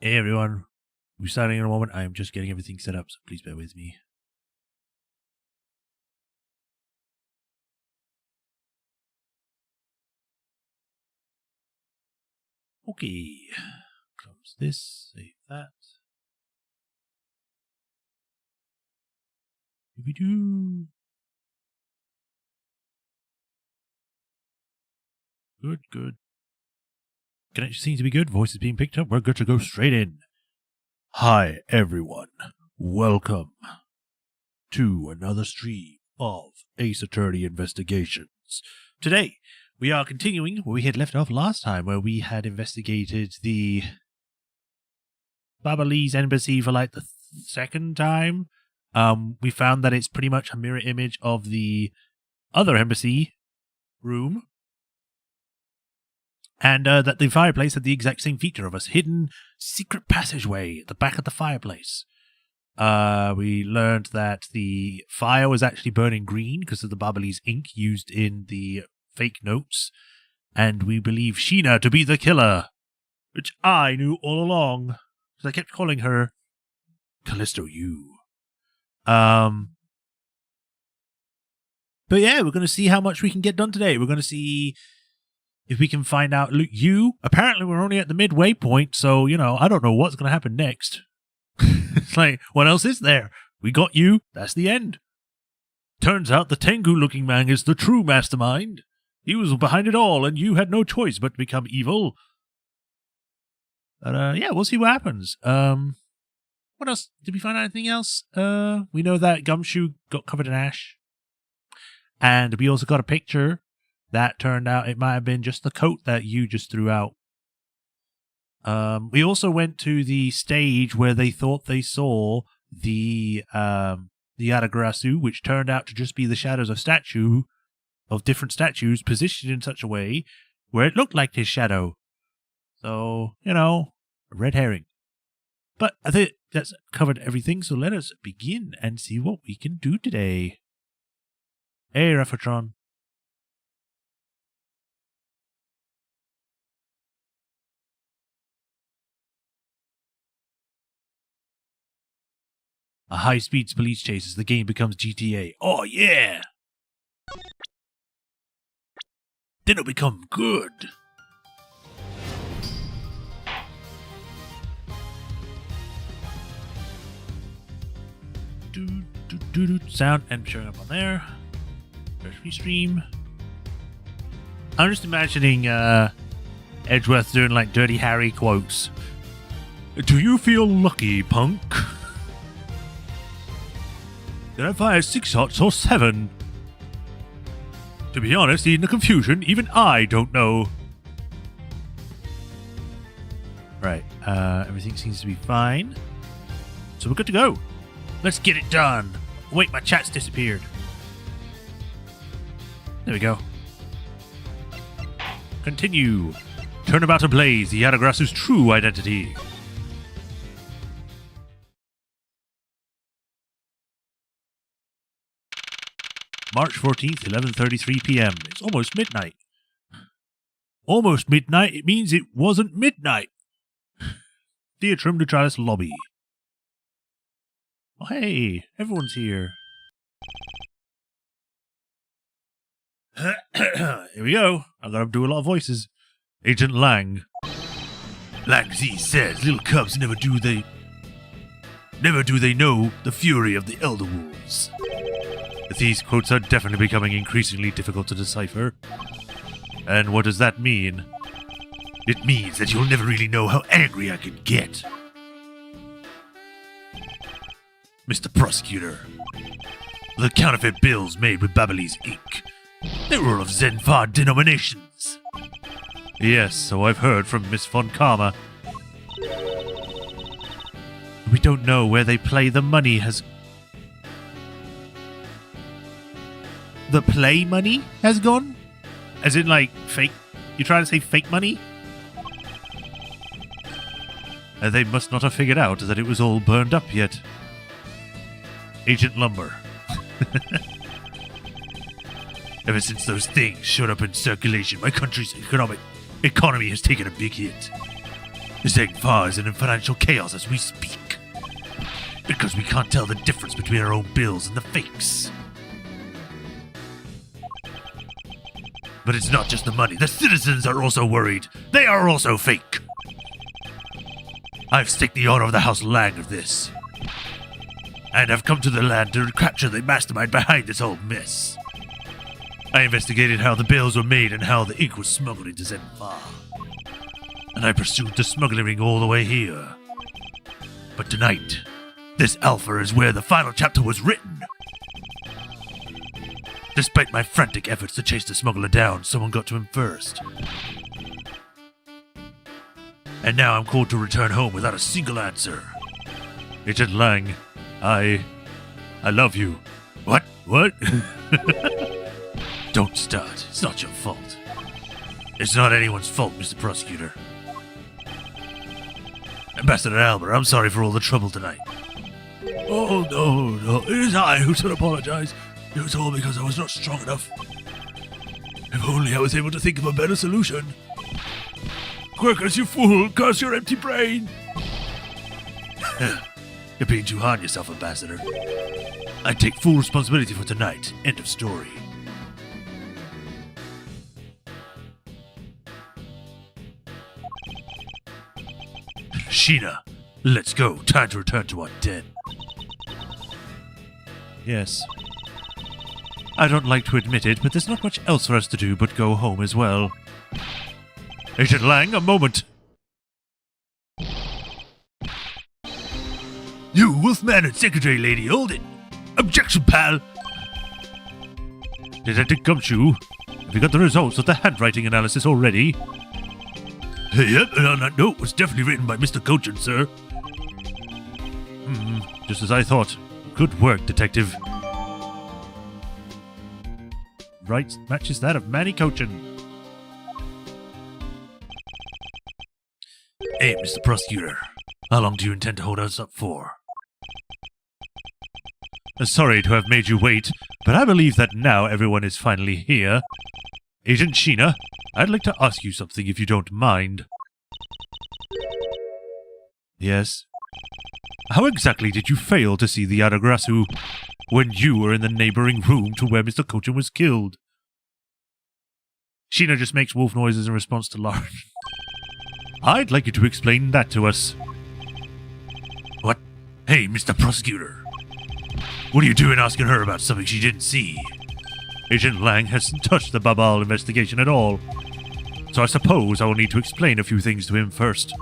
Hey everyone, we'll be starting in a moment. I'm just getting everything set up, so please bear with me. Okay, close this, save that. Here we do. Good. Connection seems to be good. Voice is being picked up. We're good to go straight in. Hi everyone, welcome to another stream of Ace Attorney Investigations. Today, we are continuing where we had left off last time, where we had investigated the Babalese embassy for like the second time. We found that it's pretty much a mirror image of the other embassy room, and that the fireplace had the exact same feature of a hidden secret passageway at the back of the fireplace. We learned that the fire was actually burning green because of the Babalese ink used in the fake notes, and we believe Sheena to be the killer, which I knew all along, because I kept calling her Callisto U. But yeah, we're going to see how much we can get done today. We're going to see if we can find out you. Apparently, we're only at the midway point, so, I don't know what's going to happen next. It's like, what else is there? We got you. That's the end. Turns out the Tengu-looking man is the true mastermind. He was behind it all, and you had no choice but to become evil. But, yeah, we'll see what happens. What else? Did we find out anything else? We know that Gumshoe got covered in ash. And we also got a picture that turned out it might have been just the coat that you just threw out. We also went to the stage where they thought they saw the Yadagrasu, which turned out to just be the shadows of different statues positioned in such a way where it looked like his shadow. So, a red herring. But I think that's covered everything, so let us begin and see what we can do today. Hey, Refatron. A high-speed police chase as the game becomes GTA. Oh, yeah! Then it'll become good. Sound and showing up on there. Stream. I'm just imagining Edgeworth doing like Dirty Harry quotes. Do you feel lucky, punk? Did I fire 6 shots or 7? To be honest, in the confusion, even I don't know. Right, everything seems to be fine. So we're good to go. Let's get it done. Wait, my chat's disappeared. There we go. Continue. Turnabout ablaze, the Yadagrasu's true identity. March 14th, 11:33 p.m. It's almost midnight. Almost midnight, it means it wasn't midnight. Theatrum Neutralis lobby. Oh, hey, everyone's here. Here we go. I'm gonna do a lot of voices. Agent Lang. Lang Z says little cubs never do they know the fury of the Elder Wolves. These quotes are definitely becoming increasingly difficult to decipher. And what does that mean? It means that you'll never really know how angry I can get. Mr. Prosecutor, the counterfeit bills made with Babalese ink, they were all of Zenfar denominations. Yes, so I've heard from Miss Von Karma. We don't know where they play the money has... The play money has gone? As in, like, fake... You're trying to say fake money? And they must not have figured out that it was all burned up yet. Agent Lumber. Ever since those things showed up in circulation, my country's economy has taken a big hit. Zegfar is in financial chaos as we speak, because we can't tell the difference between our own bills and the fakes. But it's not just the money. The citizens are also worried. They are also fake. I've staked the honor of the House Lang of this, and I've come to the land to capture the mastermind behind this whole mess. I investigated how the bills were made and how the ink was smuggled into Zenfar, and I pursued the smuggling all the way here. But tonight, this Alpha is where the final chapter was written. Despite my frantic efforts to chase the smuggler down, someone got to him first. And now I'm called to return home without a single answer. Agent Lang, I love you. What? Don't start. It's not your fault. It's not anyone's fault, Mr. Prosecutor. Ambassador Albert, I'm sorry for all the trouble tonight. Oh, no. It is I who should apologize. It was all because I was not strong enough. If only I was able to think of a better solution. Quirkus, you fool! Curse your empty brain! You're being too hard on yourself, Ambassador. I take full responsibility for tonight. End of story. Sheena, let's go. Time to return to our den. Yes. I don't like to admit it, but there's not much else for us to do but go home as well. Agent Lang, a moment. You, Wolfman-Mannered Secretary Lady, hold it. Objection, pal. Detective Gumshoe, have you got the results of the handwriting analysis already? Yep, and on that note, it was definitely written by Mr. Cochin, sir. Just as I thought. Good work, Detective. Right, matches that of Manny Cochin. Hey, Mr. Prosecutor. How long do you intend to hold us up for? Sorry to have made you wait, but I believe that now everyone is finally here. Agent Sheena, I'd like to ask you something if you don't mind. Yes? How exactly did you fail to see the Adagrasu when you were in the neighboring room to where Mr. Cochin was killed? Sheena just makes wolf noises in response to Lauren. I'd like you to explain that to us. What? Hey, Mr. Prosecutor. What are you doing asking her about something she didn't see? Agent Lang hasn't touched the Babal investigation at all, so I suppose I will need to explain a few things to him first.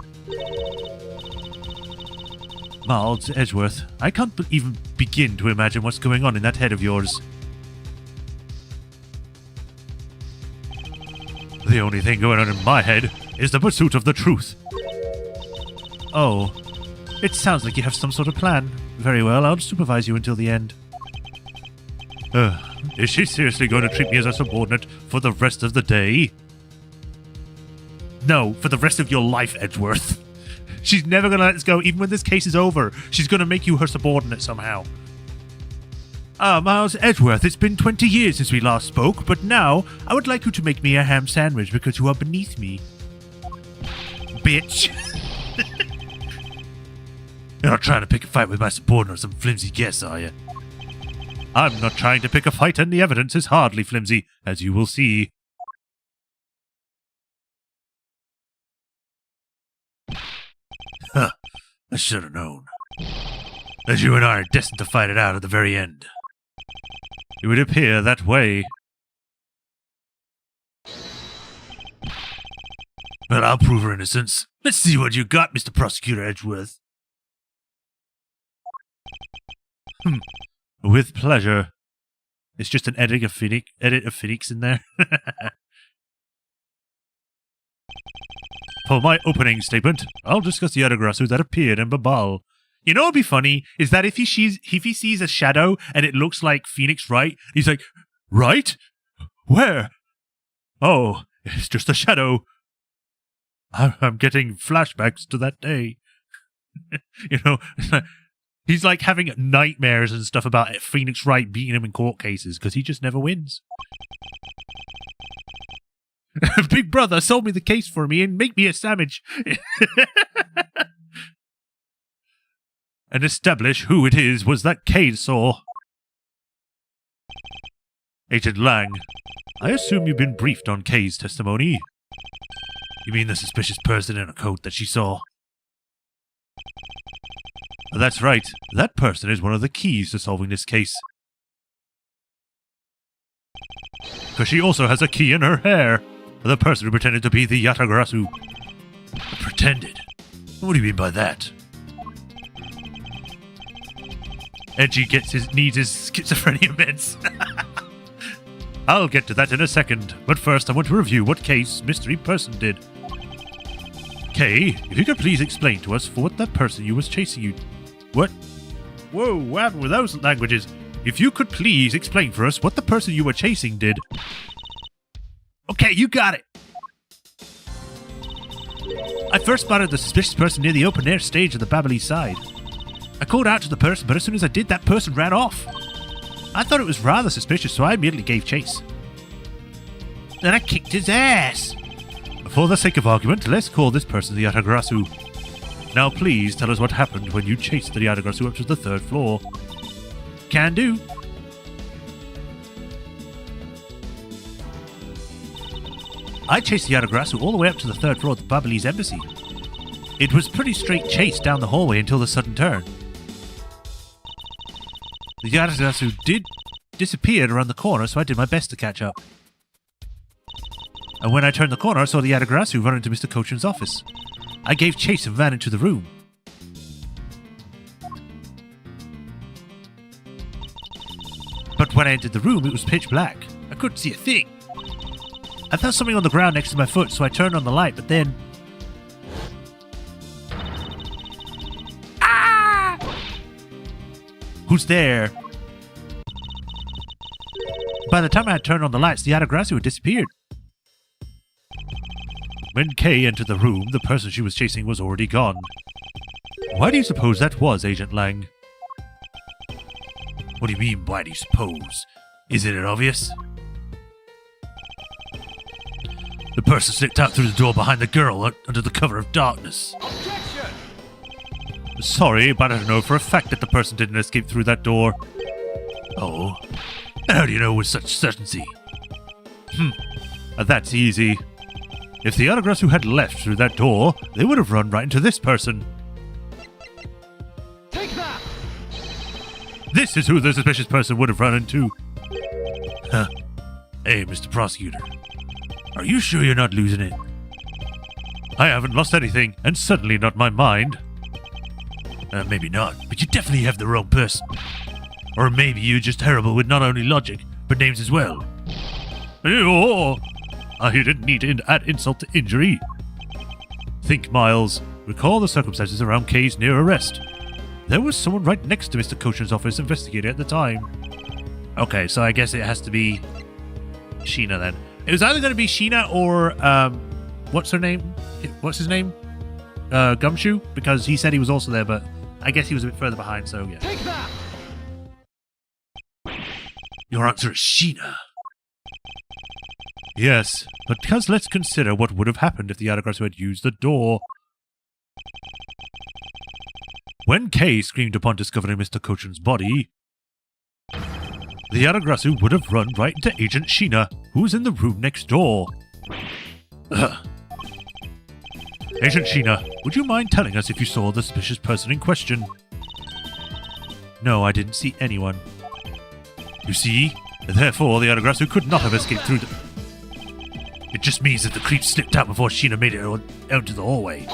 Miles Edgeworth, I can't even begin to imagine what's going on in that head of yours. The only thing going on in my head is the pursuit of the truth. Oh, it sounds like you have some sort of plan. Very well, I'll supervise you until the end. Is she seriously going to treat me as a subordinate for the rest of the day? No, for the rest of your life, Edgeworth. She's never going to let us go, even when this case is over. She's going to make you her subordinate somehow. Miles Edgeworth, it's been 20 years since we last spoke, but now I would like you to make me a ham sandwich because you are beneath me. Bitch. You're not trying to pick a fight with my subordinate or some flimsy guess, are you? I'm not trying to pick a fight, and the evidence is hardly flimsy, as you will see. Huh. I should have known. As you and I are destined to fight it out at the very end. It would appear that way. Well, I'll prove her innocence. Let's see what you got, Mr. Prosecutor Edgeworth. With pleasure. It's just an edit of Phoenix in there. For my opening statement, I'll discuss the Adagrasu that appeared in Babal. You know what would be funny? Is that if he sees a shadow and it looks like Phoenix Wright, he's like, Right? Where? Oh, it's just a shadow. I'm getting flashbacks to that day. You know, he's like having nightmares and stuff about Phoenix Wright beating him in court cases because he just never wins. Big Brother sold me the case for me and make me a sandwich. And establish who it was that Kay saw. Agent Lang, I assume you've been briefed on Kay's testimony. You mean the suspicious person in a coat that she saw? That's right. That person is one of the keys to solving this case. Because she also has a key in her hair. The person who pretended to be the Yatagrasu. Pretended? What do you mean by that? Edgy needs his schizophrenia meds. I'll get to that in a second, but first I want to review what Kay's mystery person did. Kay, if you could please explain to us for what that person you was chasing you... What? Whoa, what happened with those languages? If you could please explain for us what the person you were chasing did. Okay, you got it. I first spotted the suspicious person near the open-air stage of the Babbly side. I called out to the person, but as soon as I did, that person ran off. I thought it was rather suspicious, so I immediately gave chase. Then I kicked his ass. For the sake of argument, let's call this person the Yatagrasu. Now please tell us what happened when you chased the Yatagrasu up to the 3rd floor. Can do. I chased the Yatagrasu all the way up to the 3rd floor of the Babbly's embassy. It was pretty straight chase down the hallway until the sudden turn. The Yatagrasu disappeared around the corner, so I did my best to catch up. And when I turned the corner, I saw the Yatagrasu run into Mr. Cochin's office. I gave chase and ran into the room. But when I entered the room, it was pitch black. I couldn't see a thing. I felt something on the ground next to my foot, so I turned on the light, but then... Ah! Who's there? By the time I had turned on the lights, the Yatagrasu had disappeared. When Kay entered the room, the person she was chasing was already gone. Why do you suppose that was, Agent Lang? What do you mean, why do you suppose? Isn't it obvious? The person slipped out through the door behind the girl under the cover of darkness. Objection! Sorry, but I don't know for a fact that the person didn't escape through that door. Oh. How do you know with such certainty? That's easy. If the Yatagrasu had left through that door, they would have run right into this person. Take that! This is who the suspicious person would have run into. Huh. Hey, Mr. Prosecutor. Are you sure you're not losing it? I haven't lost anything, and certainly not my mind. Maybe not, but you definitely have the wrong person. Or maybe you're just terrible with not only logic, but names as well. I didn't need to add insult to injury. Think, Miles. Recall the circumstances around Kay's near arrest. There was someone right next to Mr. Cochin's office investigating at the time. Okay, so I guess it has to be Sheena then. It was either going to be Sheena or, what's her name? What's his name? Gumshoe? Because he said he was also there, but I guess he was a bit further behind, so yeah. Take that! Your answer is Sheena. Yes, but because let's consider what would have happened if the Yatagrasu had used the door. When Kay screamed upon discovering Mr. Cochin's body, the Yatagrasu would have run right into Agent Sheena, who's in the room next door. Agent Sheena, would you mind telling us if you saw the suspicious person in question? No, I didn't see anyone. You see? Therefore, the Yatagrasu could not have escaped through the... It just means that the creep slipped out before Sheena made it out into the hallway.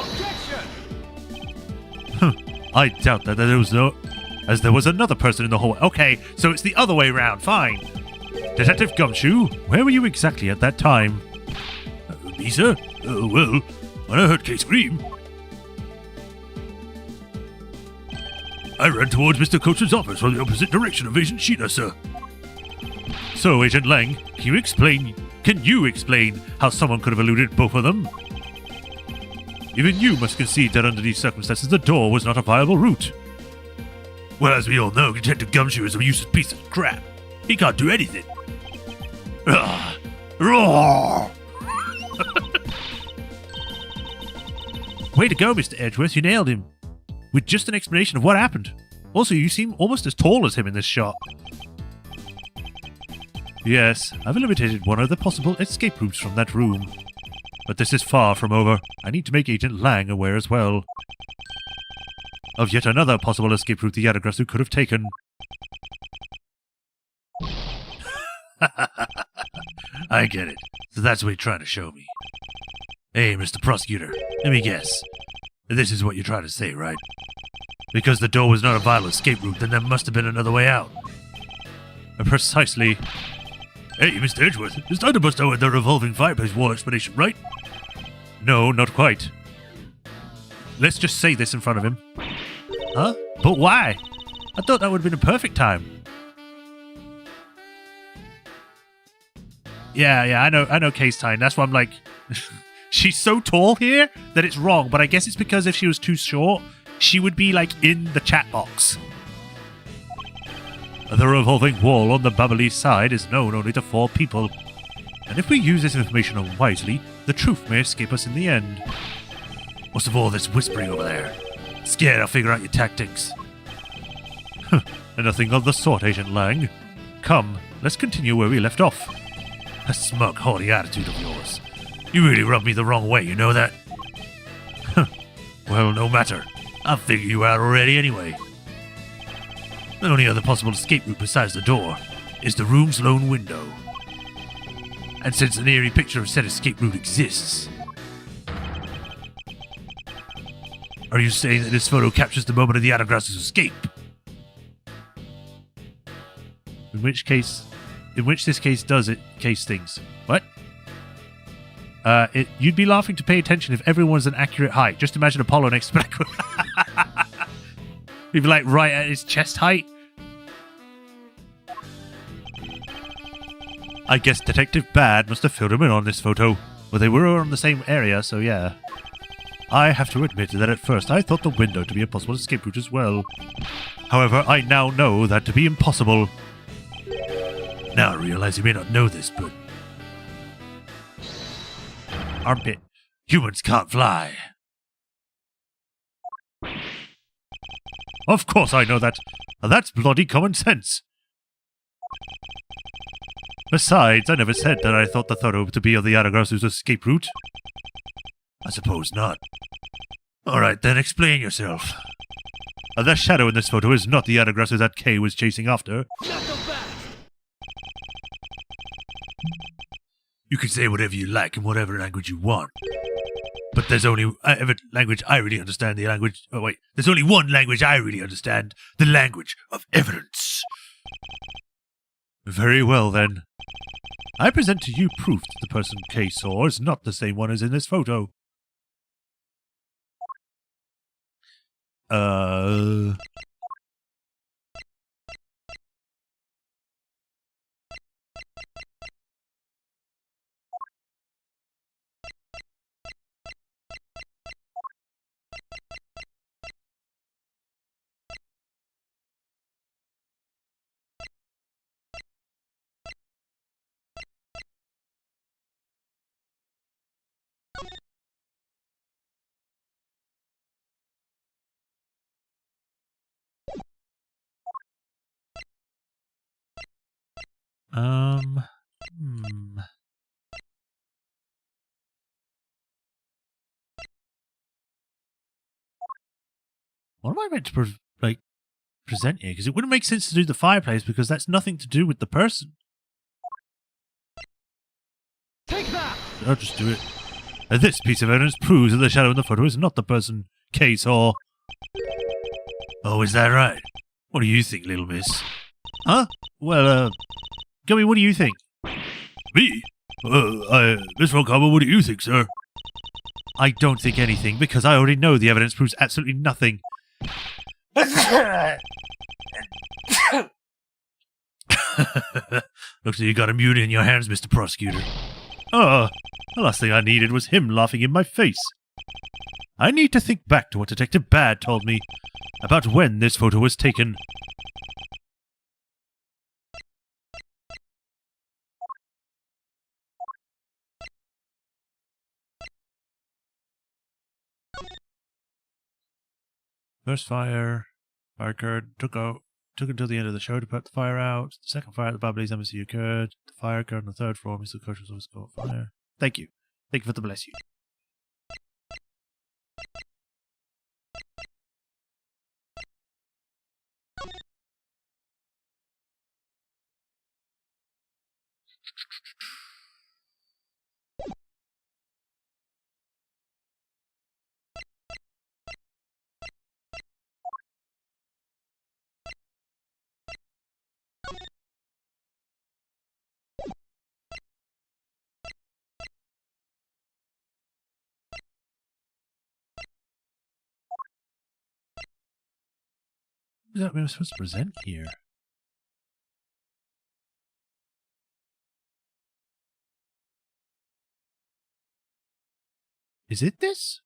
I doubt that there was no... As there was another person in the hallway. Okay, so it's the other way round. Fine. Detective Gumshoe, where were you exactly at that time? Me, sir? Well, when I heard Kay scream, I ran towards Mr. Cochin's office from the opposite direction of Agent Sheena, sir. So, Agent Lang, can you explain how someone could have eluded both of them? Even you must concede that under these circumstances the door was not a viable route. Well, as we all know, Detective Gumshoe is a useless piece of crap. He can't do anything. Way to go, Mr. Edgeworth. You nailed him. With just an explanation of what happened. Also, you seem almost as tall as him in this shot. Yes, I've eliminated one of the possible escape routes from that room. But this is far from over. I need to make Agent Lang aware as well of yet another possible escape route the Yadagrasu could have taken. I get it. So that's what you're trying to show me. Hey, Mr. Prosecutor, let me guess. This is what you're trying to say, right? Because the door was not a vital escape route, then there must have been another way out. Precisely. Hey, Mr. Edgeworth, it's time to bust out with the revolving fireplace wall explanation, right? No, not quite. Let's just say this in front of him. Huh? But why? I thought that would have been a perfect time. Yeah, I know Kay's time. That's why I'm like... She's so tall here that it's wrong, but I guess it's because if she was too short, she would be, like, in the chat box. The revolving wall on the bubbly side is known only to 4 people. And if we use this information unwisely, the truth may escape us in the end. What's of all this whispering over there? Scared I'll figure out your tactics. Nothing of the sort, Agent Lang. Come, let's continue where we left off. A smug, haughty attitude of yours. You really rubbed me the wrong way, you know that? Well, no matter. I'll figure you out already anyway. The only other possible escape route besides the door is the room's lone window. And since an eerie picture of said escape route exists... Are you saying that this photo captures the moment of the Yadagrasu's escape? In which this case does it case things. What? You'd be laughing to pay attention if everyone was an accurate height. Just imagine Apollo next to Black. He'd be like right at his chest height. I guess Detective Bad must have filled him in on this photo. Well, they were on the same area, so yeah. I have to admit that at first I thought the window to be a possible escape route as well. However, I now know that to be impossible. Now I realize you may not know this, but... Armpit. Humans can't fly. Of course I know that. That's bloody common sense. Besides, I never said that I thought the photo to be of the Yadagrasu's escape route. I suppose not. Alright then, explain yourself. The shadow in this photo is not the Yadagrasu that Kay was chasing after. You can say whatever you like in whatever language you want. But there's only language I really understand, the language... Oh wait, there's only one language I really understand, the language of evidence. Very well then. I present to you proof that the person Kay saw is not the same one as in this photo. What am I meant to present here? Because it wouldn't make sense to do the fireplace because that's nothing to do with the person. Take that! I'll just do it. This piece of evidence proves that the shadow in the photo is not the person Kay saw. Oh, is that right? What do you think, little miss? Huh? Well, Gummy, what do you think? Me? Miss Roncomer, what do you think, sir? I don't think anything, because I already know the evidence proves absolutely nothing. Looks like you got a mute in your hands, Mr. Prosecutor. Oh, the last thing I needed was him laughing in my face. I need to think back to what Detective Bad told me about when this photo was taken. First fire occurred, took until the end of the show to put the fire out. The second fire at the Babylon's embassy occurred. The fire occurred on the third floor. Mr. Coach was always caught fire. Thank you. Thank you for the bless you. What is that we were supposed to present here? Is it this?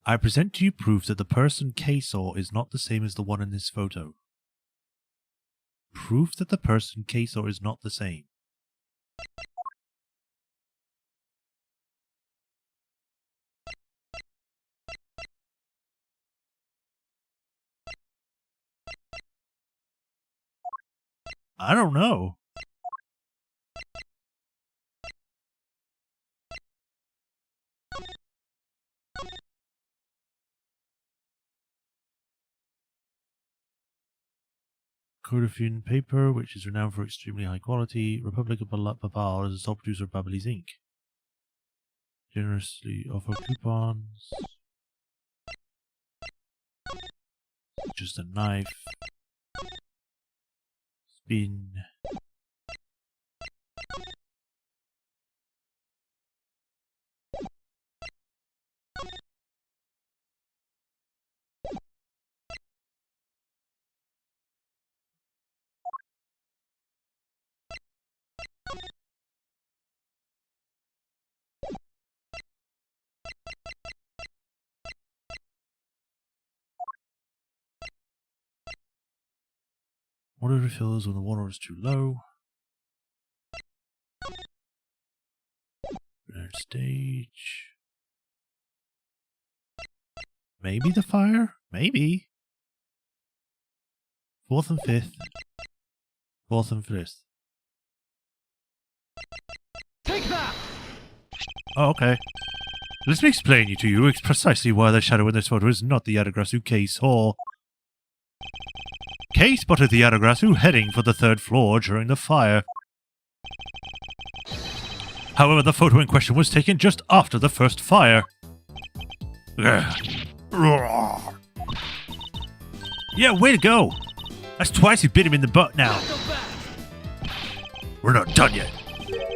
I present to you proof that the person K saw is not the same as the one in this photo. Proof that the person K saw is not the same. I don't know. Codified paper, which is renowned for extremely high quality. Republic of Babal is a sole producer of Babyliss Inc. Generously offer coupons. Just a knife. Spin. Water refills when the water is too low. Third stage. Maybe the fire? Maybe. Fourth and fifth. Fourth and fifth. Take that! Oh, okay. Let me explain to you precisely why the shadow in this photo is not the Yadagrasu K saw. K spotted the Yadagrasu heading for the third floor during the fire. However, the photo in question was taken just after the first fire. Yeah, way to go! That's twice you bit him in the butt now. We're not done yet.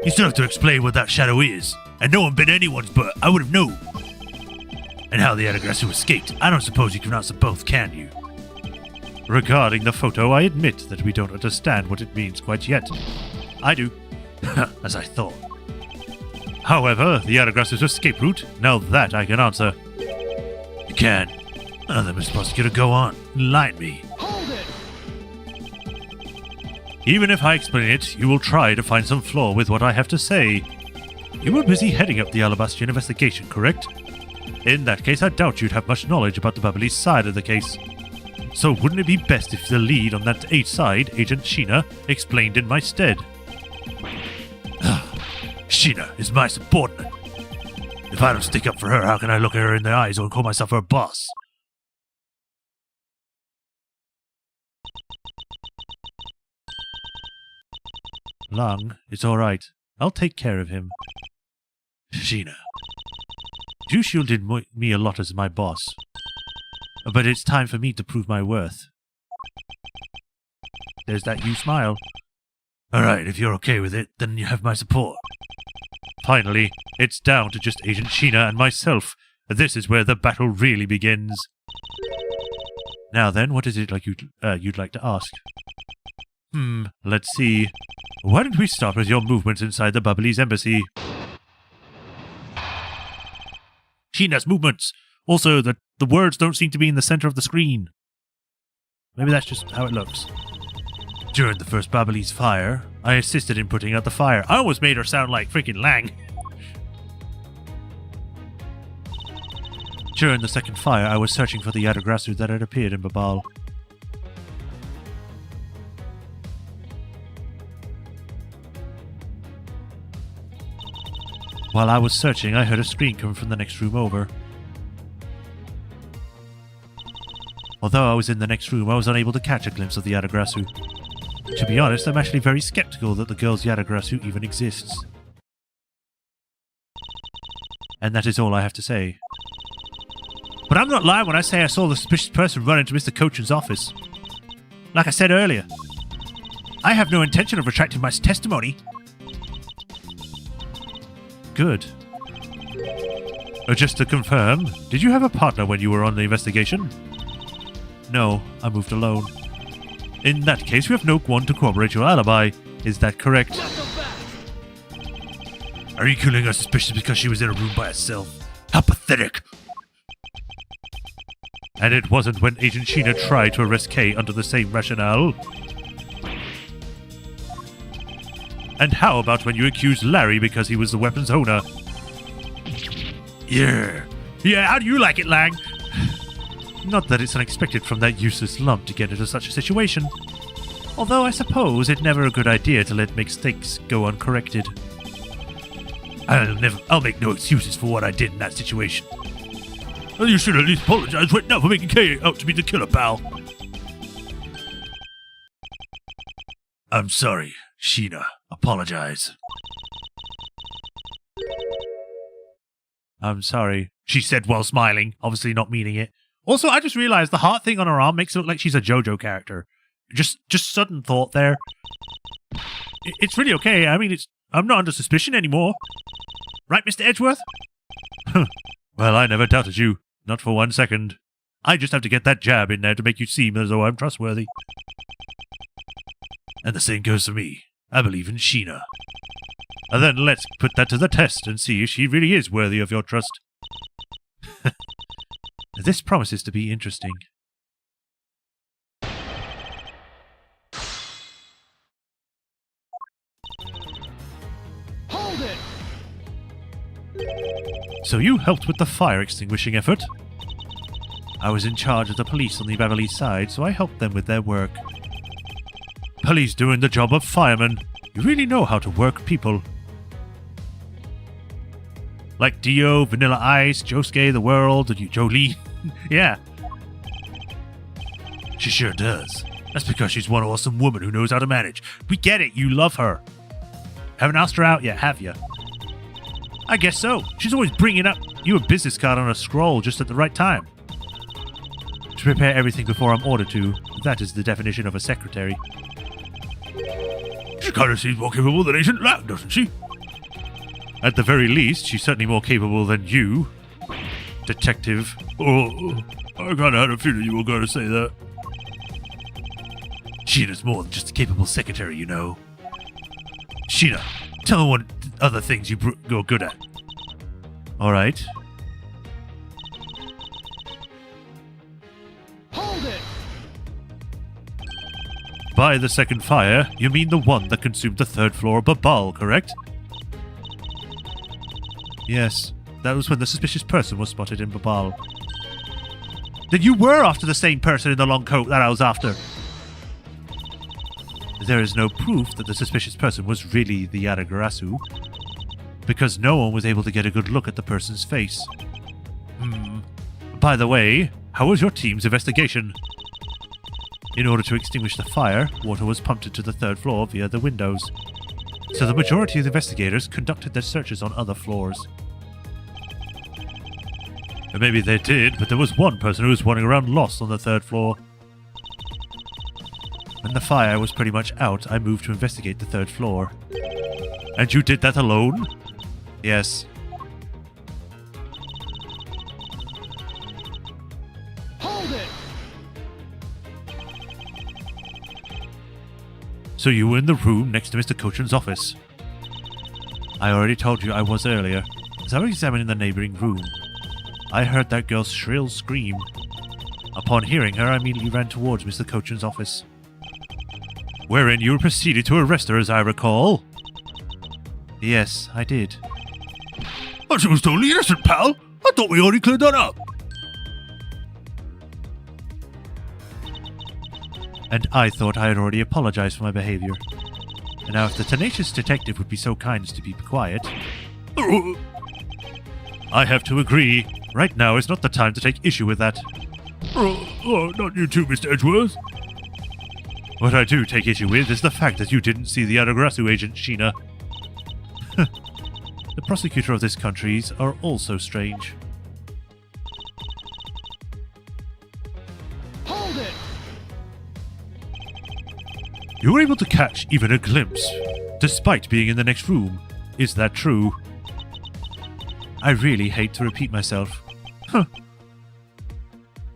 You still have to explain what that shadow is. And no one bit anyone's butt. I would have known. And how the Yadagrasu escaped. I don't suppose you can answer both, can you? Regarding the photo, I admit that we don't understand what it means quite yet. I do. As I thought. However, the Yadagrasu's escape route, now that I can answer. You can. Then we're supposed to get a go on. Enlighten me. Hold it! Even if I explain it, you will try to find some flaw with what I have to say. You were busy heading up the Alabastian investigation, correct? In that case, I doubt you'd have much knowledge about the Babyliss side of the case. So wouldn't it be best if the lead on that side, Agent Sheena, explained in my stead? Sheena is my subordinate. If I don't stick up for her, how can I look her in the eyes or call myself her boss? Lung, it's alright. I'll take care of him. Sheena. You shielded me a lot as my boss. But it's time for me to prove my worth. There's that you smile. Alright, if you're okay with it, then you have my support. Finally, it's down to just Agent Sheena and myself. This is where the battle really begins. Now then, what is it like you'd like to ask? Let's see. Why don't we start with your movements inside the Babyliss embassy? Sheena's movements! Also, the words don't seem to be in the center of the screen. Maybe that's just how it looks. During the first Babyliss fire, I assisted in putting out the fire. I almost made her sound like freaking Lang. During the second fire, I was searching for the Yadagrasu that had appeared in Babal. While I was searching, I heard a scream coming from the next room over. Although I was in the next room, I was unable to catch a glimpse of the Yadagrasu. To be honest, I'm actually very skeptical that the girl's Yadagrasu even exists. And that is all I have to say. But I'm not lying when I say I saw the suspicious person run into Mr. Cochin's office. Like I said earlier, I have no intention of retracting my testimony. Good. Just to confirm, did you have a partner when you were on the investigation? No, I moved alone. In that case, we have no one to corroborate your alibi. Is that correct? Are you killing her suspicious because she was in a room by herself? How pathetic! And it wasn't when Agent Sheena tried to arrest Kay under the same rationale? And how about when you accused Larry because he was the weapon's owner? Yeah, how do you like it, Lang? Not that it's unexpected from that useless lump to get into such a situation. Although I suppose it's never a good idea to let mistakes go uncorrected. I'll make no excuses for what I did in that situation. Well, you should at least apologize right now for making Kay out to be the killer, pal. I'm sorry, Sheena. Apologize. I'm sorry, she said while smiling, obviously not meaning it. Also, I just realized the heart thing on her arm makes it look like she's a JoJo character. Just sudden thought there. It's really okay. I mean, I'm not under suspicion anymore. Right, Mr. Edgeworth? Well, I never doubted you. Not for 1 second. I just have to get that jab in there to make you seem as though I'm trustworthy. And the same goes for me. I believe in Sheena. And then let's put that to the test and see if she really is worthy of your trust. This promises to be interesting. Hold it! So you helped with the fire extinguishing effort? I was in charge of the police on the Babyliss side, so I helped them with their work. Police doing the job of firemen. You really know how to work people. Like Dio, Vanilla Ice, Josuke, The World, and Jolie. Yeah. She sure does. That's because she's one awesome woman who knows how to manage. We get it, you love her. Haven't asked her out yet, have you? I guess so. She's always bringing up you a business card on a scroll just at the right time. To prepare everything before I'm ordered to. That is the definition of a secretary. She kind of seems more capable than Agent Lang, doesn't she? At the very least, she's certainly more capable than you, Detective. Oh, I kind of had a feeling you were going to say that. Sheena's more than just a capable secretary, you know. Sheena, tell me what other things you're good at. Alright. Hold it! By the second fire, you mean the one that consumed the third floor of Babal, correct? Yes, that was when the suspicious person was spotted in Babal. Then you were after the same person in the long coat that I was after. There is no proof that the suspicious person was really the Yadagarasu, because no one was able to get a good look at the person's face. By the way, how was your team's investigation? In order to extinguish the fire, water was pumped into the third floor via the windows. So the majority of the investigators conducted their searches on other floors. And maybe they did, but there was one person who was wandering around lost on the third floor. When the fire was pretty much out, I moved to investigate the third floor. And you did that alone? Yes. Hold it! So you were in the room next to Mr. Cochin's office. I already told you I was earlier. As I was examining the neighboring room, I heard that girl's shrill scream. Upon hearing her, I immediately ran towards Mr. Cochin's office, wherein you proceeded to arrest her, as I recall. Yes, I did. But she was totally innocent, pal. I thought we already cleared that up. And I thought I had already apologized for my behavior. And now if the tenacious detective would be so kind as to be quiet... I have to agree. Right now is not the time to take issue with that. Not you too, Mr. Edgeworth. What I do take issue with is the fact that you didn't see the Adagrasu agent, Sheena. The prosecutor of this country are also strange. Hold it! You were able to catch even a glimpse, despite being in the next room. Is that true? I really hate to repeat myself.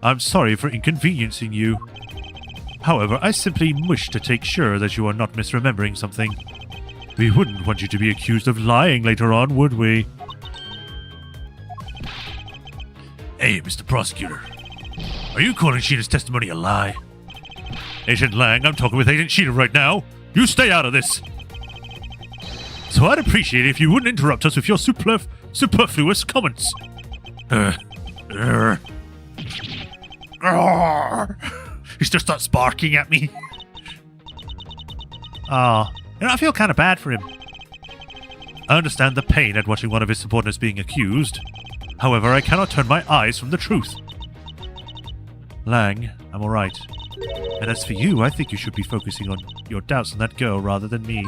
I'm sorry for inconveniencing you. However, I simply wish to take sure that you are not misremembering something. We wouldn't want you to be accused of lying later on, would we? Hey, Mr. Prosecutor. Are you calling Sheena's testimony a lie? Agent Lang, I'm talking with Agent Sheena right now. You stay out of this. So I'd appreciate it if you wouldn't interrupt us with your superfluous comments. He just starts barking at me. I feel kind of bad for him. I understand the pain at watching one of his subordinates being accused. However, I cannot turn my eyes from the truth. Lang, I'm alright. And as for you, I think you should be focusing on your doubts on that girl rather than me.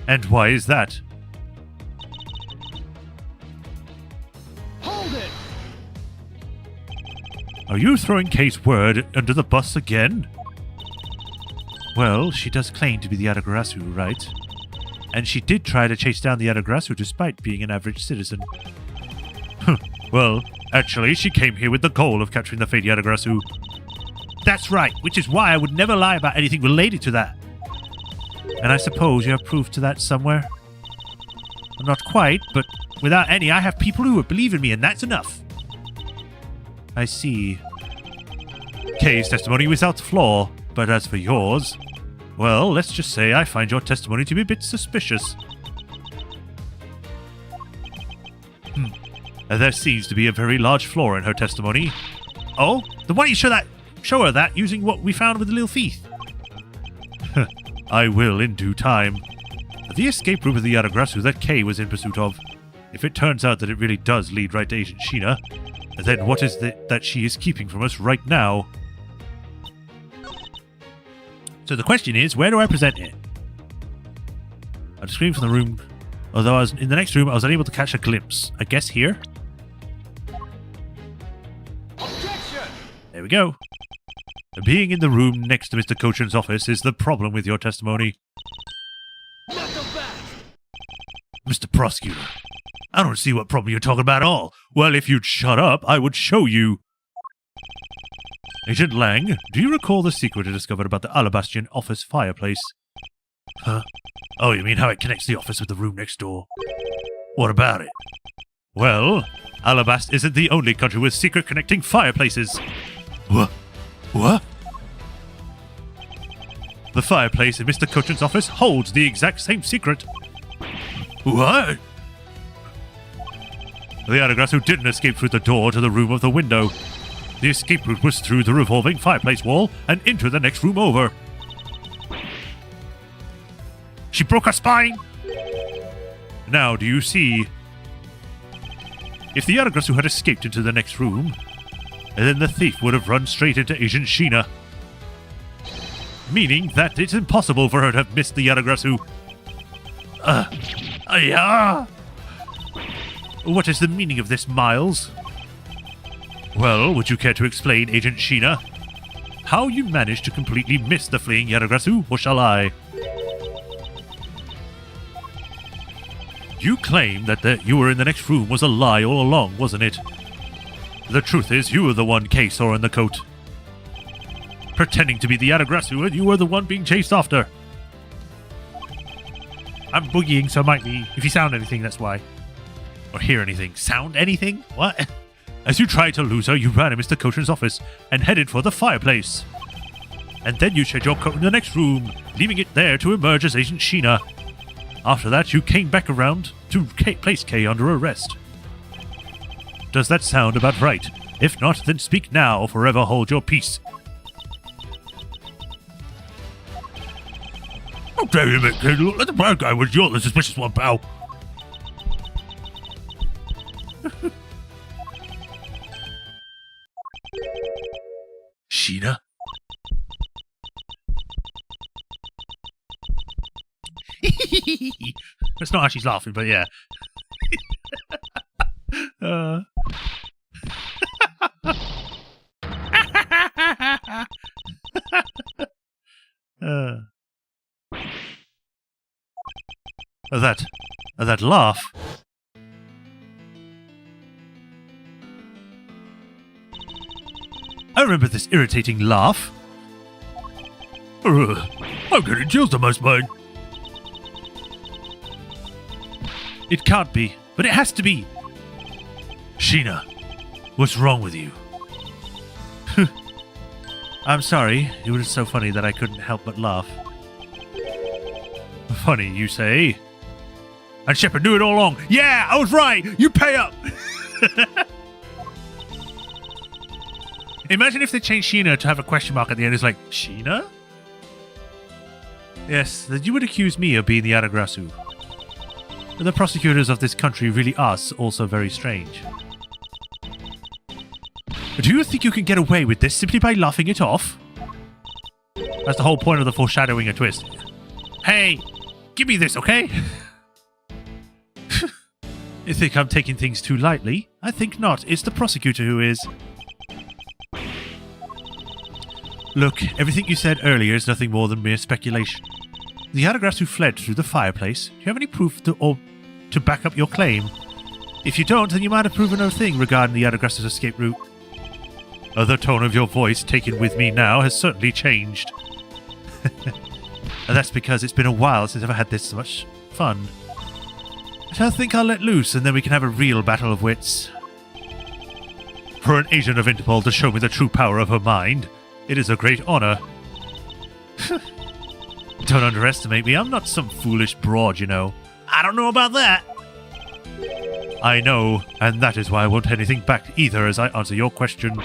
And why is that? Hold it! Are you throwing Kay's word under the bus again? Well, she does claim to be the Adagrasu, right? And she did try to chase down the Adagrasu despite being an average citizen. Well, actually, she came here with the goal of capturing the Fate Adagrasu. That's right, which is why I would never lie about anything related to that. And I suppose you have proof to that somewhere? Well, not quite, but without any, I have people who would believe in me, and that's enough. I see. Kay's testimony was without flaw, but as for yours, well, let's just say I find your testimony to be a bit suspicious. There seems to be a very large flaw in her testimony. Oh, then why don't you show her that using what we found with the little thief? I will in due time. The escape route of the Adagrasu that Kay was in pursuit of. If it turns out that it really does lead right to Agent Sheena, then what is it that she is keeping from us right now? So the question is, where do I present it? I screamed from the room. Although I was in the next room, I was unable to catch a glimpse. I guess here? Objection! There we go. Being in the room next to Mr. Cochin's office is the problem with your testimony. Not so fast! Mr. Prosecutor, I don't see what problem you're talking about at all. Well, if you'd shut up, I would show you. Agent Lang, do you recall the secret I discovered about the Alabastian office fireplace? Huh? Oh, you mean how it connects the office with the room next door? What about it? Well, Alabast isn't the only country with secret connecting fireplaces. What? What? The fireplace in Mr. Cochin's office holds the exact same secret. What? The Adagrasu didn't escape through the door to the room of the window. The escape route was through the revolving fireplace wall and into the next room over. She broke her spine! Now, do you see? If the Adagrasu had escaped into the next room, then the thief would have run straight into Agent Sheena. Meaning that it's impossible for her to have missed the Adagrasu. Yeah. What is the meaning of this, Miles? Well, would you care to explain, Agent Sheena? How you managed to completely miss the fleeing Adagrasu, or shall I? You claim that you were in the next room was a lie all along, wasn't it? The truth is, you were the one Kay saw in the coat. Pretending to be the Adagrasu, and you were the one being chased after. I'm boogieing, so it might be. If you sound anything, that's why. Or hear anything. Sound anything? What? As you tried to lose her, you ran in Mr. Cochran's office and headed for the fireplace. And then you shed your coat in the next room, leaving it there to emerge as Agent Sheena. After that, you came back around to place Kay under arrest. Does that sound about right? If not, then speak now or forever hold your peace. How dare you make Kay look like the bad guy was you're the suspicious one, pal? Sheena? That's not how she's laughing, but yeah. That laugh. I remember this irritating laugh. I'm getting chills on my spine. It can't be, but it has to be. Sheena, what's wrong with you? I'm sorry. It was so funny that I couldn't help but laugh. Funny, you say? And Shepard knew it all along. Yeah, I was right. You pay up. Imagine if they changed Sheena to have a question mark at the end. It's like, Sheena? Yes, that you would accuse me of being the Aragrasu. The prosecutors of this country really are also very strange. Do you think you can get away with this simply by laughing it off? That's the whole point of the foreshadowing a twist. Hey, give me this, okay? You think I'm taking things too lightly? I think not. It's the prosecutor who is. Look, everything you said earlier is nothing more than mere speculation. The Aragrasu fled through the fireplace. Do you have any proof to back up your claim? If you don't, then you might have proven no thing regarding the Aragrasu's escape route. The tone of your voice, taken with me now, has certainly changed. And that's because it's been a while since I've had this much fun. But I think I'll let loose, and then we can have a real battle of wits. For an agent of Interpol to show me the true power of her mind, it is a great honor. Don't underestimate me. I'm not some foolish broad, you know. I don't know about that. I know, and that is why I won't have anything back either as I answer your question.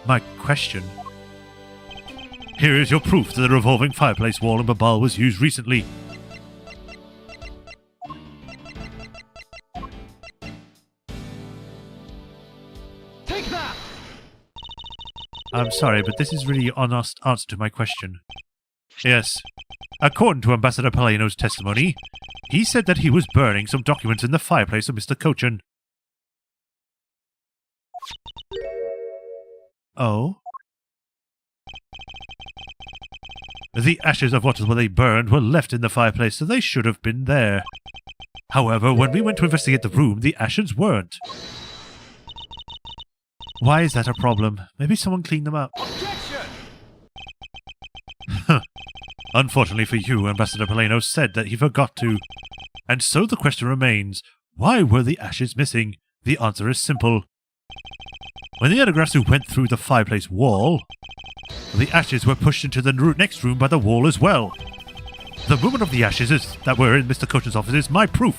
My question? Here is your proof that the revolving fireplace wall in Babal was used recently. Take that! I'm sorry, but this is really your honest answer to my question. Yes. According to Ambassador Palino's testimony, he said that he was burning some documents in the fireplace of Mr. Cochin. Oh? The ashes of what they burned were left in the fireplace, so they should have been there. However, when we went to investigate the room, the ashes weren't. Why is that a problem? Maybe someone cleaned them up. Objection! Unfortunately for you, Ambassador Palino said that he forgot to. And so the question remains, why were the ashes missing? The answer is simple. When the Aragrasu went through the fireplace wall, the ashes were pushed into the next room by the wall as well. The movement of the ashes that were in Mr. Cochin's office is my proof.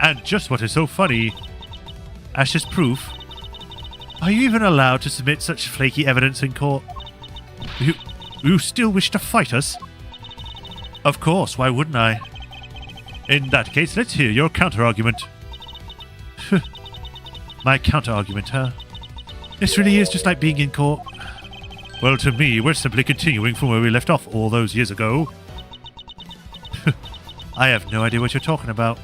And just what is so funny, Ash's proof. Are you even allowed to submit such flaky evidence in court? You still wish to fight us? Of course, why wouldn't I? In that case, let's hear your counter-argument. My counter-argument, huh? This really is just like being in court. Well, to me, we're simply continuing from where we left off all those years ago. I have no idea what you're talking about.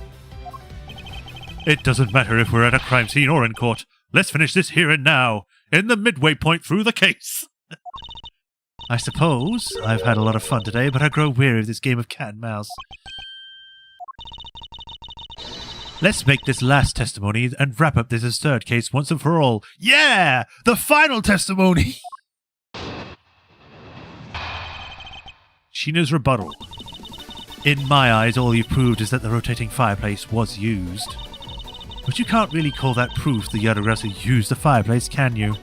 It doesn't matter if we're at a crime scene or in court. Let's finish this here and now, in the midway point through the case. I suppose I've had a lot of fun today, but I grow weary of this game of cat and mouse. Let's make this last testimony and wrap up this third case once and for all. Yeah! The final testimony! Sheena's rebuttal. In my eyes, all you've proved is that the rotating fireplace was used. But you can't really call that proof the Yatagarasu used the fireplace, can you?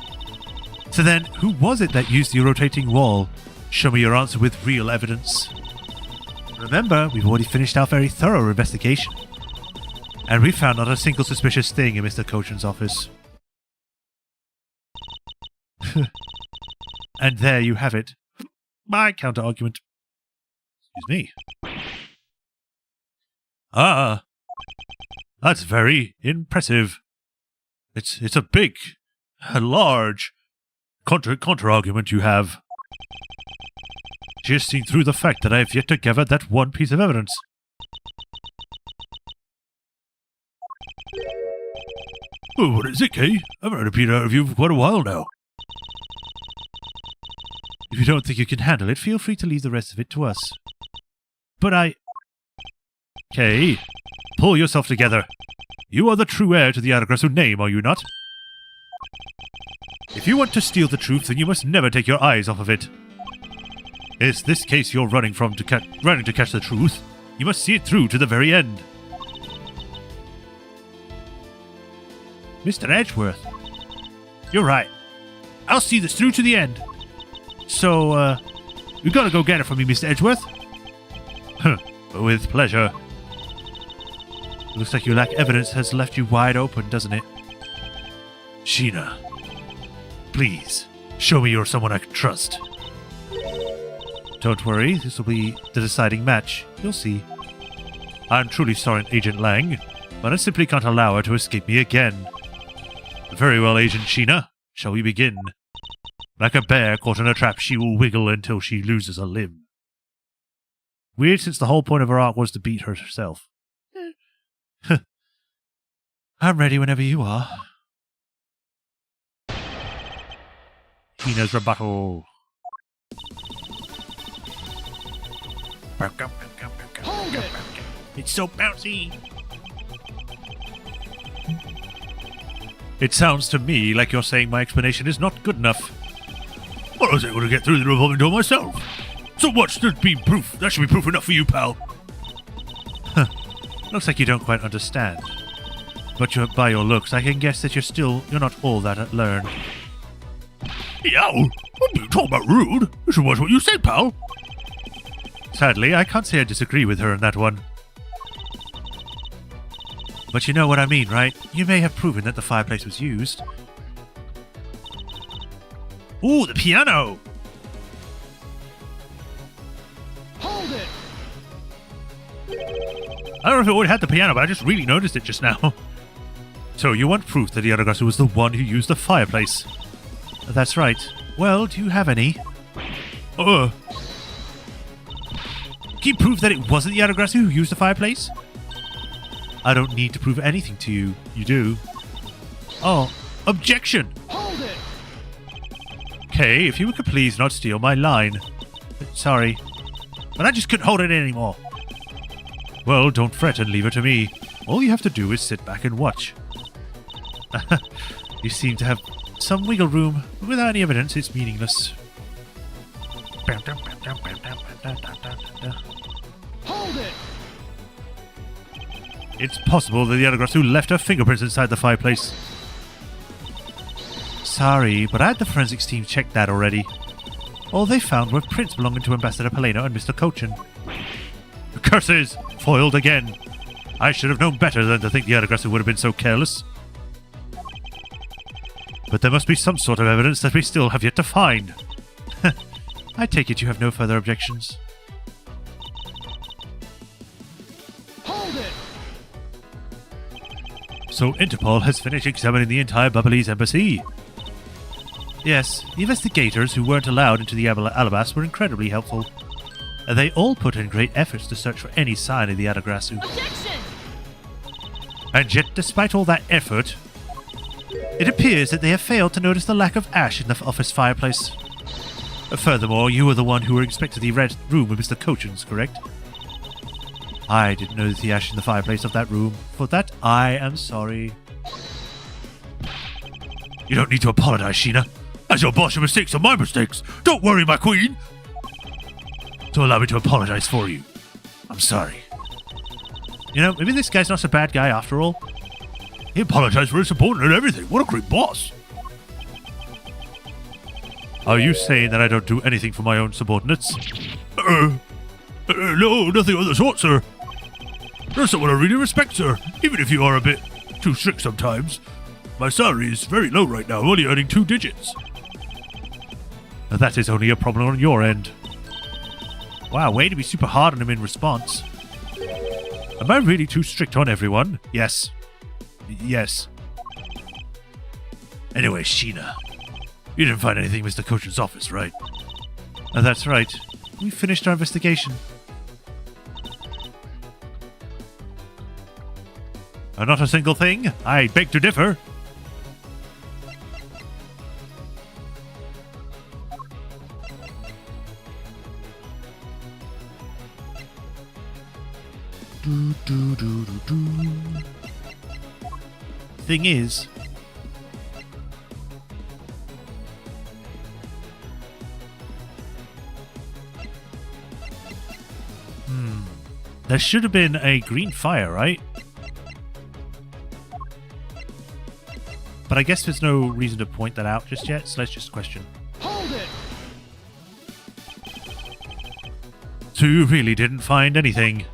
So then, who was it that used the rotating wall? Show me your answer with real evidence. Remember, we've already finished our very thorough investigation. And we found not a single suspicious thing in Mr. Cochin's office. And there you have it. My counter-argument. Excuse me. Ah, that's very impressive. It's a big, a large counter-argument you have. Just seen through the fact that I have yet to gather that one piece of evidence. Oh, what is it, Kay? I've heard a peanut out of you for quite a while now. If you don't think you can handle it, feel free to leave the rest of it to us. But Kay, pull yourself together. You are the true heir to the Yatagarasu name, are you not? If you want to steal the truth, then you must never take your eyes off of it. It's this case you're running to catch the truth. You must see it through to the very end. Mr. Edgeworth. You're right. I'll see this through to the end. So, you gotta go get it for me, Mr. Edgeworth? With pleasure. Looks like your lack of evidence has left you wide open, doesn't it? Sheena, please, show me you're someone I can trust. Don't worry, this will be the deciding match. You'll see. I'm truly sorry, Agent Lang, but I simply can't allow her to escape me again. Very well, Agent Sheena. Shall we begin? Like a bear caught in a trap, she will wiggle until she loses a limb. Weird, since the whole point of her arc was to beat her herself. I'm ready whenever you are. Sheena's rebuttal. Hold it! It's so bouncy. It sounds to me like you're saying my explanation is not good enough. Well, I was able to get through the revolving door myself. So what should be proof? That should be proof enough for you, pal. Looks like you don't quite understand. But by your looks, I can guess that you're not all that learned. Yow! What are you talking about rude? You should watch what you say, pal. Sadly, I can't say I disagree with her on that one. But you know what I mean, right? You may have proven that the fireplace was used. Ooh, the piano! Hold it! I don't know if it would have had the piano, but I just really noticed it just now. So, you want proof that the Yatagarasu was the one who used the fireplace? That's right. Well, do you have any? Can you prove that it wasn't the Yatagarasu who used the fireplace? I don't need to prove anything to you. You do. Oh, objection! Hold it! Okay, if you could please not steal my line. Sorry, but I just couldn't hold it anymore. Well, don't fret and leave it to me. All you have to do is sit back and watch. You seem to have some wiggle room, but without any evidence, it's meaningless. Hold it! It's possible that the Yatagarasu left her fingerprints inside the fireplace. Sorry, but I had the forensics team check that already. All they found were prints belonging to Ambassador Paleno and Mr. Cochin. Curses! Foiled again. I should have known better than to think the Yatagarasu would have been so careless. But there must be some sort of evidence that we still have yet to find. I take it you have no further objections. Hold it! So Interpol has finished examining the entire Babalese embassy. Yes, the investigators who weren't allowed into the Alabas were incredibly helpful. They all put in great efforts to search for any sign of the Yatagarasu. Objection! And yet, despite all that effort, it appears that they have failed to notice the lack of ash in the office fireplace. Furthermore, you were the one who were expected the red room with Mr. Cochin's, correct? I didn't notice the ash in the fireplace of that room. For that, I am sorry. You don't need to apologize, Sheena. As your boss, your mistakes are my mistakes. Don't worry, my queen. So allow me to apologize for you. I'm sorry. You know, maybe this guy's not a bad guy after all. He apologized for his subordinate and everything. What a great boss. Are you saying that I don't do anything for my own subordinates? No, nothing of the sort, sir. You're someone I really respect, sir, even if you are a bit too strict sometimes. My salary is very low right now. I'm only earning 2 digits. That is only a problem on your end. Wow, way to be super hard on him in response. Am I really too strict on everyone? Yes. Yes. Anyway, Sheena. You didn't find anything in Mr. Cochin's office, right? That's right. We finished our investigation. Not a single thing? I beg to differ. Thing is, there should have been a green fire, right? But I guess there's no reason to point that out just yet, so let's just question. Hold it! So you really didn't find anything?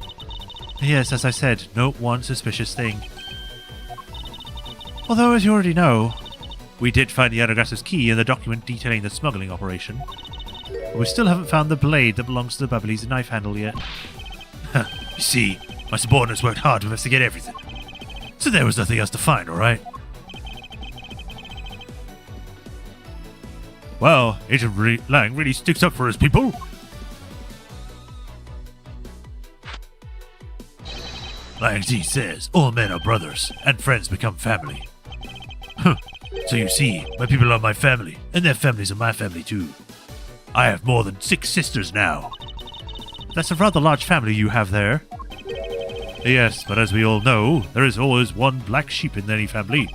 Yes, as I said, no one suspicious thing. Although, as you already know, we did find the Adagras's key in the document detailing the smuggling operation. But we still haven't found the blade that belongs to the Bubbly's knife handle yet. You see, my subordinates worked hard to investigate everything. So there was nothing else to find, alright? Well, Agent Lang really sticks up for his people. Like Z says, all men are brothers, and friends become family. So you see, my people are my family, and their families are my family too. I have more than 6 sisters now. That's a rather large family you have there. Yes, but as we all know, there is always one black sheep in any family.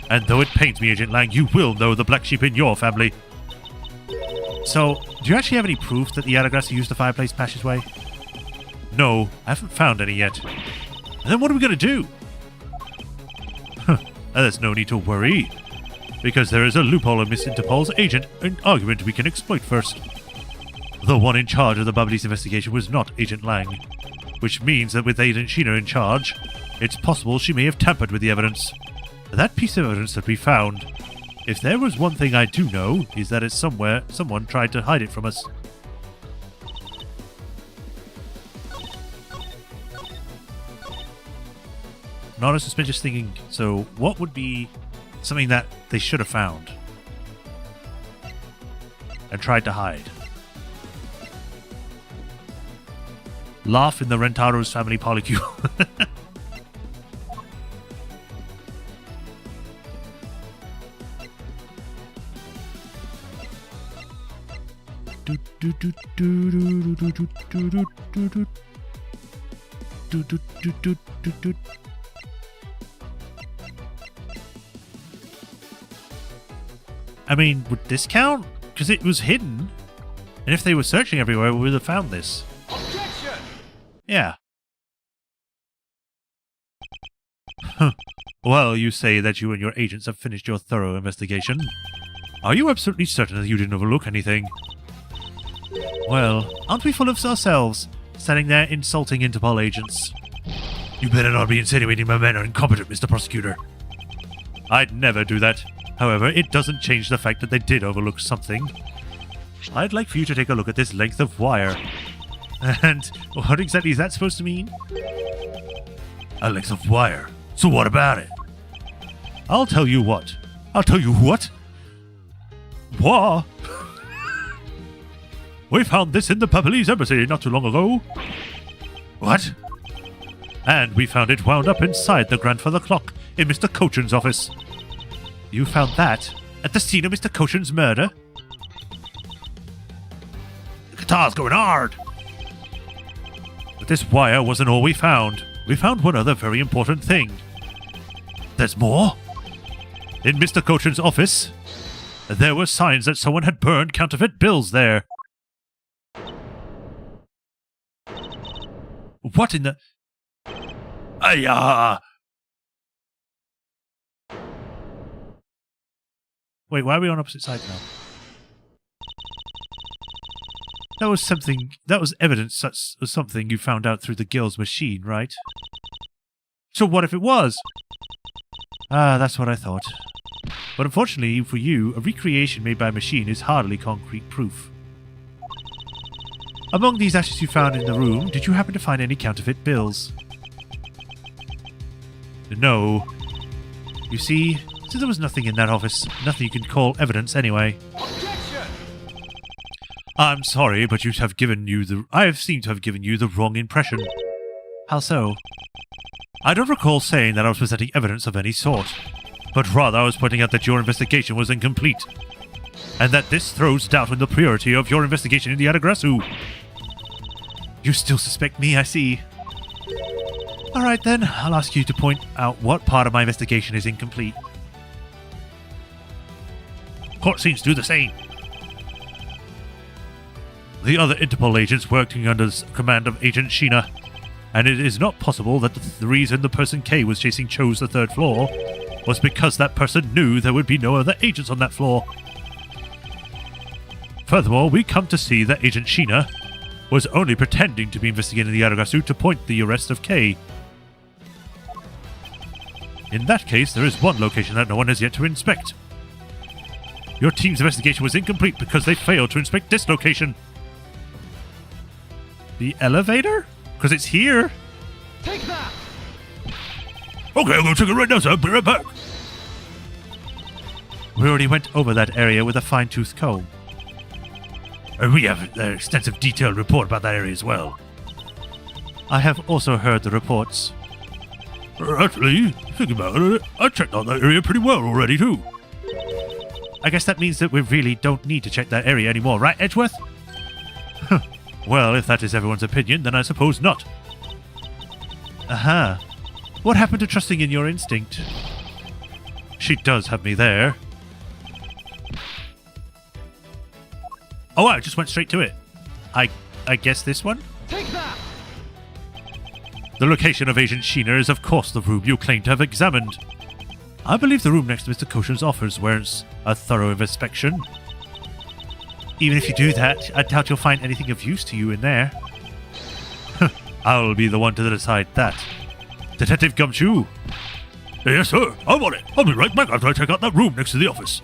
And though it pains me, Agent Lang, you will know the black sheep in your family. So, do you actually have any proof that the Adagrasa used the fireplace passageway? No, I haven't found any yet. And then what are we going to do? There's no need to worry, because there is a loophole in Miss Interpol's agent, an argument we can exploit first. The one in charge of the Bubbly's investigation was not Agent Lang, which means that with Agent Sheena in charge, it's possible she may have tampered with the evidence. That piece of evidence that we found, if there was one thing I do know, is that it's somewhere someone tried to hide it from us. Not a suspicious thing, so what would be something that they should have found and tried to hide? Laugh in the Rentaro's family polycule. I mean, would this count? Because it was hidden. And if they were searching everywhere, we would have found this. Objection! Yeah. Well, you say that you and your agents have finished your thorough investigation. Are you absolutely certain that you didn't overlook anything? Well, aren't we full of ourselves, standing there insulting Interpol agents? You better not be insinuating my men are incompetent, Mr. Prosecutor. I'd never do that. However, it doesn't change the fact that they did overlook something. I'd like for you to take a look at this length of wire. And what exactly is that supposed to mean? A length of wire. So what about it? I'll tell you what. I'll tell you what? What? We found this in the Papalese embassy not too long ago. What? And we found it wound up inside the grandfather clock in Mr. Cochin's office. You found that at the scene of Mr. Cochin's murder? The guitar's going hard. But this wire wasn't all we found. We found one other very important thing. There's more? In Mr. Cochin's office, there were signs that someone had burned counterfeit bills there. What in the... Ayah! Wait, why are we on opposite sides now? That was evidence such as something you found out through the girl's machine, right? So what if it was? Ah, that's what I thought. But unfortunately for you, a recreation made by a machine is hardly concrete proof. Among these ashes you found in the room, did you happen to find any counterfeit bills? No. You see, since there was nothing in that office, nothing you can call evidence anyway. Objection! I'm sorry, but I have seemed to have given you the wrong impression. How so? I don't recall saying that I was presenting evidence of any sort, but rather I was pointing out that your investigation was incomplete, and that this throws doubt on the purity of your investigation in the Adagrasu. You still suspect me, I see. Alright then, I'll ask you to point out what part of my investigation is incomplete. Court seems to do the same. The other Interpol agents working under the command of Agent Sheena, and it is not possible that the reason the person K was chasing chose the third floor was because that person knew there would be no other agents on that floor. Furthermore, we come to see that Agent Sheena was only pretending to be investigating the Adagrasu to point the arrest of K. In that case, there is one location that no one has yet to inspect. Your team's investigation was incomplete because they failed to inspect this location. The elevator? Because it's here. Take that! Okay, I'm going to check it right now, sir. I'll be right back. We already went over that area with a fine-tooth comb. And we have an extensive detailed report about that area as well. I have also heard the reports. Actually, think about it, I checked out that area pretty well already, too. I guess that means that we really don't need to check that area anymore, right, Edgeworth? Well, if that is everyone's opinion, then I suppose not. Aha. What happened to trusting in your instinct? She does have me there. Oh, I just went straight to it. I guess this one? Take that! The location of Agent Sheena is of course the room you claim to have examined. I believe the room next to Mr. Koshin's office warrants a thorough inspection. Even if you do that, I doubt you'll find anything of use to you in there. I'll be the one to decide that. Detective Gumshoe? Yes, sir. I'm on it. I'll be right back after I check out that room next to the office.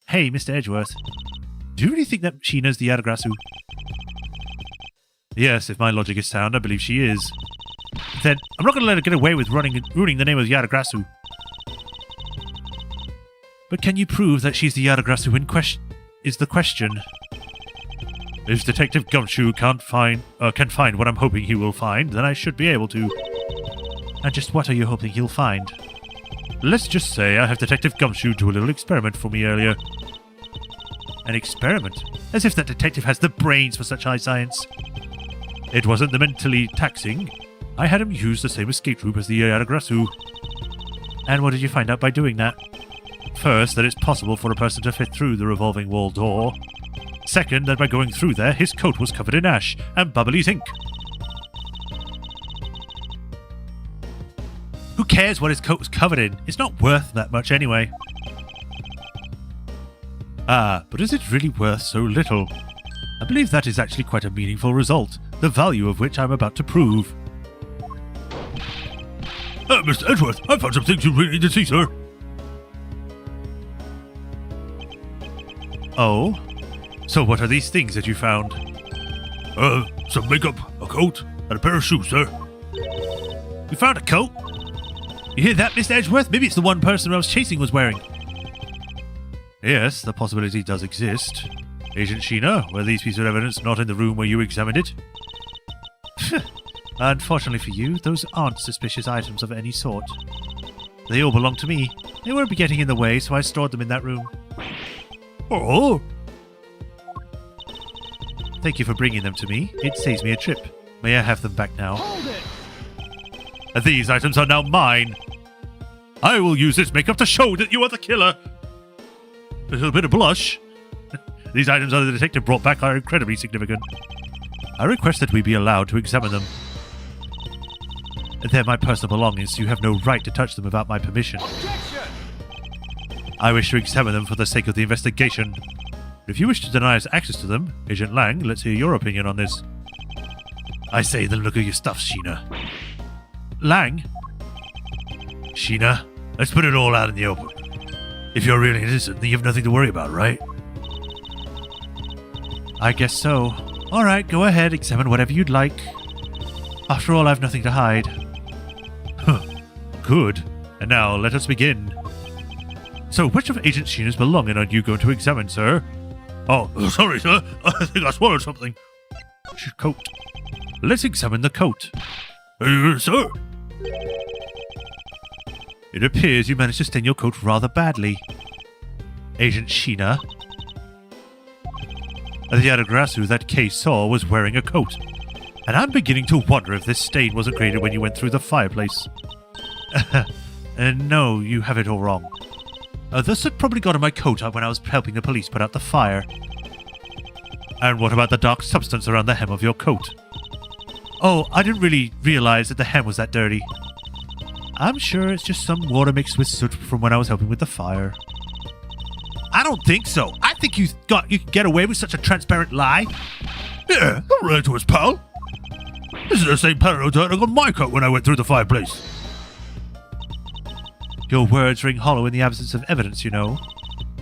Hey, Mr. Edgeworth. Do you really think that Sheena's the Adagrasu? Yes, if my logic is sound, I believe she is. Then I'm not going to let her get away with ruining the name of the Adagrasu. But can you prove that she's the Adagrasu in question? Is the question. If Detective Gumshoe can find what I'm hoping he will find, then I should be able to. And just what are you hoping he'll find? Let's just say I have Detective Gumshoe do a little experiment for me earlier. An experiment? As if that detective has the brains for such high science. It wasn't the mentally taxing. I had him use the same escape route as the Adagrasu. And what did you find out by doing that? First, that it's possible for a person to fit through the revolving wall door. Second, that by going through there, his coat was covered in ash and bubbly ink. Who cares what his coat was covered in? It's not worth that much anyway. Ah, but is it really worth so little? I believe that is actually quite a meaningful result, the value of which I'm about to prove. Mr. Edgeworth, I found some things you really need to see, sir. Oh? So what are these things that you found? Some makeup, a coat, and a pair of shoes, sir. You found a coat? You hear that, Mr. Edgeworth? Maybe it's the one person I was chasing was wearing. Yes, the possibility does exist. Agent Sheena, were these pieces of evidence not in the room where you examined it? Unfortunately for you, those aren't suspicious items of any sort. They all belong to me. They won't be getting in the way, so I stored them in that room. Oh! Thank you for bringing them to me. It saves me a trip. May I have them back now? Hold it! These items are now mine. I will use this makeup to show that you are the killer. A little bit of blush. These items the detective brought back are incredibly significant. I request that we be allowed to examine them. They're my personal belongings, so you have no right to touch them without my permission. Objection! I wish to examine them for the sake of the investigation. If you wish to deny us access to them, Agent Lang, let's hear your opinion on this. I say, then look at your stuff, Sheena. Lang? Sheena, let's put it all out in the open. If you're really innocent, then you have nothing to worry about, right? I guess so. Alright, go ahead, examine whatever you'd like. After all, I've nothing to hide. Huh. Good. And now, let us begin. So, which of Agent Sheena's belongings are you going to examine, sir? Oh, sorry, sir. I think I swallowed something. Coat. Let's examine the coat. Sir? It appears you managed to stain your coat rather badly. Agent Sheena. The Adagrasu that Kay saw was wearing a coat, and I'm beginning to wonder if this stain wasn't created when you went through the fireplace. No, you have it all wrong. The soot probably got on my coat when I was helping the police put out the fire. And what about the dark substance around the hem of your coat? Oh, I didn't really realize that the hem was that dirty. I'm sure it's just some water mixed with soot from when I was helping with the fire. I don't think so. I think you can get away with such a transparent lie. Yeah, don't lie to us, pal. This is the same pattern of dirt I got on my coat when I went through the fireplace. Your words ring hollow in the absence of evidence, you know.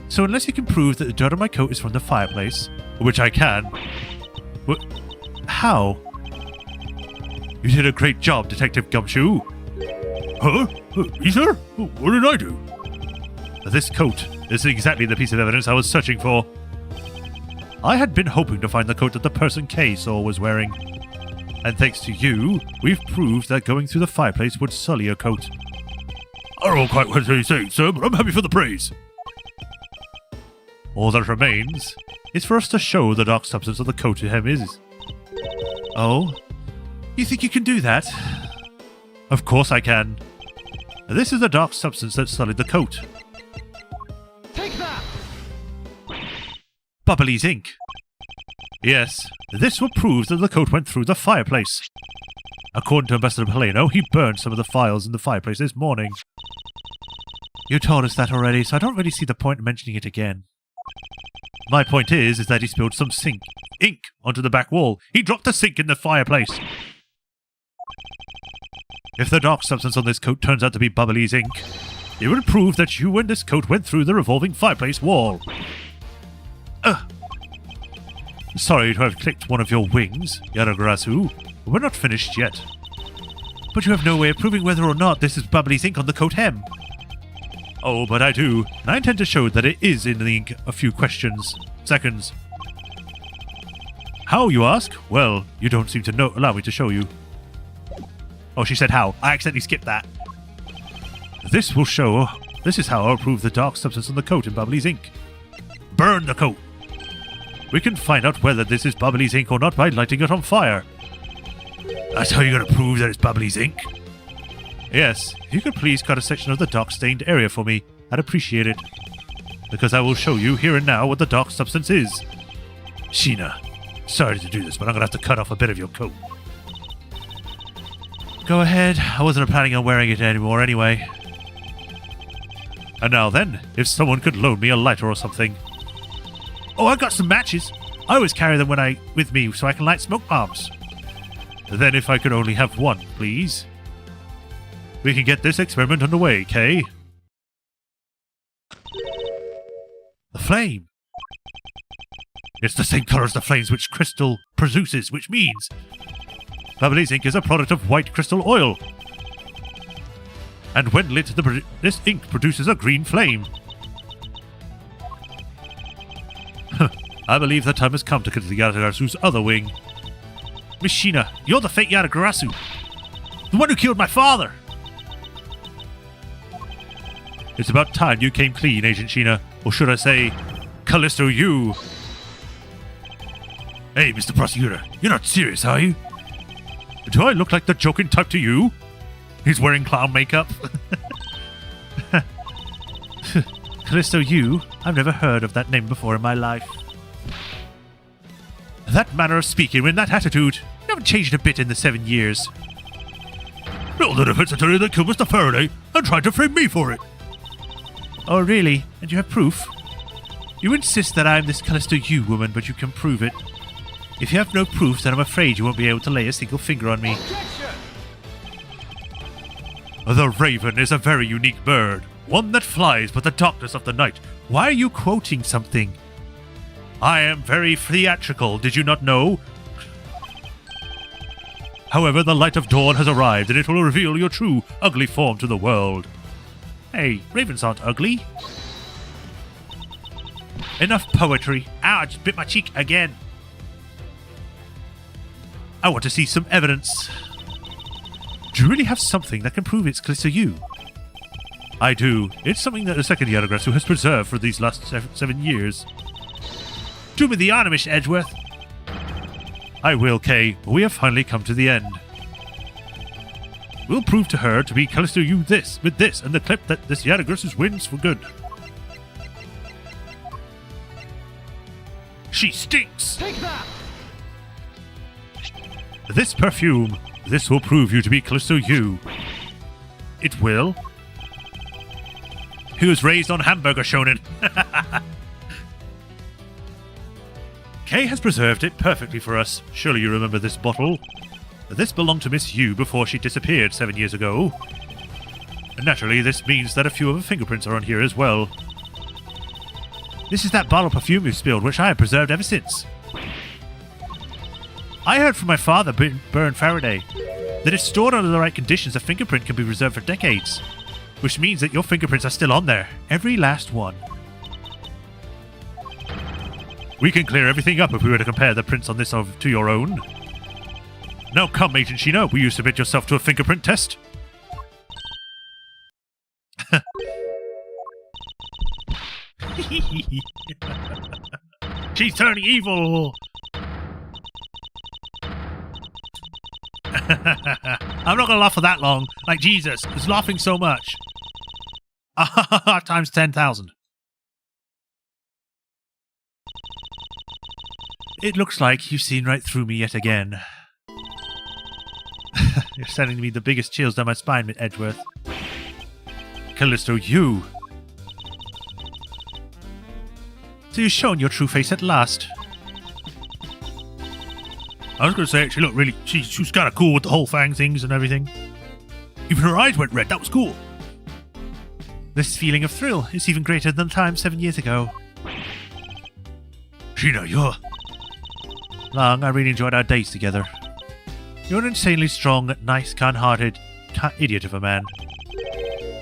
So unless you can prove that the dirt on my coat is from the fireplace, which I can... How? You did a great job, Detective Gumshoe. Huh? Me, sir? What did I do? This coat is exactly the piece of evidence I was searching for. I had been hoping to find the coat that the person Kay saw was wearing. And thanks to you, we've proved that going through the fireplace would sully your coat. I don't know quite what you're saying, sir, but I'm happy for the praise. All that remains is for us to show the dark substance of the coat to him is. Oh? You think you can do that? Of course I can. This is the dark substance that sullied the coat. Take that! Bubbly's ink. Yes, this will prove that the coat went through the fireplace. According to Ambassador Paleno, he burned some of the files in the fireplace this morning. You told us that already, so I don't really see the point in mentioning it again. My point is that he spilled some ink onto the back wall. He dropped the sink in the fireplace. If the dark substance on this coat turns out to be Bubbly's ink, it will prove that you and this coat went through the revolving fireplace wall. Sorry to have clipped one of your wings, Yaragarasu. We're not finished yet. But you have no way of proving whether or not this is Bubbly's ink on the coat hem. Oh, but I do, and I intend to show that it is in the ink a few seconds. How, you ask? Well, you don't seem to allow me to show you. Oh, she said how. I accidentally skipped that. This is how I'll prove the dark substance on the coat in Bubbly's ink. Burn the coat. We can find out whether this is Bubbly's ink or not by lighting it on fire. That's how you're going to prove that it's Bubbly's ink? Yes, if you could please cut a section of the dark-stained area for me, I'd appreciate it. Because I will show you here and now what the dark substance is. Sheena, sorry to do this, but I'm going to have to cut off a bit of your coat. Go ahead, I wasn't planning on wearing it anymore anyway. And now then, if someone could loan me a lighter or something. Oh, I've got some matches. I always carry them with me so I can light smoke bombs. Then if I could only have one, please. We can get this experiment underway, Kay. The flame. It's the same color as the flames which crystal produces, which means Bubbly's ink is a product of white crystal oil. And when lit, this ink produces a green flame. I believe the time has come to get to the Yatagarasu's other wing. Miss Sheena, you're the fake Yatagarasu. The one who killed my father. It's about time you came clean, Agent Sheena. Or should I say, Callisto you. Hey, Mr. Prosecutor, you're not serious, are you? Do I look like the joking type to you? He's wearing clown makeup. Callisto you? I've never heard of that name before in my life. That manner of speaking and that attitude, you haven't changed a bit in the 7 years. Well, then if it's a turtle that killed Mr. Faraday and tried to frame me for it. Oh, really? And you have proof? You insist that I am this Callisto you woman, but you can prove it. If you have no proof, then I'm afraid you won't be able to lay a single finger on me. The raven is a very unique bird. One that flies but the darkness of the night. Why are you quoting something? I am very theatrical, did you not know? However, the light of dawn has arrived, and it will reveal your true, ugly form to the world. Hey, ravens aren't ugly. Enough poetry. Ow, I just bit my cheek again. I want to see some evidence. Do you really have something that can prove it's Callisto you? I do. It's something that the second Yaragrasu has preserved for these last 7 years. Do me the honor, Mr. Edgeworth. I will, Kay, but we have finally come to the end. We'll prove to her to be Callisto you with this, and the clip that this Yaragrasu wins for good. She stinks! Take that! This perfume, this will prove you to be Callisto you. It will. He was raised on hamburger shonen. Kay has preserved it perfectly for us. Surely you remember this bottle. This belonged to Miss Yu before she disappeared 7 years ago. And naturally, this means that a few of her fingerprints are on here as well. This is that bottle of perfume you spilled, which I have preserved ever since. I heard from my father, Byrne Faraday, that if stored under the right conditions, a fingerprint can be preserved for decades. Which means that your fingerprints are still on there. Every last one. We can clear everything up if we were to compare the prints on this to your own. Now come, Agent Sheena, will you submit yourself to a fingerprint test? She's turning evil! I'm not gonna laugh for that long. Like Jesus, it's laughing so much. Times 10,000. It looks like you've seen right through me yet again. You're sending me the biggest chills down my spine, Miss Edgeworth. Callisto, you! So you've shown your true face at last. I was going to say, she looked really... She was kind of cool with the whole fang things and everything. Even her eyes went red. That was cool. This feeling of thrill is even greater than the time 7 years ago. Sheena, you're... Long, I really enjoyed our days together. You're an insanely strong, nice, kind-hearted idiot of a man.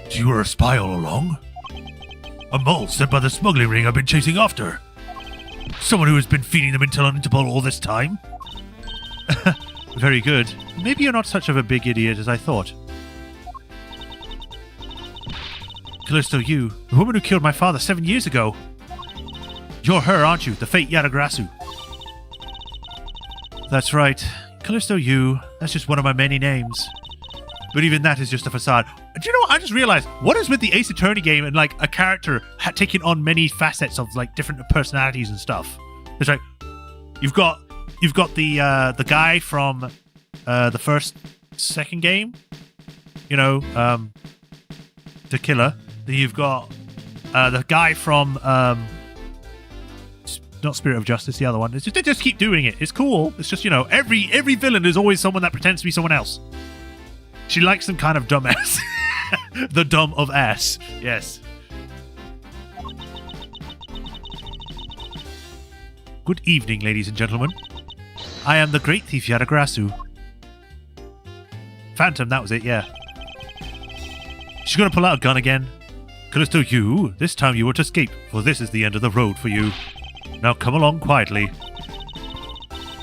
So you were a spy all along? A mole sent by the smuggling ring I've been chasing after? Someone who has been feeding them intel on Interpol all this time? Very good. Maybe you're not such of a big idiot as I thought. Callisto, you, the woman who killed my father 7 years ago. You're her, aren't you? The fate Yaragrasu. That's right. Callisto, you. That's just one of my many names. But even that is just a facade. Do you know what? I just realized, what is with the Ace Attorney game and like a character taking on many facets of like different personalities and stuff? It's like you've got the guy from the second game, you know, the killer. Then you've got the guy from not Spirit of Justice, the other one. It's just, they just keep doing it. It's cool. It's just, you know, every villain is always someone that pretends to be someone else. She likes some kind of dumbass. The dumb of ass. Yes. Good evening, ladies and gentlemen. I am the great thief Yaragrasu. Phantom, that was it, yeah. She's gonna pull out a gun again. Callisto, you, this time you won't escape, for this is the end of the road for you. Now come along quietly.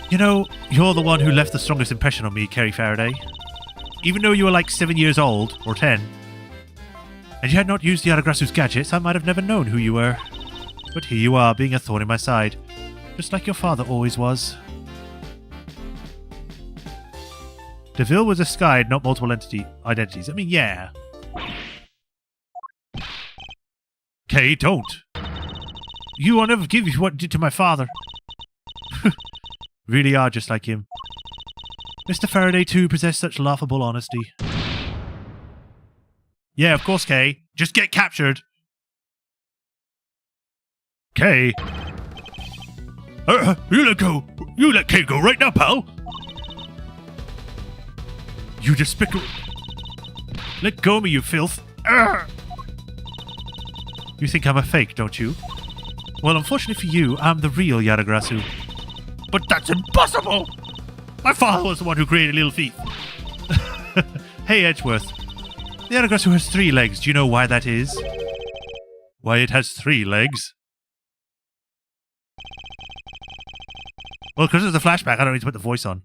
You know, you're the one who left the strongest impression on me, Kerry Faraday. Even though you were like 7 years old, or 10, and you had not used the Yaragrasu's gadgets, I might have never known who you were. But here you are, being a thorn in my side, just like your father always was. DeVille was a Skyed, not multiple identities. I mean, yeah. Kay, don't. You will never give you what you did to my father. Really are just like him. Mr. Faraday, too, possessed such laughable honesty. Yeah, of course, Kay. Just get captured. Kay. You let go. You let Kay go right now, pal. You despicable. Let go of me, you filth. You think I'm a fake, don't you? Well, unfortunately for you, I'm the real Yaragrasu. But that's impossible! My father was the one who created Little Thief. Hey, Edgeworth. The Yaragrasu has 3 legs. Do you know why that is? Why it has 3 legs? Well, because of the flashback, I don't need to put the voice on.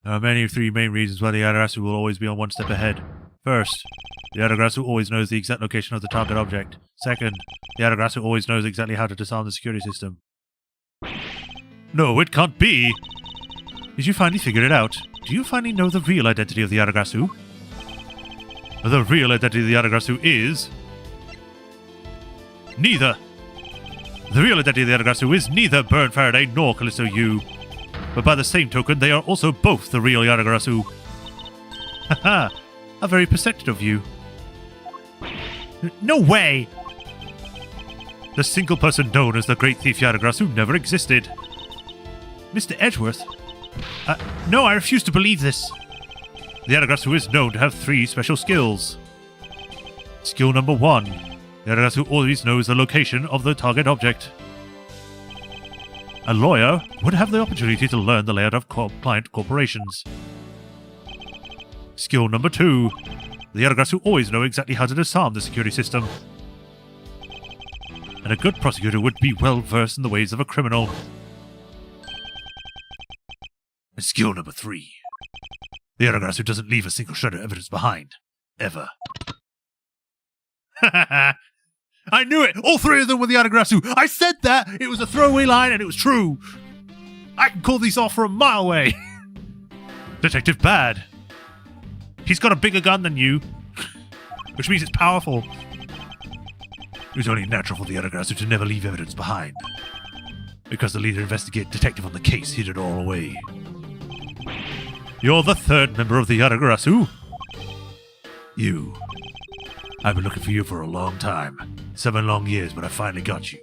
There are many 3 main reasons why the Yaragrasu will always be on one step ahead. First, the Yaragrasu always knows the exact location of the target object. Second, the Yaragrasu always knows exactly how to disarm the security system. No, it can't be! Did you finally figure it out? Do you finally know the real identity of the Yaragrasu? The real identity of the Yaragrasu is... neither! The real identity of the Yaragrasu is neither Burn Faraday nor Callisto Yu. But by the same token, they are also both the real Yaragrasu. Haha! How very perceptive of you. No way! The single person known as the Great Thief Yaragrasu never existed. Mr. Edgeworth? No, I refuse to believe this. The Yaragrasu is known to have 3 special skills. Skill number 1. The Yaragrasu always knows the location of the target object. A lawyer would have the opportunity to learn the layout of client corporations. Skill number 2. The Yaragrasu always know exactly how to disarm the security system. And a good prosecutor would be well versed in the ways of a criminal. And skill number 3. The Yaragrasu doesn't leave a single shred of evidence behind. Ever. I knew it! All 3 of them were the Yaragrasu! I said that! It was a throwaway line and it was true! I can call these off from a mile away! Detective Bad. He's got a bigger gun than you, which means it's powerful. It was only natural for the Yaragrasu to never leave evidence behind, because the lead investigative detective on the case hid it all away. You're the 3rd member of the Yaragrasu? You. I've been looking for you for a long time. 7 long years, but I finally got you.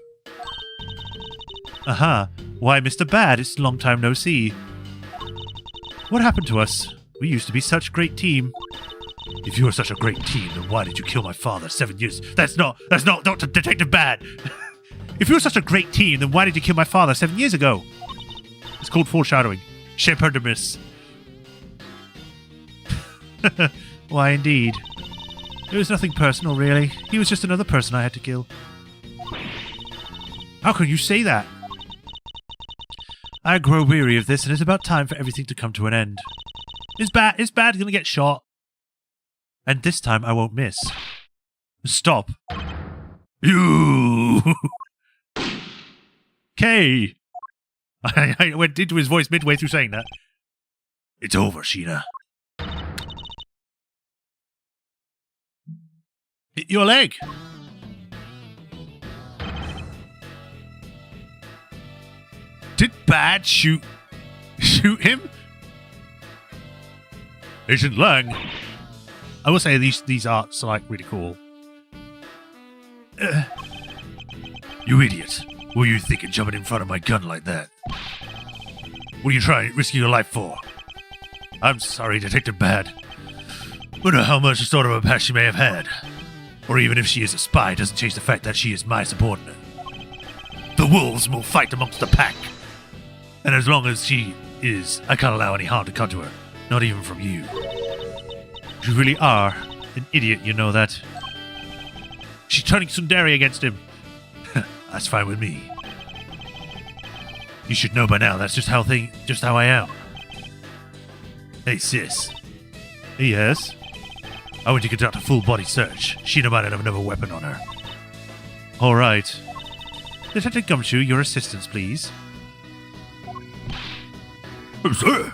Aha. Why, Mr. Bad, it's a long time no see. What happened to us? We used to be such a great team. If you were such a great team, then why did you kill my father 7 years? That's not Dr. Detective Bad. If you were such a great team, then why did you kill my father 7 years ago? It's called foreshadowing. Shepardimus. Why, indeed. It was nothing personal, really. He was just another person I had to kill. How can you say that? I grow weary of this, and it's about time for everything to come to an end. Is Bad gonna get shot? And this time I won't miss. Stop. You. Kay. I went into his voice midway through saying that. It's over, Sheena. Your leg. Did Bad shoot him? Agent Lang. I will say these arcs are like really cool. You idiot. What were you thinking jumping in front of my gun like that? What are you trying risking your life for? I'm sorry, Detective Bad. Wonder how much sort of a past she may have had. Or even if she is a spy, doesn't change the fact that she is my subordinate. The wolves will fight amongst the pack. And as long as she is, I can't allow any harm to come to her. Not even from you. You really are an idiot, you know that. She's turning Sundari against him. That's fine with me. You should know by now that's just how I am. Hey, sis. Yes? I want to conduct a full-body search. Sheena might have another weapon on her. All right. Detective Gumshoe, your assistance, please. Oh, sir.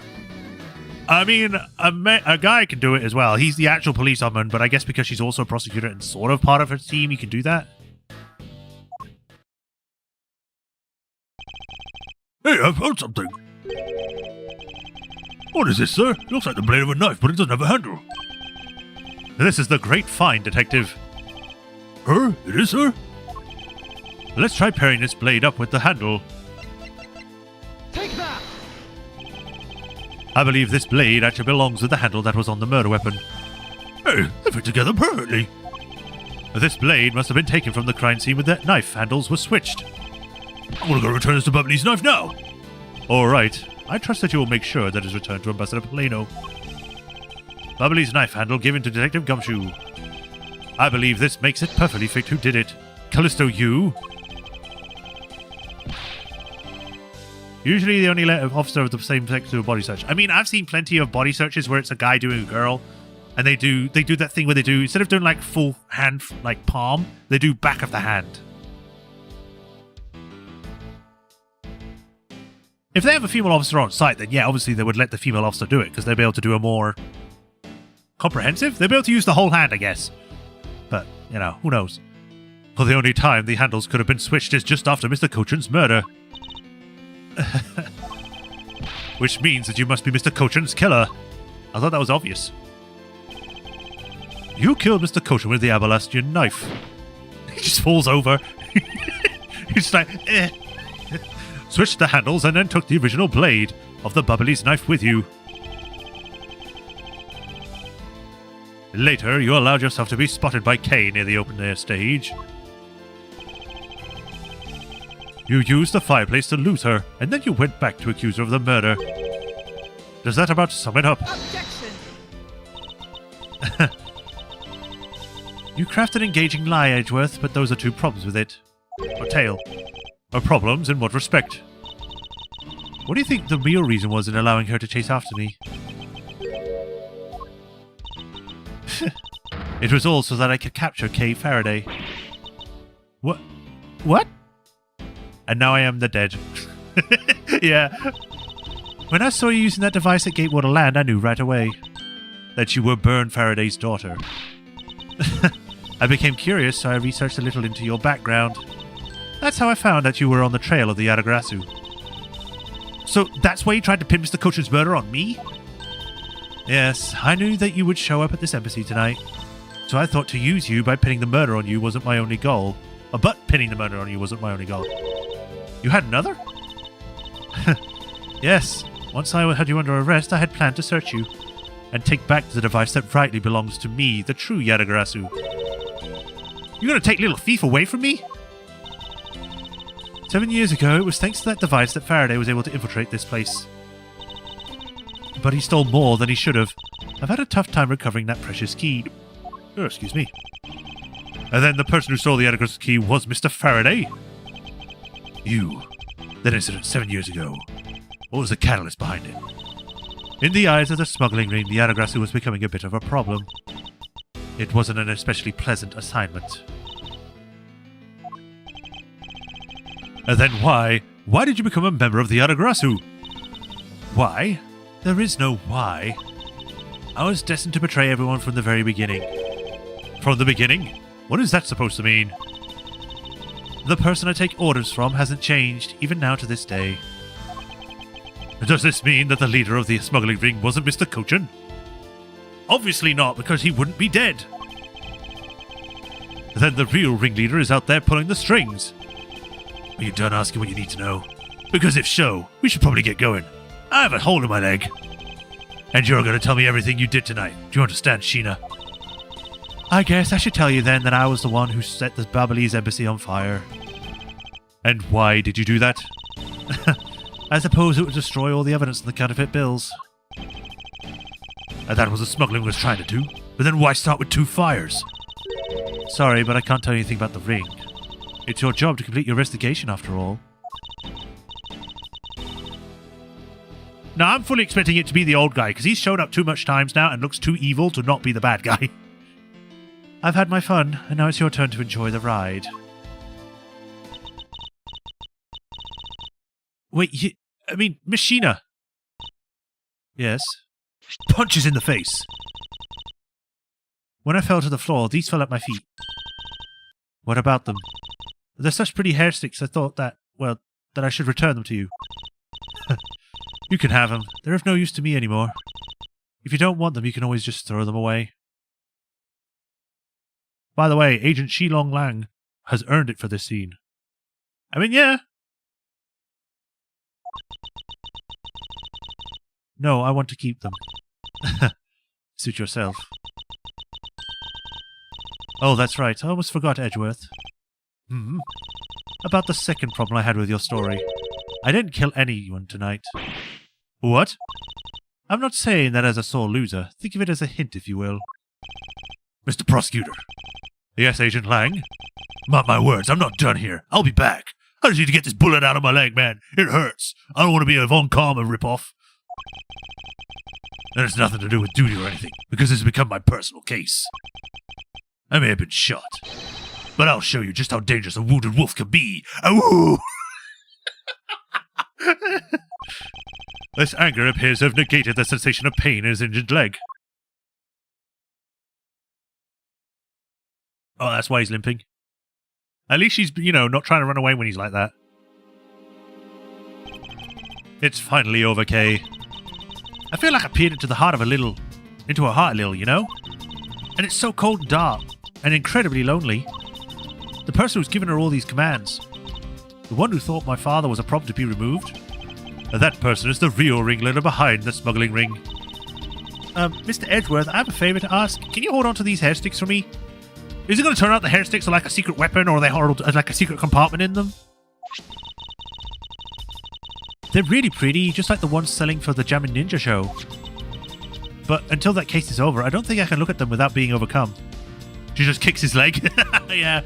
I mean, a guy can do it as well. He's the actual police ombudsman, but I guess because she's also a prosecutor and sort of part of her team, he can do that. Hey, I found something. What is this, sir? It looks like the blade of a knife, but it doesn't have a handle. This is the great find, Detective. It is, sir? Let's try pairing this blade up with the handle. Take that! I believe this blade actually belongs with the handle that was on the murder weapon. Hey, they fit together perfectly. This blade must have been taken from the crime scene when the knife handles were switched. I'm gonna go return this to Bubbly's knife now. Alright, I trust that you will make sure that it is returned to Ambassador Polano. Bubbly's knife handle given to Detective Gumshoe. I believe this makes it perfectly fit who did it. Callisto, you? Usually they only let an officer of the same sex do a body search. I mean, I've seen plenty of body searches where it's a guy doing a girl, and they do that thing where they do, instead of doing like full hand, like palm, they do back of the hand. If they have a female officer on site, then yeah, obviously they would let the female officer do it, because they'll be able to do a more comprehensive? They'll be able to use the whole hand, I guess. But, you know, who knows? For the only time the handles could have been switched is just after Mr. Cochin's murder. Which means that you must be Mr. Cochin's killer. I thought that was obvious. You killed Mr. Cochin with the Abalastian knife. He just falls over. He's like, eh. Switched the handles and then took the original blade of the Bubbly's knife with you. Later, you allowed yourself to be spotted by Kay near the open-air stage. You used the fireplace to lose her, and then you went back to accuse her of the murder. Does that about sum it up? Objection! You craft an engaging lie, Edgeworth, but those are two problems with it. Or tale. Or problems in what respect? What do you think the real reason was in allowing her to chase after me? It was all so that I could capture Kay Faraday. What? What? And now I am the dead. Yeah. When I saw you using that device at Gatewater Land, I knew right away that you were Byrne Faraday's daughter. I became curious, so I researched a little into your background. That's how I found that you were on the trail of the Yadagrasu. So that's why you tried to pin Mr. Cochin's murder on me? Yes, I knew that you would show up at this embassy tonight. So I thought to use you by pinning the murder on you wasn't my only goal. But pinning the murder on you wasn't my only goal. You had another? Yes. Once I had you under arrest, I had planned to search you and take back the device that rightly belongs to me, the true Yadagrasu. You gonna take little thief away from me? 7 years ago, it was thanks to that device that Faraday was able to infiltrate this place. But he stole more than he should have. I've had a tough time recovering that precious key. Oh, excuse me. And then the person who stole the Yadagrasu key was Mr. Faraday? You. That incident 7 years ago. What was the catalyst behind it? In the eyes of the smuggling ring, the Yadagrasu was becoming a bit of a problem. It wasn't an especially pleasant assignment. And then why? Why did you become a member of the Yadagrasu? Why? There is no why. I was destined to betray everyone from the very beginning. From the beginning? What is that supposed to mean? The person I take orders from hasn't changed, even now to this day. Does this mean that the leader of the smuggling ring wasn't Mr. Cochin? Obviously not, because he wouldn't be dead. Then the real ringleader is out there pulling the strings. Are you done asking what you need to know? Because if so, we should probably get going. I have a hole in my leg. And you're going to tell me everything you did tonight. Do you understand, Sheena? I guess I should tell you then that I was the one who set the Babalese embassy on fire. And why did you do that? I suppose it would destroy all the evidence in the counterfeit bills. And that was what smuggling was trying to do. But then why start with 2 fires? Sorry, but I can't tell you anything about the ring. It's your job to complete your investigation, after all. Now, I'm fully expecting it to be the old guy, because he's shown up too much times now and looks too evil to not be the bad guy. I've had my fun, and now it's your turn to enjoy the ride. Wait, Miss Sheena. Yes? Punches in the face. When I fell to the floor, these fell at my feet. What about them? They're such pretty hair sticks, I thought that I should return them to you. You can have them. They're of no use to me anymore. If you don't want them, you can always just throw them away. By the way, Agent Shilong Lang has earned it for this scene. I mean, yeah. No, I want to keep them. Suit yourself. Oh, that's right. I almost forgot Edgeworth. About the second problem I had with your story. I didn't kill anyone tonight. What? I'm not saying that as a sore loser. Think of it as a hint, if you will. Mr. Prosecutor. Yes, Agent Lang? Mark my words, I'm not done here. I'll be back. I just need to get this bullet out of my leg, man. It hurts. I don't want to be a Von Karma ripoff. And it's nothing to do with duty or anything, because this has become my personal case. I may have been shot, but I'll show you just how dangerous a wounded wolf can be. Awoo! This anger appears to have negated the sensation of pain in his injured leg. Oh, that's why he's limping. At least he's, not trying to run away when he's like that. It's finally over, Kay. I feel like I peered into her heart a little, And it's so cold and dark, and incredibly lonely. The person who's given her all these commands, the one who thought my father was a problem to be removed, that person is the real ringleader behind the smuggling ring. Mr. Edgeworth, I have a favour to ask. Can you hold on to these hair sticks for me? Is it going to turn out the hair sticks are like a secret weapon, or are they hold like a secret compartment in them? They're really pretty, just like the ones selling for the Jammin' Ninja show. But until that case is over, I don't think I can look at them without being overcome. She just kicks his leg. Yeah.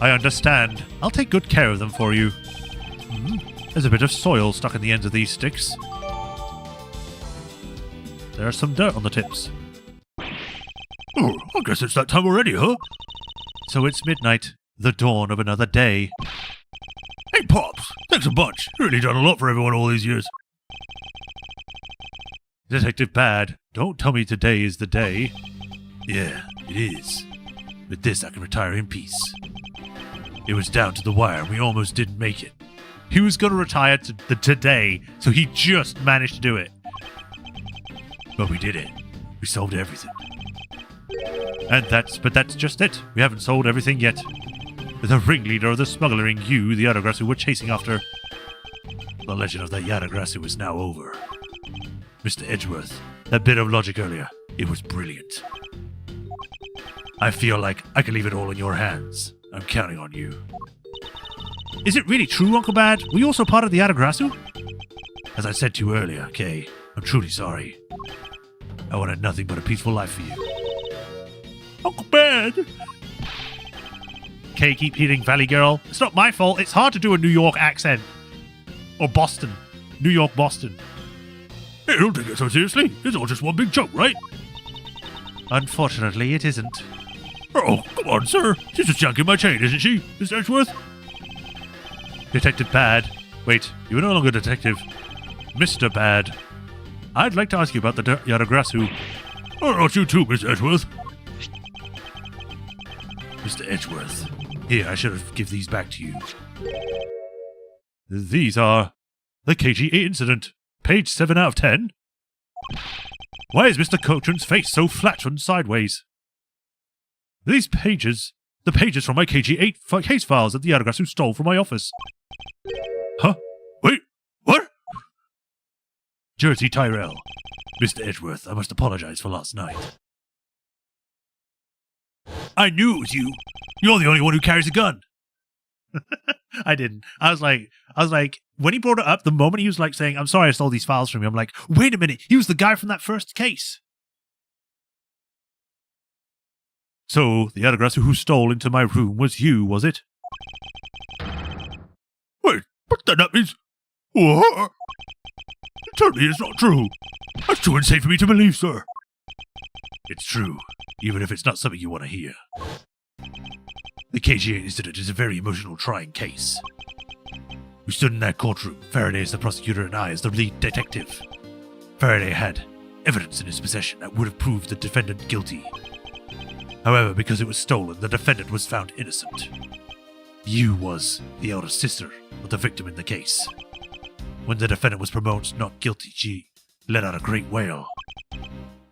I understand. I'll take good care of them for you. There's a bit of soil stuck in the ends of these sticks. There's some dirt on the tips. Oh, I guess it's that time already, huh? So it's midnight, the dawn of another day. Hey, Pops! Thanks a bunch. You really done a lot for everyone all these years. Detective Bad, don't tell me today is the day. Yeah, it is. With this, I can retire in peace. It was down to the wire, and we almost didn't make it. He was going to retire today, so he just managed to do it. But we did it. We solved everything. But that's just it. We haven't sold everything yet. The ringleader of the smuggling you, the Yadagrasu, were chasing after. The legend of the Yadagrasu is now over. Mr. Edgeworth, that bit of logic earlier, it was brilliant. I feel like I can leave it all in your hands. I'm counting on you. Is it really true, Uncle Bad? Were you also part of the Yadagrasu? As I said to you earlier, Kay, I'm truly sorry. I wanted nothing but a peaceful life for you. Uncle Bad! Kay, keep hitting Valley Girl. It's not my fault. It's hard to do a New York accent. Or Boston. New York, Boston. Hey, don't take it so seriously. It's all just one big joke, right? Unfortunately, it isn't. Oh, come on, sir. She's just yanking my chain, isn't she, Mr. Edgeworth? Detective Bad. Wait, you are no longer detective. Mr. Bad. I'd like to ask you about the Yadagrasu. Oh, not you too, Mr. Edgeworth. Mr. Edgeworth. Here, I should have given these back to you. These are the KG8 incident. Page 7 out of 10. Why is Mr. Cochran's face so flat and sideways? These pages, the pages from my KG8 case files that the Yadagrasu stole from my office. Huh? Wait, what? Jersey Tyrell. Mr. Edgeworth, I must apologize for last night. I knew it was you. You're the only one who carries a gun. I didn't. I was like, when he brought it up, the moment he was like saying, I'm sorry I stole these files from you, I'm like, wait a minute, he was the guy from that first case. So, the Yadagrasu who stole into my room was you, was it? Wait, but then that means... What? Tell me it's not true. That's too insane for me to believe, sir. It's true, even if it's not something you want to hear. The KG8 incident is a very emotional, trying case. We stood in that courtroom, Faraday as the prosecutor and I as the lead detective. Faraday had evidence in his possession that would have proved the defendant guilty. However, because it was stolen, the defendant was found innocent. You was the elder sister of the victim in the case. When the defendant was pronounced not guilty, she let out a great wail.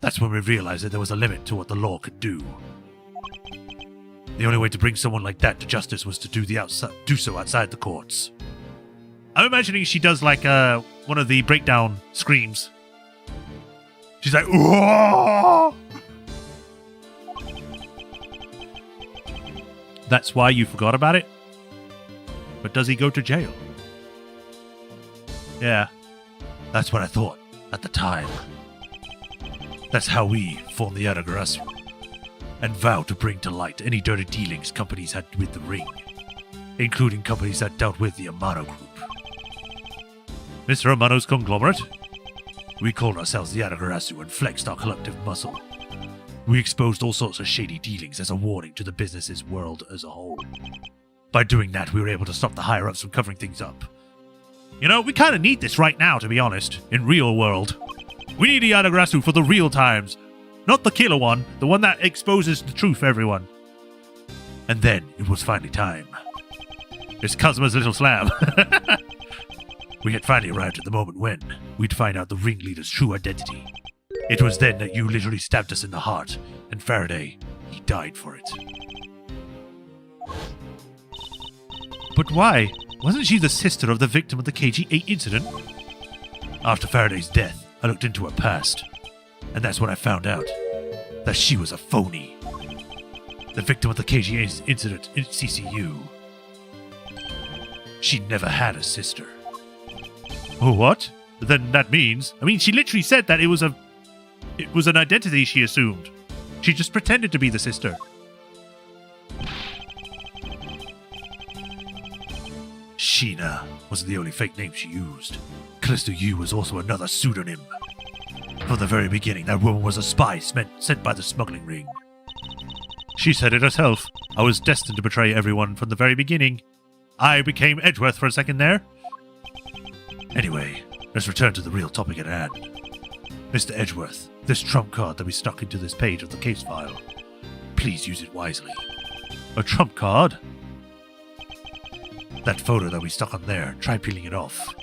That's when we realized that there was a limit to what the law could do. The only way to bring someone like that to justice was to do so outside the courts. I'm imagining she does like one of the breakdown screams. She's like, "Whoa!" That's why you forgot about it? But does he go to jail? Yeah, that's what I thought at the time. That's how we formed the Adagarasu and vowed to bring to light any dirty dealings companies had with the ring, including companies that dealt with the Amano group. Mr. Amano's conglomerate? We called ourselves the Adagarasu and flexed our collective muscle. We exposed all sorts of shady dealings as a warning to the business's world as a whole. By doing that, we were able to stop the higher-ups from covering things up. You know, we kind of need this right now, to be honest, in real world. We need the Adagarasu for the real times. Not the killer one, the one that exposes the truth for everyone. And then it was finally time. It's Kazuma's little slam. We had finally arrived at the moment when we'd find out the ringleader's true identity. It was then that you literally stabbed us in the heart, and Faraday, he died for it. But why? Wasn't she the sister of the victim of the KG-8 incident? After Faraday's death, I looked into her past, and that's when I found out that she was a phony. The victim of the KG-8 incident in CCU. She never had a sister. Oh, what? Then that means... I mean, she literally said that it was an identity she assumed. She just pretended to be the sister. Sheena wasn't the only fake name she used. Callisto U was also another pseudonym. From the very beginning, that woman was a spy sent by the smuggling ring. She said it herself. I was destined to betray everyone from the very beginning. I became Edgeworth for a second there. Anyway, let's return to the real topic at hand. Mr. Edgeworth, this trump card that we stuck into this page of the case file, please use it wisely. A trump card? That photo that we stuck on there, try peeling it off.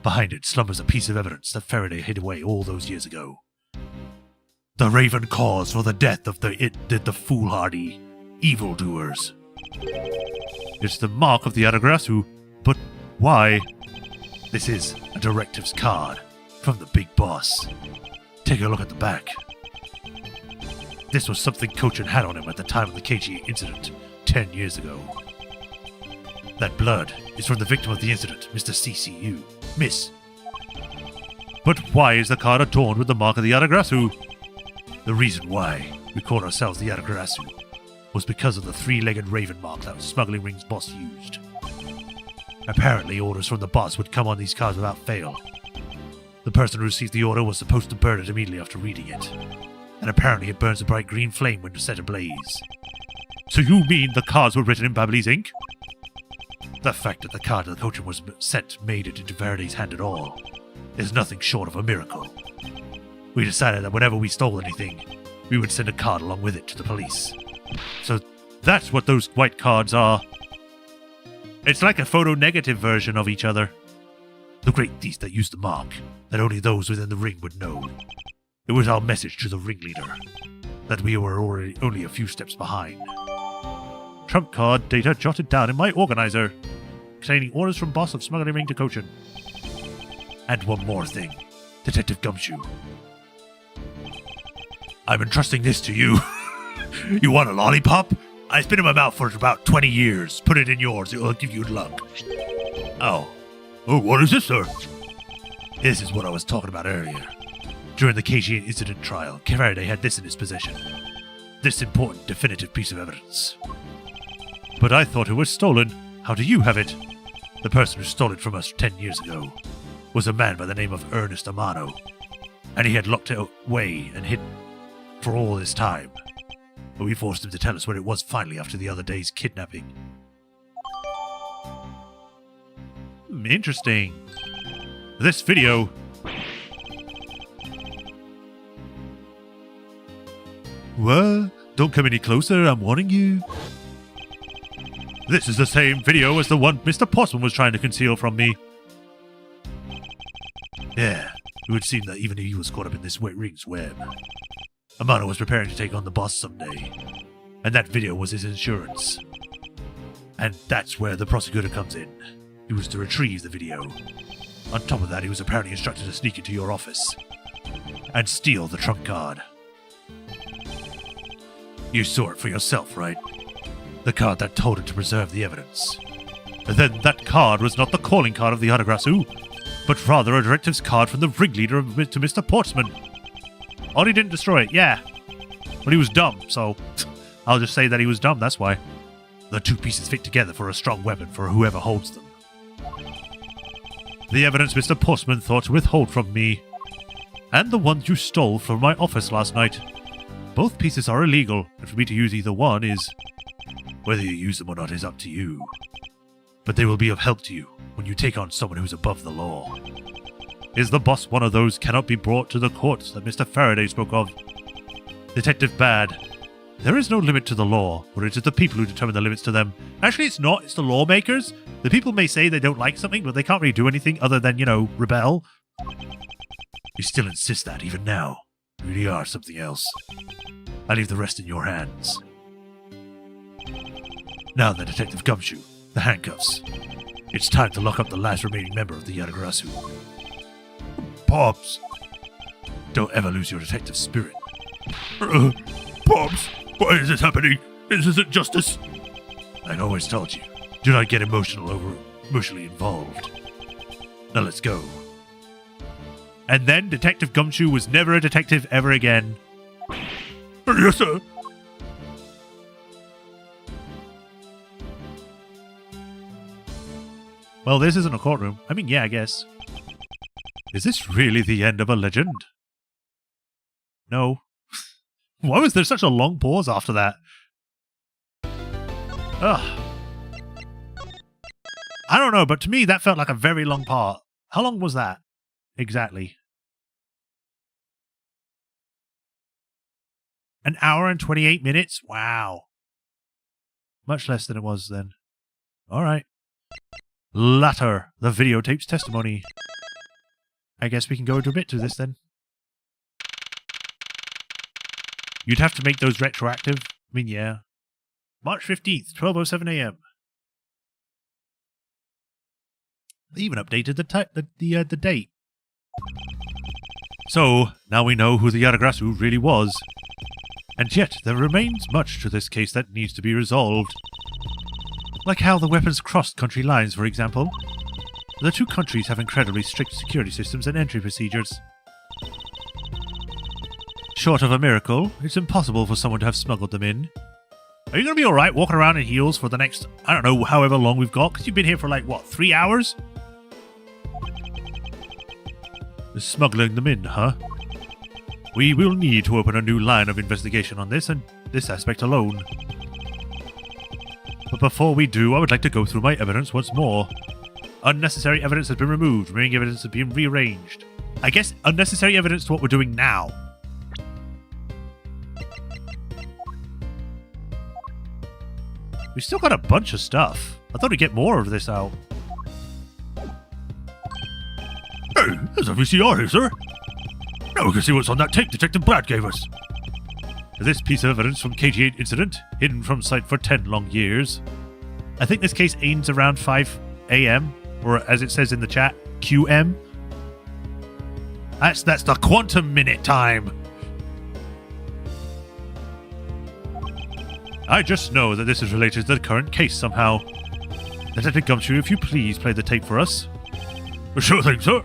Behind it slumbers a piece of evidence that Faraday hid away all those years ago. The Raven cause for the death of the foolhardy evildoers. It's the mark of the Adagarasu, but why? This is a directives card from the big boss. Take a look at the back. This was something Cochin had on him at the time of the KG incident 10 years ago. That blood is from the victim of the incident, Mr. CCU. Miss. But why is the card adorned with the mark of the Adagarasu? The reason why we called ourselves the Adagarasu was because of the three-legged raven mark that Smuggling Ring's boss used. Apparently, orders from the boss would come on these cards without fail. The person who received the order was supposed to burn it immediately after reading it. And apparently it burns a bright green flame when set ablaze. So you mean the cards were written in Babyliss ink? The fact that the card to the Cochin was sent made it into Faraday's hand at all is nothing short of a miracle. We decided that whenever we stole anything, we would send a card along with it to the police. So that's what those white cards are. It's like a photo-negative version of each other. The great thief that used the mark, that only those within the ring would know. It was our message to the ringleader, that we were already only a few steps behind. Trump card data jotted down in my organizer, containing orders from boss of Smuggling Ring to Cochin. And one more thing, Detective Gumshoe. I'm entrusting this to you. You want a lollipop? It's been in my mouth for about 20 years. Put it in yours. It will give you luck. Oh, what is this, sir? This is what I was talking about earlier. During the KG incident trial, Faraday had this in his possession. This important, definitive piece of evidence. But I thought it was stolen. How do you have it? The person who stole it from us 10 years ago was a man by the name of Ernest Amano, and he had locked it away and hidden for all this time. But we forced him to tell us what it was finally after the other day's kidnapping. Interesting. This video What? Don't come any closer, I'm warning you. This is the same video as the one Mr. Postman was trying to conceal from me. Yeah, it would seem that even he was caught up in this ring's web. Amano was preparing to take on the boss someday, and that video was his insurance. And that's where the prosecutor comes in. He was to retrieve the video. On top of that, he was apparently instructed to sneak into your office and steal the trump card. You saw it for yourself, right? The card that told him to preserve the evidence. And then that card was not the calling card of the Adagrasu, but rather a directives card from the ringleader to Mr. Portsman. Oh, he didn't destroy it, yeah. But he was dumb, so I'll just say that he was dumb, that's why. The two pieces fit together for a strong weapon for whoever holds them. The evidence Mr. Postman thought to withhold from me, and the ones you stole from my office last night. Both pieces are illegal, and for me to use either one is... Whether you use them or not is up to you. But they will be of help to you when you take on someone who's above the law. Is the boss one of those cannot be brought to the courts that Mr. Faraday spoke of? Detective Bad, there is no limit to the law, or it is the people who determine the limits to them. Actually, it's not. It's the lawmakers. The people may say they don't like something, but they can't really do anything other than, rebel. You still insist that, even now. You really are something else. I leave the rest in your hands. Now then, Detective Gumshoe, the handcuffs. It's time to lock up the last remaining member of the Yadagarasu. Pops! Don't ever lose your detective spirit. Pops! Why is this happening? This isn't justice! I always told you, do not get emotionally involved. Now let's go. And then Detective Gumshoe was never a detective ever again. Yes, sir. Well, this isn't a courtroom. I mean, yeah, I guess. Is this really the end of a legend? No. Why was there such a long pause after that? Ugh. I don't know, but to me that felt like a very long part. How long was that? Exactly. An hour and 28 minutes? Wow. Much less than it was then. Alright. Latter, the videotape's testimony. I guess we can go into a bit to this then. You'd have to make those retroactive. I mean, yeah. March 15th, 12:07 a.m. They even updated the date. So, now we know who the Yadagrasu really was. And yet, there remains much to this case that needs to be resolved. Like how the weapons crossed country lines, for example. The two countries have incredibly strict security systems and entry procedures. Short of a miracle, it's impossible for someone to have smuggled them in. Are you going to be alright walking around in heels for the next, I don't know, however long we've got? Because you've been here for like, what, 3 hours? Smuggling them in, huh? We will need to open a new line of investigation on this and this aspect alone. But before we do, I would like to go through my evidence once more. Unnecessary evidence has been removed. Remaining evidence has been rearranged. I guess unnecessary evidence to what we're doing now. We still got a bunch of stuff. I thought we'd get more of this out. Hey, there's a VCR here, sir. Now we can see what's on that tape Detective Brad gave us. This piece of evidence from KG8 incident, hidden from sight for 10 long years. I think this case ends around 5 a.m., or as it says in the chat, QM. That's the quantum minute time. I just know that this is related to the current case somehow. Detective Gumshoe, if you please play the tape for us. Sure thing, sir.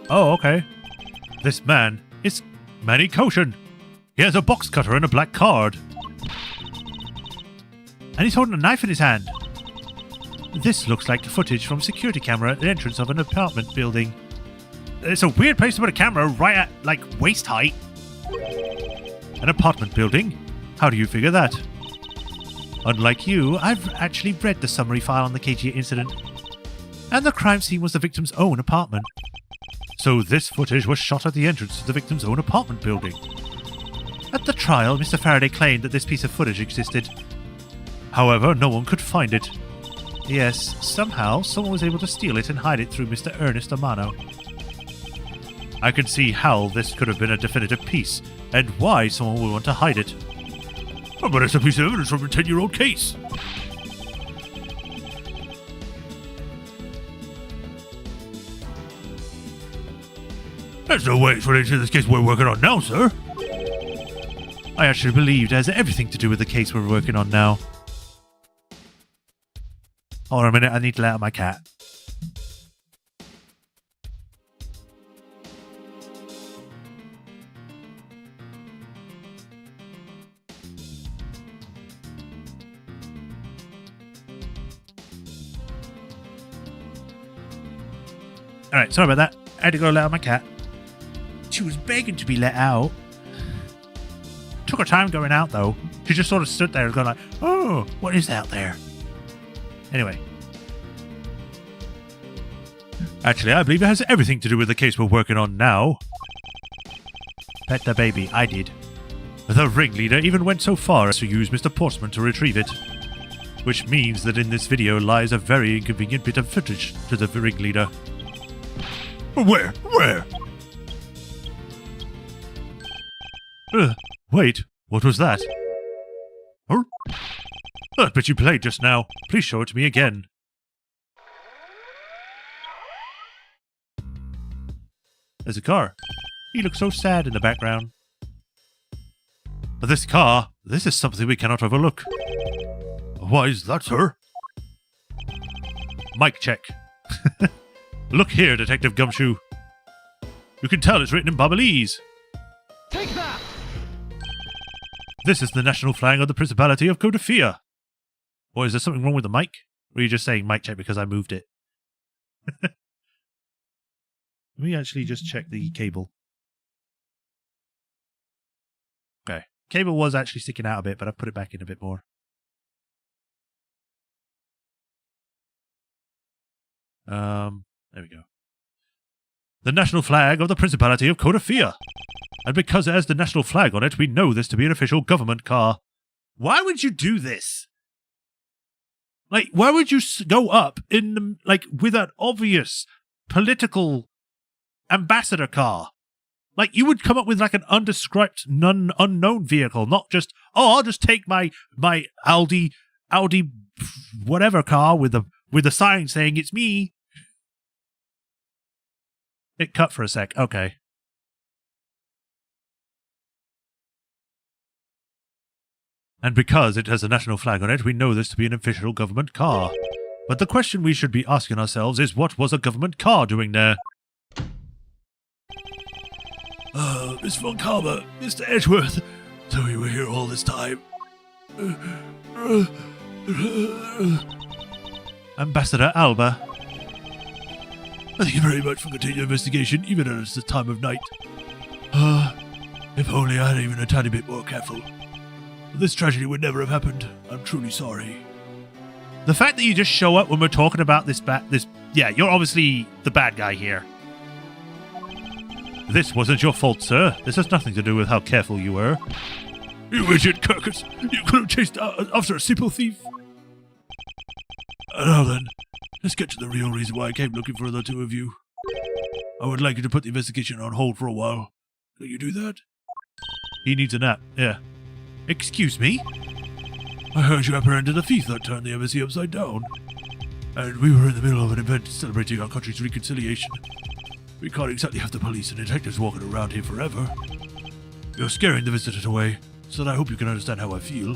Oh, okay. This man is Manny Koshin. He has a box cutter and a black card. And he's holding a knife in his hand. This looks like footage from a security camera at the entrance of an apartment building. It's a weird place to put a camera right at, like, waist height. An apartment building? How do you figure that? Unlike you, I've actually read the summary file on the KGA incident. And the crime scene was the victim's own apartment. So this footage was shot at the entrance to the victim's own apartment building. At the trial, Mr. Faraday claimed that this piece of footage existed. However, no one could find it. Yes, somehow someone was able to steal it and hide it through Mr. Ernest Amano. I can see how this could have been a definitive piece, and why someone would want to hide it. Oh, but it's a piece of evidence from a 10-year-old case. There's no way it's related to this case we're working on now, sir. I actually believe it has everything to do with the case we're working on now. Hold on a minute, I need to let out my cat. Alright, sorry about that. I had to go let out my cat. She was begging to be let out. Took her time going out, though. She just sort of stood there and going like, oh, what is out there? Anyway. Actually, I believe it has everything to do with the case we're working on now. Pet the baby, I did. The ringleader even went so far as to use Mr. Portsman to retrieve it. Which means that in this video lies a very inconvenient bit of footage to the ringleader. Where? Wait, what was that? Huh? That bit you played just now. Please show it to me again. There's a car. He looks so sad in the background. But this car, this is something we cannot overlook. Why is that, sir? Mic check. Look here, Detective Gumshoe. You can tell it's written in Babalese. Take that! This is the national flag of the Principality of Codafia. Or is there something wrong with the mic? Or are you just saying mic check because I moved it? Let me actually just check the cable. Okay. Cable was actually sticking out a bit, but I've put it back in a bit more. There we go. The national flag of the Principality of Codafia. And because it has the national flag on it, we know this to be an official government car. Why would you do this? Like, why would you go up in, with an obvious political ambassador car? Like, you would come up with, an undescribed, unknown vehicle, not just, oh, I'll just take my Audi whatever car with a sign saying it's me. It cut for a sec. Okay. And because it has a national flag on it, we know this to be an official government car. But the question we should be asking ourselves is, what was a government car doing there? Miss Von Karma, Mr. Edgeworth, so you were here all this time. Ambassador Alba. Thank you very much for continuing your investigation, even at this time of night. If only I had even a tiny bit more careful. This tragedy would never have happened. I'm truly sorry. The fact that you just show up when we're talking about yeah, you're obviously the bad guy here. This wasn't your fault, sir. This has nothing to do with how careful you were. You idiot carcass! You could have chased after a simple thief. Now then, let's get to the real reason why I came looking for the two of you. I would like you to put the investigation on hold for a while. Can you do that? He needs a nap, yeah. Excuse me? I heard you apprehended a thief that turned the embassy upside down. And we were in the middle of an event celebrating our country's reconciliation. We can't exactly have the police and detectives walking around here forever. You're scaring the visitors away, so I hope you can understand how I feel.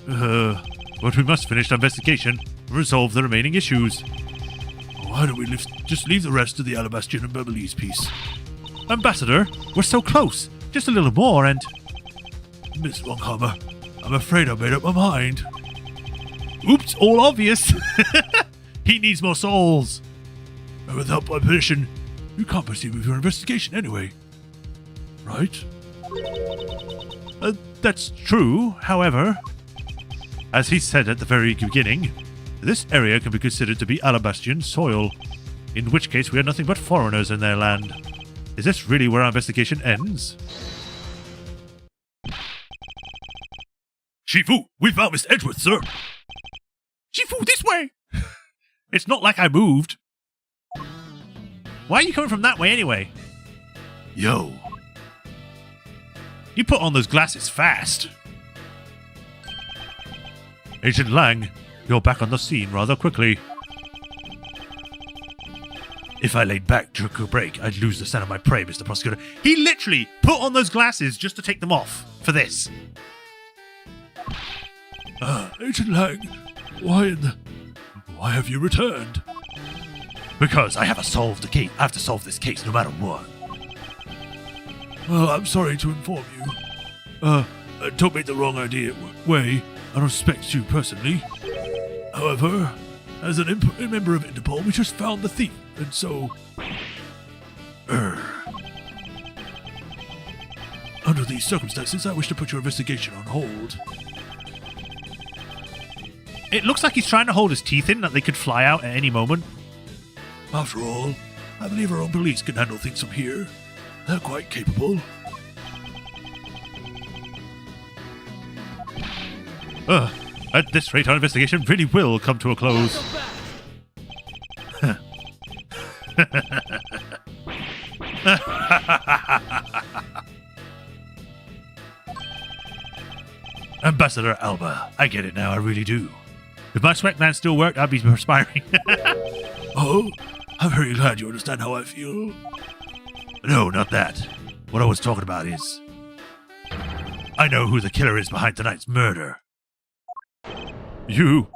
But we must finish the investigation and resolve the remaining issues. Why don't we just leave the rest to the Alabastian and Beverly's piece? Ambassador, we're so close. Just a little more and... Miss Longhammer, I'm afraid I made up my mind. Oops, all obvious. He needs more souls. And without my permission, you can't proceed with your investigation anyway. Right? That's true, however... As he said at the very beginning, this area can be considered to be Alabastian soil, in which case we are nothing but foreigners in their land. Is this really where our investigation ends? Shifu, we found Miss Edgeworth, sir. Shifu, this way! It's not like I moved. Why are you coming from that way anyway? Yo. You put on those glasses fast. Agent Lang, you're back on the scene rather quickly. If I laid back during a break, I'd lose the scent of my prey, Mr. Prosecutor. He literally put on those glasses just to take them off for this. Agent Lang, why have you returned? Because I have to solve the case. I have to solve this case no matter what. Well, I'm sorry to inform you. Don't make the wrong way. I don't suspect you personally. However, as a member of Interpol, we just found the thief, and so... Under these circumstances, I wish to put your investigation on hold. It looks like he's trying to hold his teeth in, that they could fly out at any moment. After all, I believe our own police can handle things from here. They're quite capable. At this rate, our investigation really will come to a close. Ambassador Alba, I get it now, I really do. If my sweat glands still worked, I'd be perspiring. Oh, I'm very glad you understand how I feel. No, not that. What I was talking about is... I know who the killer is behind tonight's murder. You?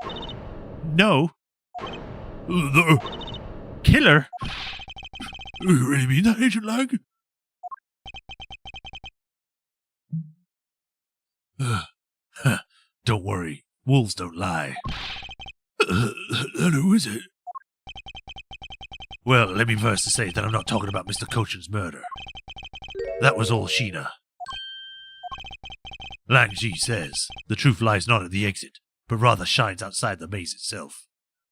No. The... Killer? You really mean that, Agent Lang? Don't worry. Wolves don't lie. Then who is it? Well, let me first say that I'm not talking about Mr. Cochin's murder. That was all Sheena. Lang Ji says the truth lies not at the exit, but rather shines outside the maze itself.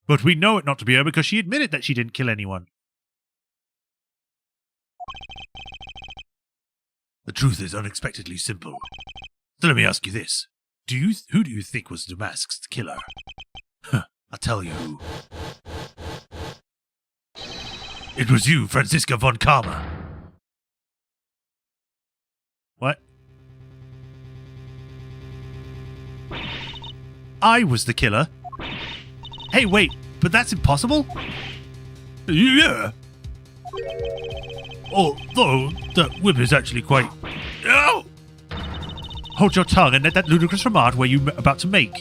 But we know it not to be her because she admitted that she didn't kill anyone. The truth is unexpectedly simple. So let me ask you this. Who do you think was Damask's killer? I'll tell you who. It was you, Franziska von Karma. What? I was the killer? Hey, wait, but that's impossible? Yeah. Although, that whip is actually quite... Ow! Hold your tongue and let that ludicrous remark were you about to make.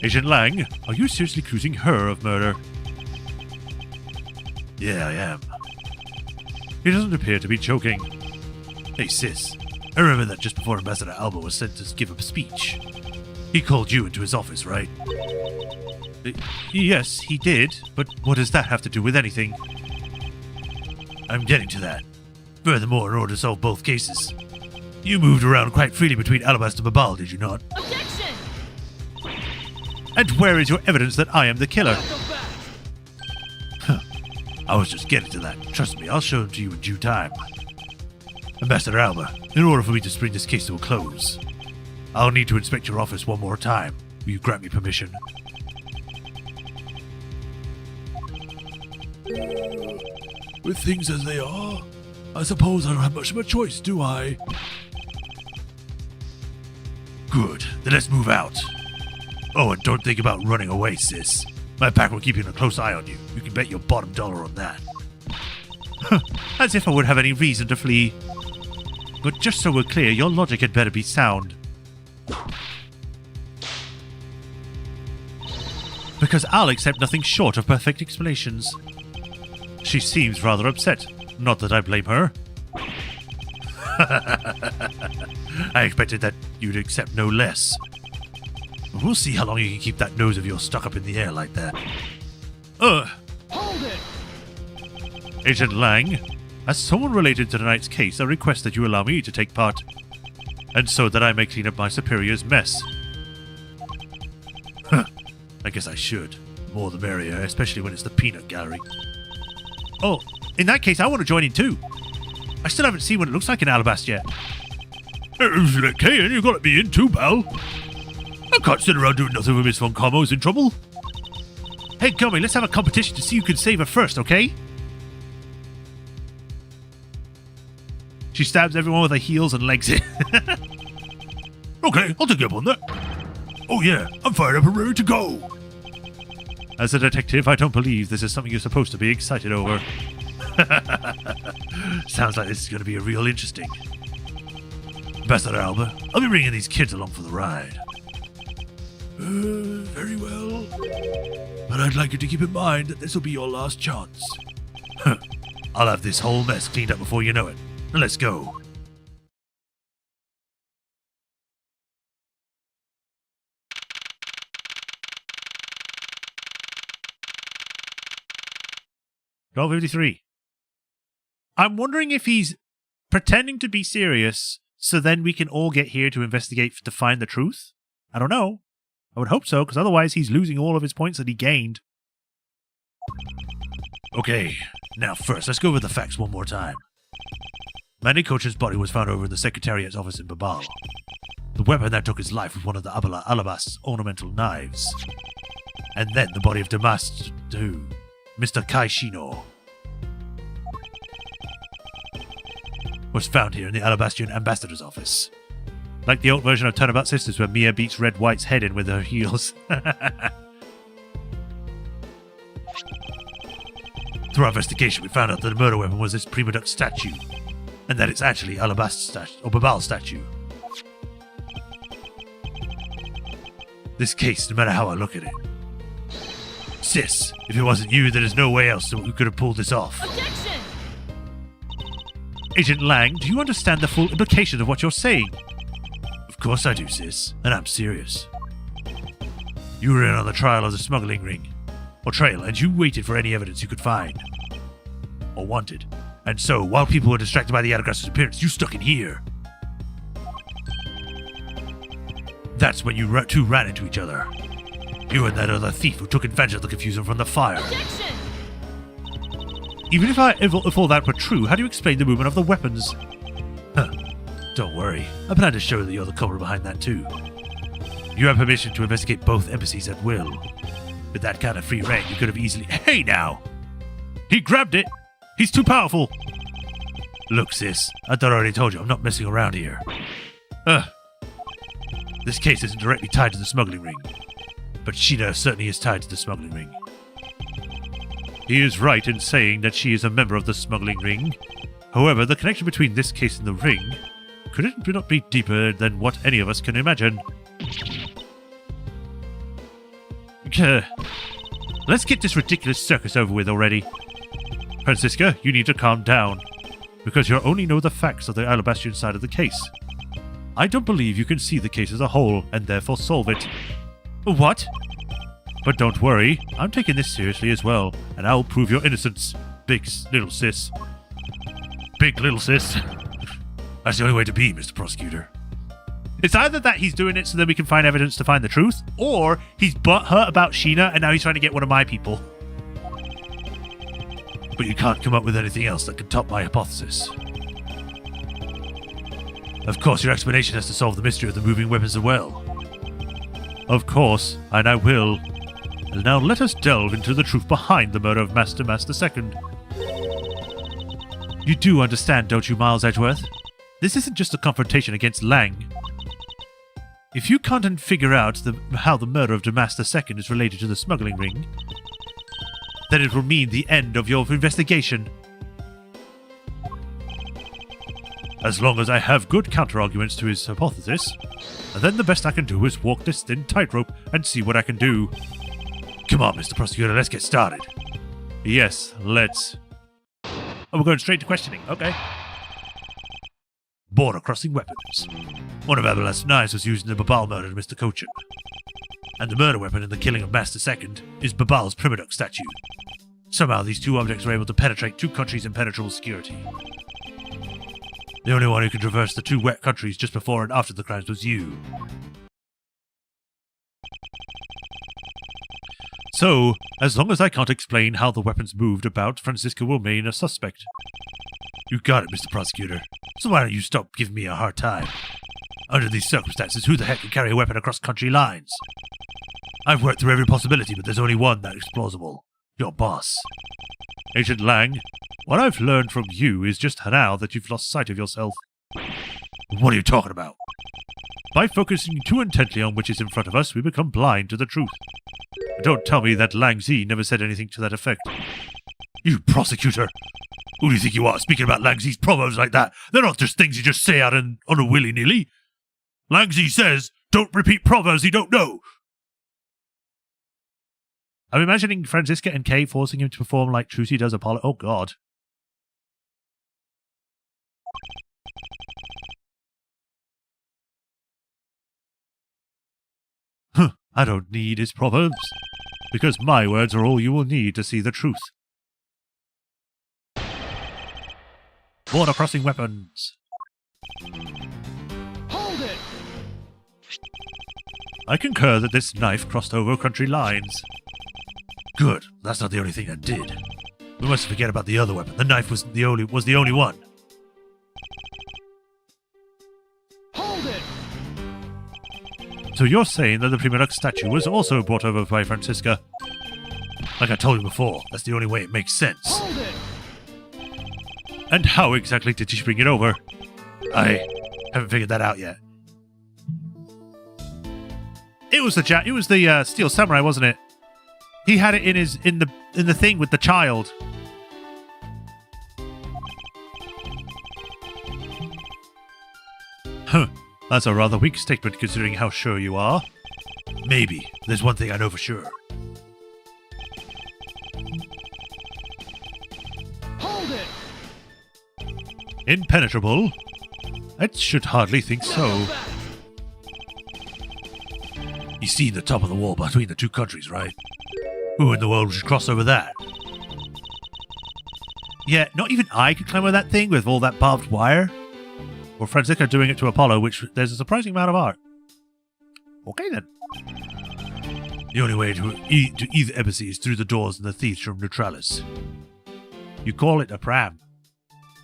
Agent Lang, are you seriously accusing her of murder? Yeah, I am. He doesn't appear to be joking. Hey, sis, I remember that just before Ambassador Alba was sent to give a speech. He called you into his office, right? Yes, he did, but what does that have to do with anything? I'm getting to that. Furthermore, in order to solve both cases, you moved around quite freely between Alabasta and Babal, did you not? Objection! And where is your evidence that I am the killer? I was just getting to that. Trust me, I'll show them to you in due time. Ambassador Alba, in order for me to bring this case to a close, I'll need to inspect your office one more time. Will you grant me permission? With things as they are, I suppose I don't have much of a choice, do I? Good, then let's move out. Oh, and don't think about running away, sis. My pack will keep a close eye on you. You can bet your bottom dollar on that. As if I would have any reason to flee. But just so we're clear, your logic had better be sound. Because I'll accept nothing short of perfect explanations. She seems rather upset. Not that I blame her. I expected that you'd accept no less. We'll see how long you can keep that nose of yours stuck up in the air like that. Hold it! Agent Lang, as someone related to tonight's case, I request that you allow me to take part, and so that I may clean up my superior's mess. I guess I should. More the merrier, especially when it's the peanut gallery. Oh, in that case, I want to join in too. I still haven't seen what it looks like in Alabasta yet. Kayan, you gotta be in too, pal. I can't sit around doing nothing when Miss Von Camo's in trouble. Hey, Gummy, let's have a competition to see who can save her first, okay? She stabs everyone with her heels and legs in. Okay, I'll take you up on that. Oh yeah, I'm fired up and ready to go. As a detective, I don't believe this is something you're supposed to be excited over. Sounds like this is going to be a real interesting. Ambassador Alba, I'll be bringing these kids along for the ride. Very well. But I'd like you to keep in mind that this will be your last chance. I'll have this whole mess cleaned up before you know it. Let's go. $12.53. I'm wondering if he's pretending to be serious so then we can all get here to investigate to find the truth? I don't know. I would hope so, because otherwise he's losing all of his points that he gained. Okay, now first, let's go over the facts one more time. Manny Coach's body was found over in the Secretariat's office in Babal. The weapon that took his life was one of the Alabast's ornamental knives. And then the body of Damas to Mr. Kaishino was found here in the Alabastian ambassador's office. Like the old version of Turnabout Sisters where Mia beats Red White's head in with her heels. Through our investigation, we found out that the murder weapon was this Prima Duck statue, and that it's actually Babal's statue. This case, no matter how I look at it. Sis, if it wasn't you, there is no way else that we could have pulled this off. Objection! Agent Lang, do you understand the full implication of what you're saying? Of course I do, sis, and I'm serious. You were in on the trial of the smuggling ring, or trail, and you waited for any evidence you could find, or wanted. And so, while people were distracted by the Adagras's appearance, you stuck in here. That's when you two ran into each other. You and that other thief who took advantage of the confusion from the fire. Objection! Even if all that were true, how do you explain the movement of the weapons? Huh. Don't worry. I plan to show that you're the culprit behind that too. You have permission to investigate both embassies at will. With that kind of free reign, you could have easily... Hey now! He grabbed it! He's too powerful! Look, sis, I thought I already told you I'm not messing around here. This case isn't directly tied to the smuggling ring, but Sheena certainly is tied to the smuggling ring. He is right in saying that she is a member of the smuggling ring. However, the connection between this case and the ring could it not be deeper than what any of us can imagine? Let's get this ridiculous circus over with already. Francisca, you need to calm down, because you only know the facts of the Alabastian side of the case. I don't believe you can see the case as a whole, and therefore solve it. What? But don't worry, I'm taking this seriously as well, and I'll prove your innocence, big little sis. Big little sis. That's the only way to be, Mr. Prosecutor. It's either that he's doing it so that we can find evidence to find the truth, or he's butthurt about Sheena and now he's trying to get one of my people. But you can't come up with anything else that can top my hypothesis. Of course, your explanation has to solve the mystery of the moving weapons as well. Of course, and I will. And now let us delve into the truth behind the murder of Master II. You do understand, don't you, Miles Edgeworth? This isn't just a confrontation against Lang. If you can't figure out how the murder of Damas II is related to the smuggling ring, then it will mean the end of your investigation. As long as I have good counter-arguments to his hypothesis, and then the best I can do is walk this thin tightrope and see what I can do. Come on, Mr. Prosecutor, let's get started. Yes, let's. Oh, we're going straight to questioning. Okay. Border-crossing weapons. One of Abelard's knives was used in the Babal murder of Mr. Cochin. And the murder weapon in the killing of Master II is Babal's Prima Duck statue. Somehow these two objects were able to penetrate two countries' impenetrable security. The only one who could traverse the two wet countries just before and after the crimes was you. So, as long as I can't explain how the weapons moved about, Francisca will remain a suspect. You got it, Mr. Prosecutor. So why don't you stop giving me a hard time? Under these circumstances, who the heck can carry a weapon across country lines? I've worked through every possibility, but there's only one that is plausible. Your boss. Agent Lang, what I've learned from you is just now that you've lost sight of yourself. What are you talking about? By focusing too intently on which is in front of us, we become blind to the truth. Don't tell me that Lang Zi never said anything to that effect. You prosecutor! Who do you think you are, speaking about Lang Zi's proverbs like that? They're not just things you just say out on a willy-nilly. Lang Zi says, don't repeat proverbs you don't know. I'm imagining Francisca and Kay forcing him to perform like Trucy does Apollo. Oh, God. I don't need his proverbs, because my words are all you will need to see the truth. Border crossing weapons. Hold it! I concur that this knife crossed over country lines. Good. That's not the only thing that did. We must forget about the other weapon. The knife was the only one. Hold it! So you're saying that the Prima Lux statue was also brought over by Francisca? Like I told you before, that's the only way it makes sense. Hold it! And how exactly did she bring it over? I haven't figured that out yet. It was the Steel Samurai, wasn't it? He had it in the thing with the child. Huh. That's a rather weak statement considering how sure you are. Maybe. There's one thing I know for sure. Hold it! Impenetrable? I should hardly think so. You see the top of the wall between the two countries, right? Who in the world should cross over that? Yeah, not even I could climb over that thing with all that barbed wire. Or Francisca doing it to Apollo, which there's a surprising amount of art. Okay then. The only way to either embassy is through the doors and the thieves from Neutralis. You call it a pram.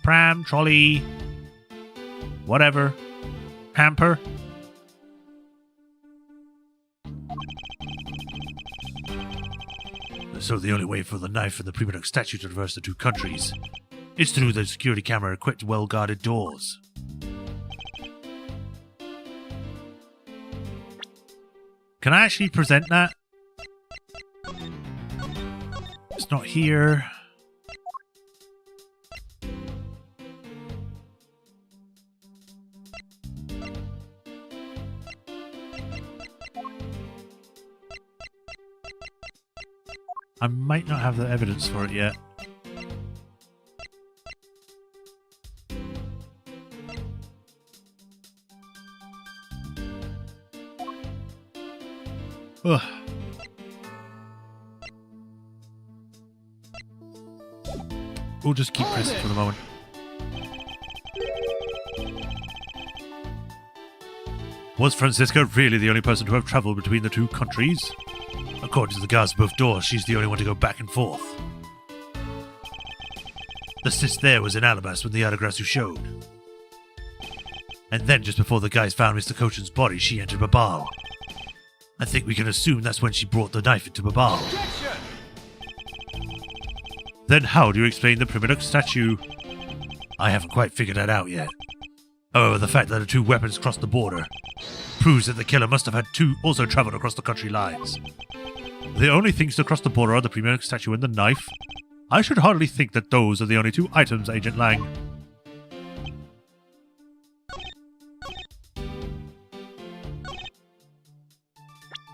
Pram, trolley, whatever. Hamper. So the only way for the knife and the Prima Lux statue to traverse the two countries is through the security camera-equipped, well-guarded doors. Can I actually present that? It's not here. I might not have the evidence for it yet. Ugh. We'll just keep pressing for the moment. Was Francisca really the only person to have travelled between the two countries? According to the guards at both doors, she's the only one to go back and forth. The sis there was in Alabas when the Adagrasu showed. And then just before the guys found Mr. Cochin's body, she entered Babal. I think we can assume that's when she brought the knife into Babal. Objection! Then how do you explain the Prima Lux statue? I haven't quite figured that out yet. However, the fact that the two weapons crossed the border proves that the killer must have had also travelled across the country lines. The only things to cross the border are the Prima Lux statue and the knife. I should hardly think that those are the only two items, Agent Lang.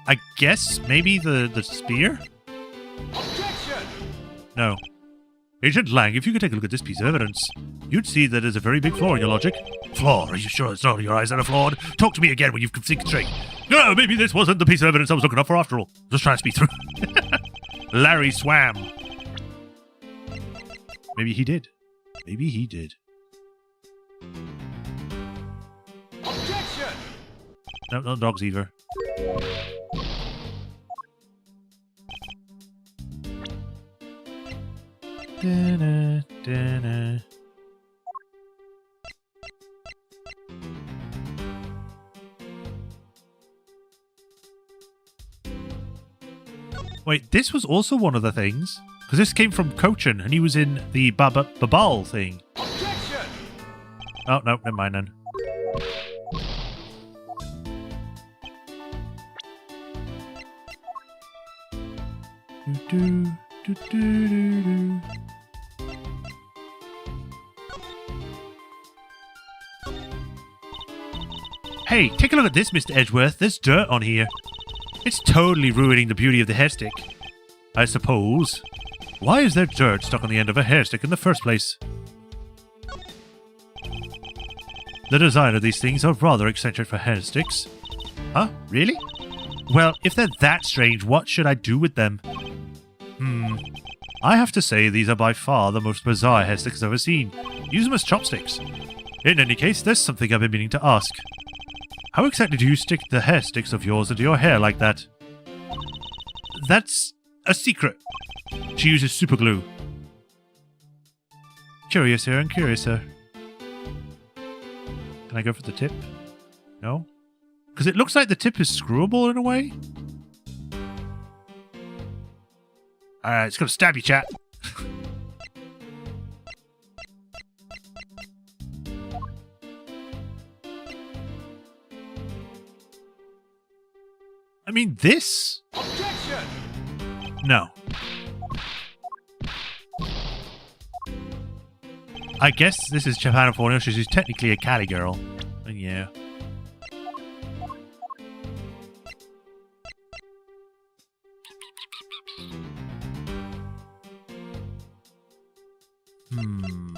I guess maybe the spear? Objection! No. Agent Lang, if you could take a look at this piece of evidence, you'd see that there's a very big flaw in your logic. Flaw? Are you sure it's not your eyes that are flawed? Talk to me again when you can think straight. No, maybe this wasn't the piece of evidence I was looking up for after all. Just trying to speak through. Larry swam. Maybe he did. Maybe he did. Objection! No, not dogs either. Da-na, da-na. Wait, this was also one of the things? Because this came from Cochin, and he was in the Babal thing. Objection! Oh, no, never mind then. Do-do-do-do-do-do. Hey, take a look at this, Mr. Edgeworth. There's dirt on here. It's totally ruining the beauty of the hairstick, I suppose. Why is there dirt stuck on the end of a hairstick in the first place? The design of these things are rather eccentric for hairsticks. Huh? Really? Well, if they're that strange, what should I do with them? I have to say these are by far the most bizarre hairsticks I've ever seen. Use them as chopsticks. In any case, there's something I've been meaning to ask. How exactly do you stick the hairsticks of yours into your hair like that? That's a secret. She uses super glue. Curiouser and curiouser. Can I go for the tip? No? Because it looks like the tip is screwable in a way. Alright, it's gonna stab you, chat. I mean, this? Objection! No. I guess this is Japanofornia, she's technically a Cali girl. And yeah.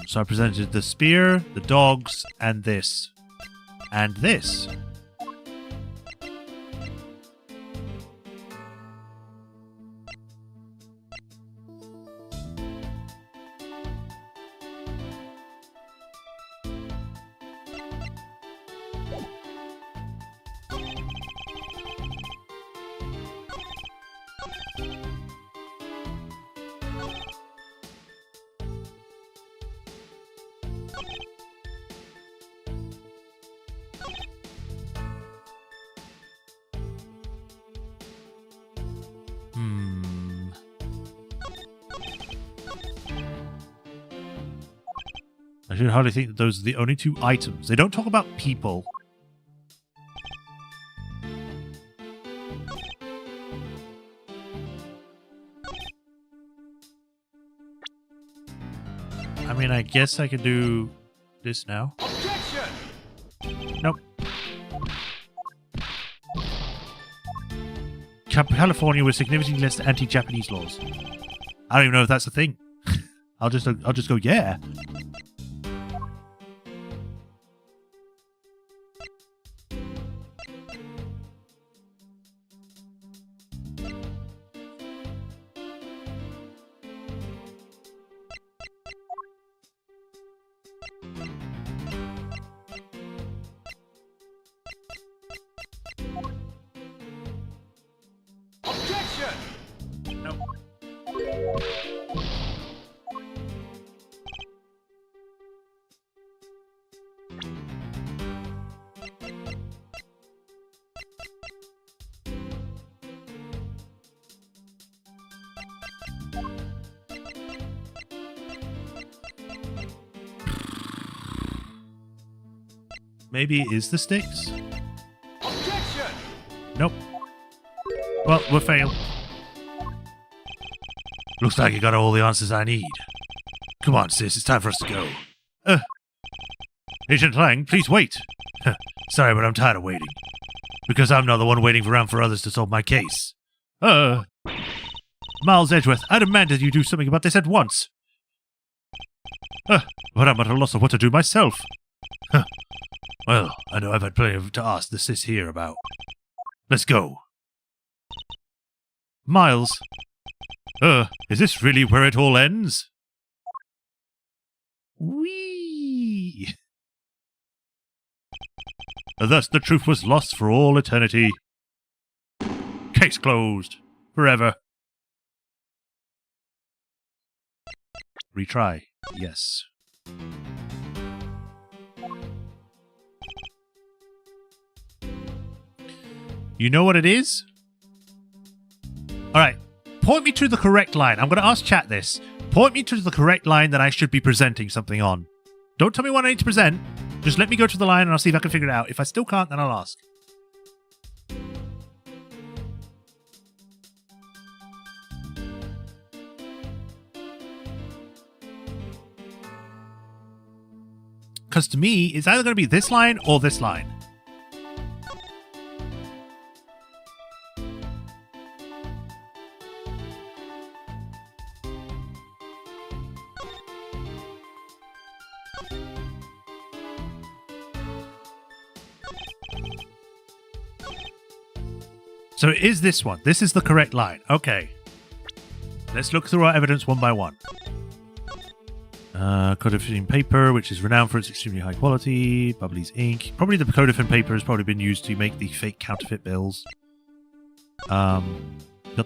So I presented the spear, the dogs, and this. And this. I should hardly think that those are the only two items. They don't talk about people. I mean, I guess I could do this now. Objection! Nope. California with significantly less anti-Japanese laws. I don't even know if that's a thing. I'll just go, yeah. Objection! Nope. Maybe it is the sticks? Objection! Nope. Well, we'll fail. Looks like you got all the answers I need. Come on, sis, it's time for us to go. Agent Lang, please wait. Sorry, but I'm tired of waiting. Because I'm not the one waiting around for others to solve my case. Miles Edgeworth, I demand that you do something about this at once. But I'm at a loss of what to do myself. Well, I know I've had plenty to ask the sis here about. Let's go. Miles. Is this really where it all ends? Whee! Thus the truth was lost for all eternity. Case closed. Forever. Retry. Yes. You know what it is? Alright. Point me to the correct line. I'm going to ask chat this. Point me to the correct line that I should be presenting something on. Don't tell me what I need to present. Just let me go to the line and I'll see if I can figure it out. If I still can't, then I'll ask. Because to me, it's either going to be this line or this line. So it is this one. This is the correct line. Okay. Let's look through our evidence one by one. Codifying paper, which is renowned for its extremely high quality. Bubbly's ink. Probably the codifying paper has probably been used to make the fake counterfeit bills. Got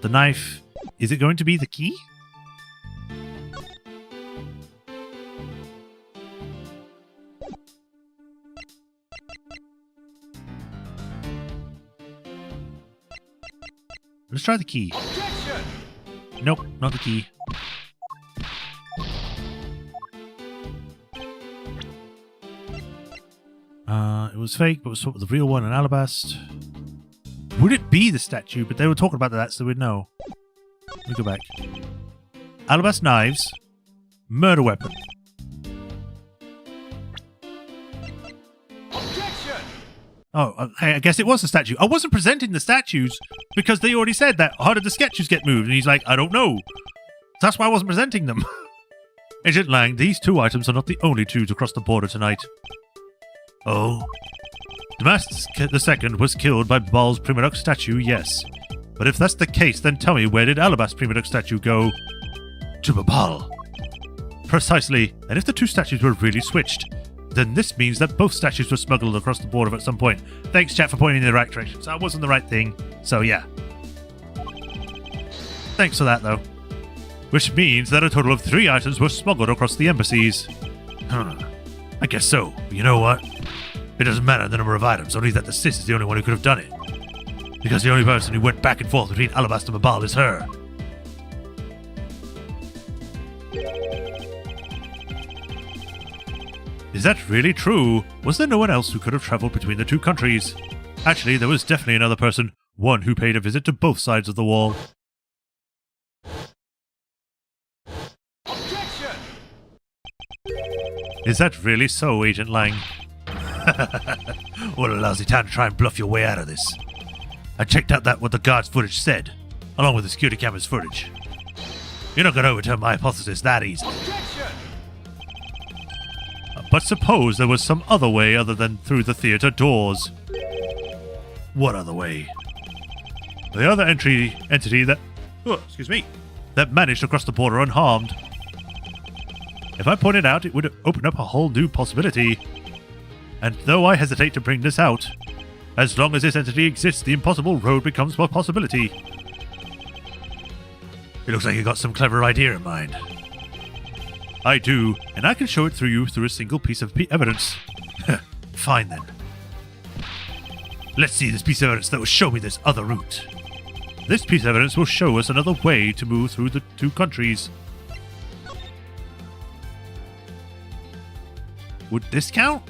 the knife. Is it going to be the key? Let's try the key. Objection! Nope, not the key. It was fake, but was sort of the real one in Alabast. Would it be the statue? But they were talking about that, so we'd know. Let me go back. Alabast knives. Murder weapon. Objection! Oh, okay, I guess it was the statue. I wasn't presenting the statues because they already said that. How did the statues get moved? And he's like, I don't know. That's why I wasn't presenting them. Agent Lang, these two items are not the only two to cross the border tonight. Oh? Damascus II was killed by Baal's Primadux statue, yes. But if that's the case, then tell me, where did Alabast's Primadux statue go? To Baal. Precisely. And if the two statues were really switched, then this means that both statues were smuggled across the border at some point. Thanks, chat, for pointing in the right direction. So I wasn't the right thing. So, yeah. Thanks for that, though. Which means that a total of 3 items were smuggled across the embassies. I guess so. You know what? It doesn't matter the number of items, only that the sis is the only one who could have done it. Because the only person who went back and forth between Alabast and Baal is her. Is that really true? Was there no one else who could have traveled between the two countries? Actually, there was definitely another person, one who paid a visit to both sides of the wall. Objection! Is that really so, Agent Lang? What a lousy time to try and bluff your way out of this. I checked out what the guard's footage said, along with the security camera's footage. You're not going to overturn my hypothesis that easily. Objection! But suppose there was some other way other than through the theater doors. What other way? The other entity that... that managed to cross the border unharmed. If I pointed out, it would open up a whole new possibility. And though I hesitate to bring this out, as long as this entity exists, the impossible road becomes a possibility. It looks like you got some clever idea in mind. I do, and I can show it through you through a single piece of evidence. Fine then. Let's see this piece of evidence that will show me this other route. This piece of evidence will show us another way to move through the two countries. Would this count?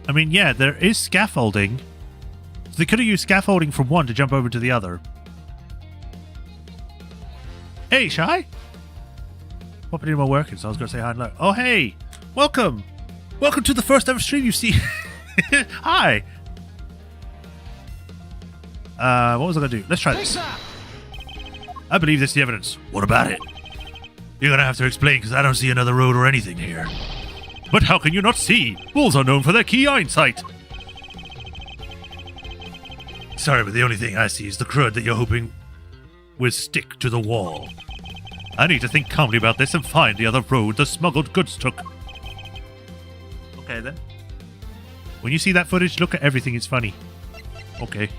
I mean, yeah, there is scaffolding. So they could have used scaffolding from one to jump over to the other. Hey, Shy! Popping in my working, so I was going to say hi and hello. Oh, hey! Welcome! Welcome to the first ever stream you've seen. Hi! What was I going to do? Let's try this. I believe this is the evidence. What about it? You're going to have to explain, because I don't see another road or anything here. But how can you not see? Wolves are known for their keen eyesight. Sorry, but the only thing I see is the crud that you're hoping will stick to the wall. I need to think calmly about this and find the other road the smuggled goods took. Okay, then. When you see that footage, look at everything. It's funny. Okay.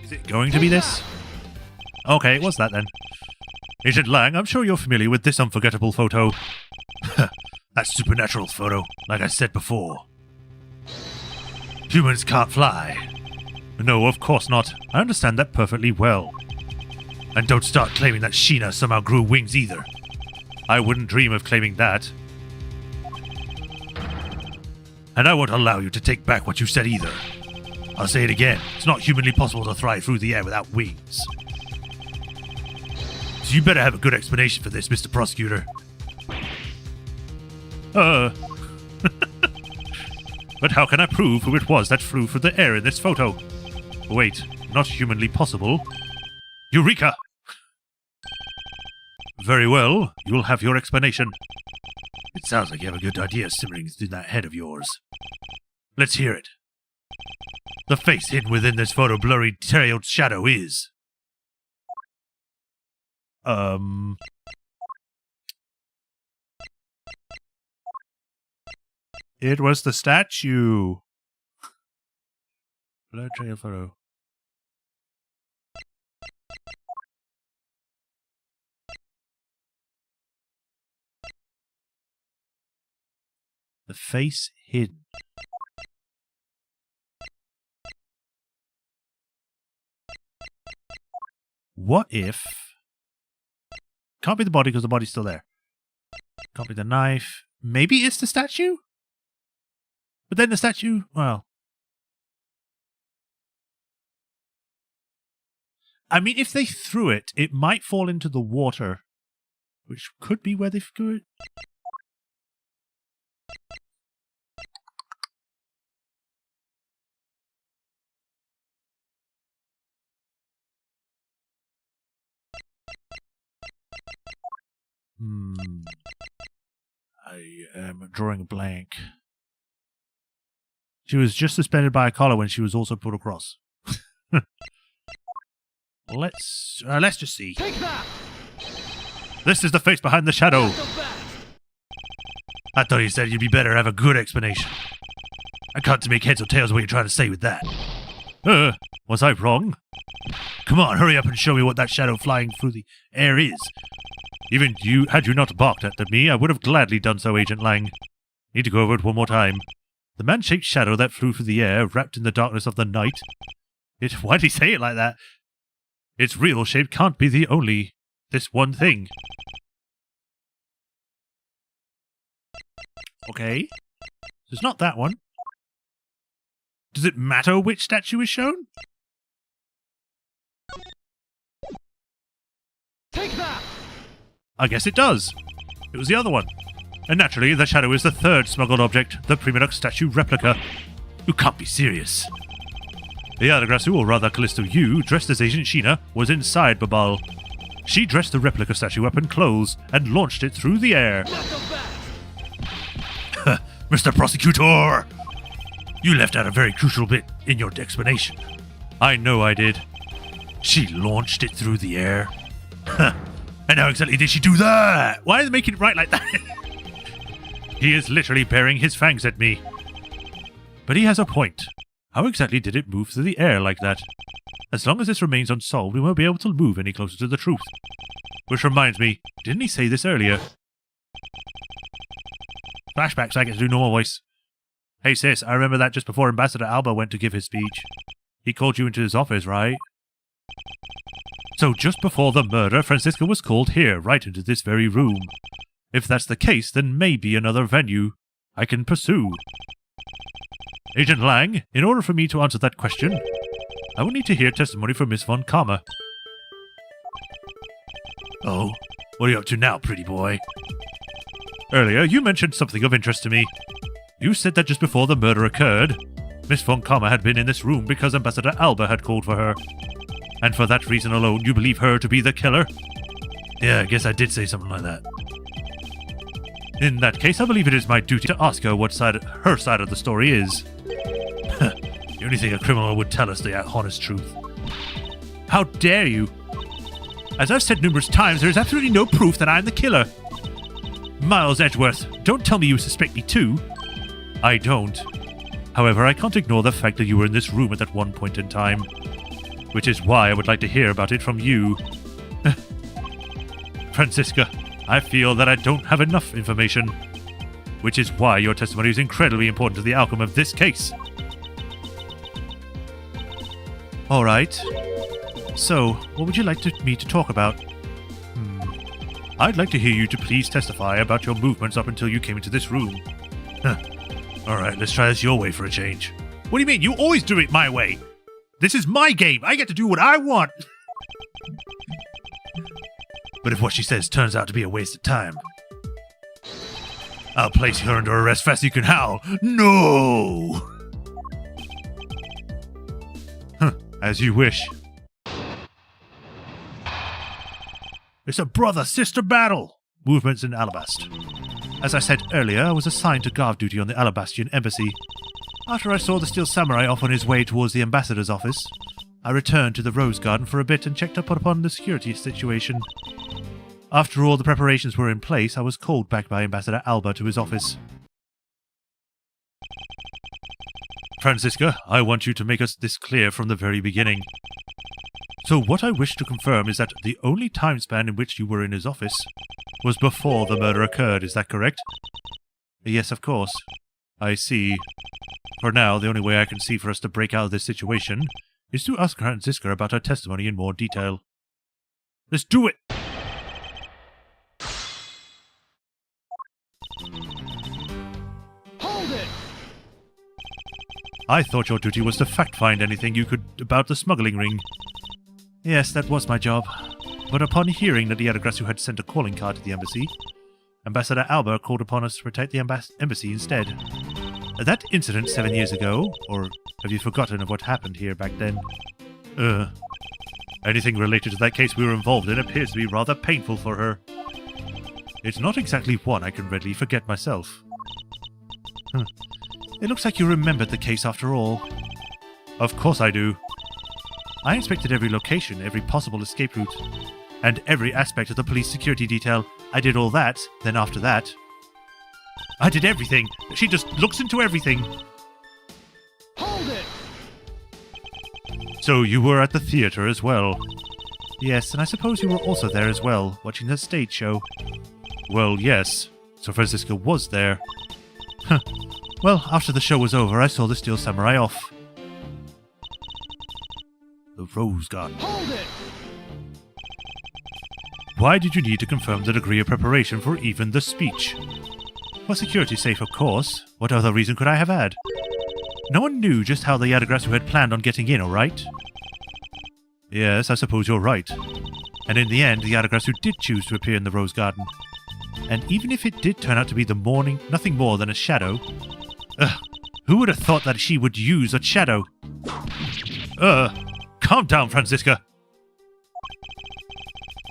Is it going to be this? Okay, it was that then. Agent Lang, I'm sure you're familiar with this unforgettable photo. That supernatural photo, like I said before. Humans can't fly. No, of course not. I understand that perfectly well. And don't start claiming that Sheena somehow grew wings either. I wouldn't dream of claiming that. And I won't allow you to take back what you said either. I'll say it again. It's not humanly possible to fly through the air without wings. So you better have a good explanation for this, Mr. Prosecutor. But how can I prove who it was that flew through the air in this photo? Wait, not humanly possible. Eureka! Very well, you'll have your explanation. It sounds like you have a good idea simmering in that head of yours. Let's hear it. The face hidden within this photo blurry tailed shadow is... It was the statue. Blurred trail photo. The face hidden. What if... Can't be the body because the body's still there. Can't be the knife. Maybe it's the statue? But then the statue... Well... I mean, if they threw it, it might fall into the water. Which could be where they threw it. I am drawing a blank. She was just suspended by a collar when she was also put across. Let's just see. Take that! This is the face behind the shadow. I thought you said you'd be better have a good explanation. I can't make heads or tails of what you're trying to say with that. Was I wrong? Come on, hurry up and show me what that shadow flying through the air is. Even you, had you not barked at me, I would have gladly done so, Agent Lang. Need to go over it one more time. The man-shaped shadow that flew through the air, wrapped in the darkness of the night. Why did he say it like that? Its real shape can't be this one thing. Okay. So it's not that one. Does it matter which statue is shown? Take that! I guess it does. It was the other one. And naturally, the shadow is the third smuggled object, the Prima Nux statue replica. You can't be serious. The Adagrasu, or rather Callisto Yu, dressed as Agent Sheena, was inside Babal. She dressed the replica statue up in clothes and launched it through the air. Mr. Prosecutor! You left out a very crucial bit in your explanation. I know I did. She launched it through the air. And how exactly did she do that? Why are they making it right like that? He is literally baring his fangs at me. But he has a point. How exactly did it move through the air like that? As long as this remains unsolved, we won't be able to move any closer to the truth. Which reminds me, didn't he say this earlier? Flashbacks, I get to do normal voice. Hey sis, I remember that just before Ambassador Alba went to give his speech. He called you into his office, right? So just before the murder, Francisca was called here, right into this very room. If that's the case, then maybe another venue I can pursue. Agent Lang, in order for me to answer that question, I will need to hear testimony from Miss Von Karma. Oh, what are you up to now, pretty boy? Earlier, you mentioned something of interest to me. You said that just before the murder occurred, Miss Von Karma had been in this room because Ambassador Alba had called for her. And for that reason alone, you believe her to be the killer? Yeah, I guess I did say something like that. In that case, I believe it is my duty to ask her what her side of the story is. The only thing a criminal would tell us the honest truth. How dare you? As I've said numerous times, there is absolutely no proof that I'm the killer. Miles Edgeworth, don't tell me you suspect me too. I don't. However, I can't ignore the fact that you were in this room at that one point in time. Which is why I would like to hear about it from you. Franziska, I feel that I don't have enough information. Which is why your testimony is incredibly important to the outcome of this case. Alright. So, what would you like me to talk about? I'd like to hear you to please testify about your movements up until you came into this room. Alright, let's try this your way for a change. What do you mean? You always do it my way! This is my game! I get to do what I want! But if what she says turns out to be a waste of time, I'll place her under arrest fast as you can howl. No! As you wish. It's a brother-sister battle! Movements in Alabast. As I said earlier, I was assigned to guard duty on the Alabastian embassy. After I saw the Steel Samurai off on his way towards the ambassador's office, I returned to the Rose Garden for a bit and checked up upon the security situation. After all the preparations were in place, I was called back by Ambassador Alba to his office. Franziska, I want you to make us this clear from the very beginning. So what I wish to confirm is that the only time span in which you were in his office was before the murder occurred, is that correct? Yes, of course. I see. For now, the only way I can see for us to break out of this situation is to ask Franziska about her testimony in more detail. Let's do it! Hold it! I thought your duty was to fact-find anything you could about the smuggling ring. Yes, that was my job. But upon hearing that the Yadagrasu had sent a calling card to the embassy, Ambassador Alba called upon us to protect the embassy instead. That incident 7 years ago, or have you forgotten of what happened here back then? Anything related to that case we were involved in appears to be rather painful for her. It's not exactly one I can readily forget myself. It looks like you remembered the case after all. Of course I do. I inspected every location, every possible escape route, and every aspect of the police security detail. I did all that, then after that, I did everything. She just looks into everything. Hold it! So you were at the theater as well? Yes, and I suppose you were also there as well, watching the stage show. Well, yes. So Franziska was there. Well, after the show was over, I saw the Steel Samurai off. The Rose Garden. Hold it! Why did you need to confirm the degree of preparation for even the speech? For security's sake, of course. What other reason could I have had? No one knew just how the Yadagrasu had planned on getting in, alright? Yes, I suppose you're right. And in the end, the Yadagrasu did choose to appear in the Rose Garden. And even if it did turn out to be nothing more than a shadow... who would have thought that she would use a shadow? Calm down, Franziska.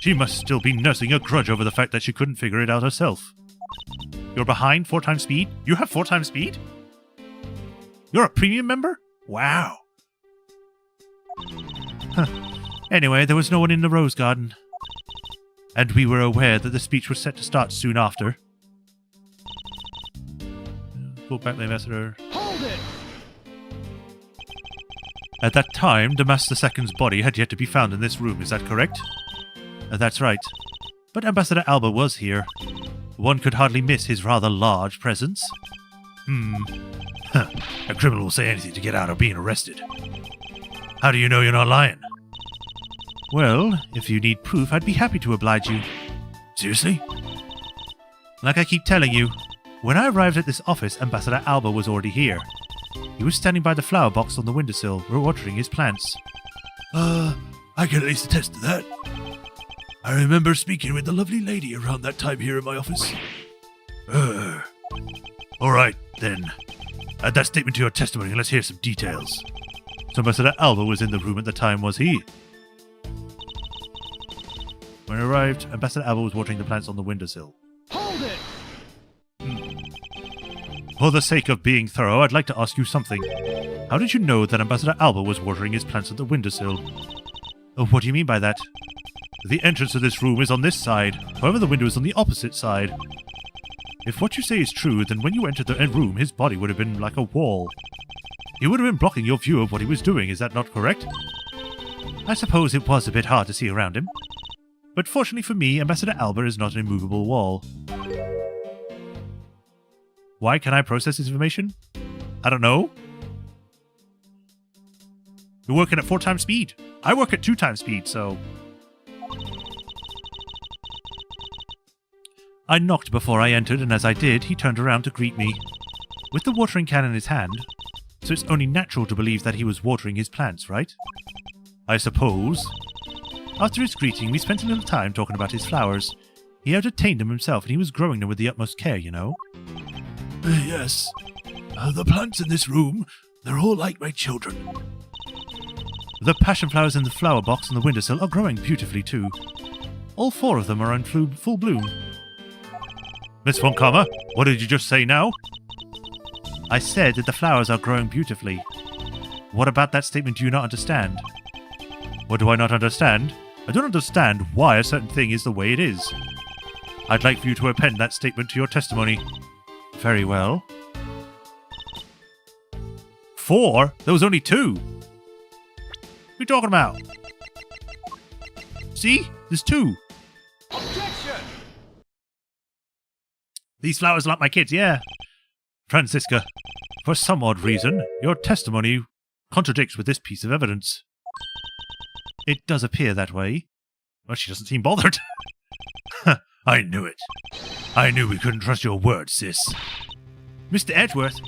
She must still be nursing a grudge over the fact that she couldn't figure it out herself. You're behind 4 times speed? You have 4 times speed? You're a premium member? Wow. Anyway, there was no one in the Rose Garden. And we were aware that the speech was set to start soon after. Go back, my ambassador. Hold it! At that time, Damas II's body had yet to be found in this room, is that correct? That's right. But Ambassador Alba was here. One could hardly miss his rather large presence. A criminal will say anything to get out of being arrested. How do you know you're not lying? Well, if you need proof, I'd be happy to oblige you. Seriously? Like I keep telling you, when I arrived at this office, Ambassador Alba was already here. He was standing by the flower box on the windowsill, watering his plants. I can at least attest to that. I remember speaking with the lovely lady around that time here in my office. Alright, then. Add that statement to your testimony and let's hear some details. So Ambassador Alba was in the room at the time, was he? When he arrived, Ambassador Alba was watering the plants on the windowsill. Hold it! For the sake of being thorough, I'd like to ask you something. How did you know that Ambassador Alba was watering his plants at the windowsill? Oh, what do you mean by that? The entrance to this room is on this side, however the window is on the opposite side. If what you say is true, then when you entered the room, his body would have been like a wall. He would have been blocking your view of what he was doing, is that not correct? I suppose it was a bit hard to see around him. But fortunately for me, Ambassador Alba is not an immovable wall. Why can I process this information? I don't know. You're working at 4 times speed. I work at 2 times speed, so... I knocked before I entered, and as I did, he turned around to greet me. With the watering can in his hand, so it's only natural to believe that he was watering his plants, right? I suppose. After his greeting, we spent a little time talking about his flowers. He had obtained them himself, and he was growing them with the utmost care, you know. Yes. The plants in this room, they're all like my children. The passion flowers in the flower box on the windowsill are growing beautifully too. All 4 of them are in full bloom. Miss Von Karma, what did you just say now? I said that the flowers are growing beautifully. What about that statement do you not understand? What do I not understand? I don't understand why a certain thing is the way it is. I'd like for you to append that statement to your testimony. Very well. 4? There was only 2. What are you talking about? See? There's 2. Objection! These flowers are like my kids, yeah. Francisca, for some odd reason, your testimony contradicts with this piece of evidence. It does appear that way. Well, she doesn't seem bothered. I knew it. I knew we couldn't trust your word, sis. Mr. Edgeworth,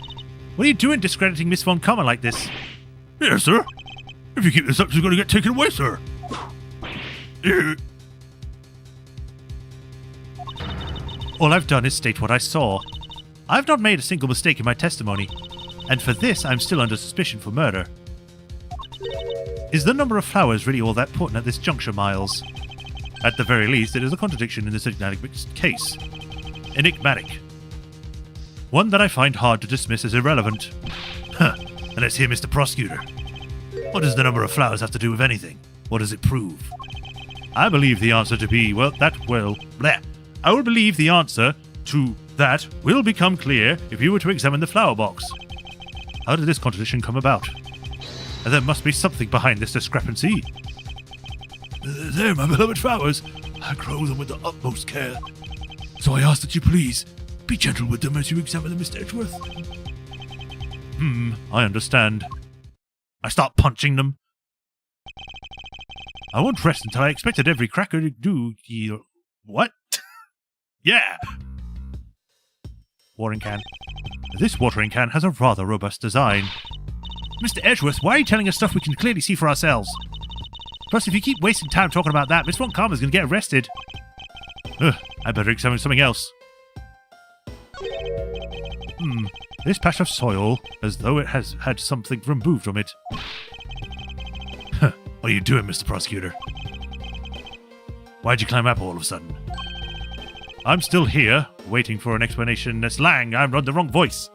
what are you doing discrediting Miss Von Karma like this? Yes, sir. If you keep this up, she's going to get taken away, sir. All I've done is state what I saw. I've not made a single mistake in my testimony, and for this I'm still under suspicion for murder. Is the number of flowers really all that important at this juncture, Miles? At the very least, it is a contradiction in this enigmatic case. Enigmatic. One that I find hard to dismiss as irrelevant. And let's hear Mr. Prosecutor. What does the number of flowers have to do with anything? What does it prove? I believe the answer to be, I would believe the answer to that will become clear if you were to examine the flower box. How did this contradiction come about? And there must be something behind this discrepancy. They're my beloved flowers. I grow them with the utmost care. So I ask that you please be gentle with them as you examine them, Mr. Edgeworth. I understand. I start punching them. I won't rest until I expected every cracker to do... What? Yeah! Watering can. This watering can has a rather robust design. Mr. Edgeworth, why are you telling us stuff we can clearly see for ourselves? Plus, if you keep wasting time talking about that, Miss Von Karma's going to get arrested. I better examine something else. This patch of soil, as though it has had something removed from it. What are you doing, Mr. Prosecutor? Why'd you climb up all of a sudden? I'm still here, waiting for an explanation. That's Lang, I'm on the wrong voice.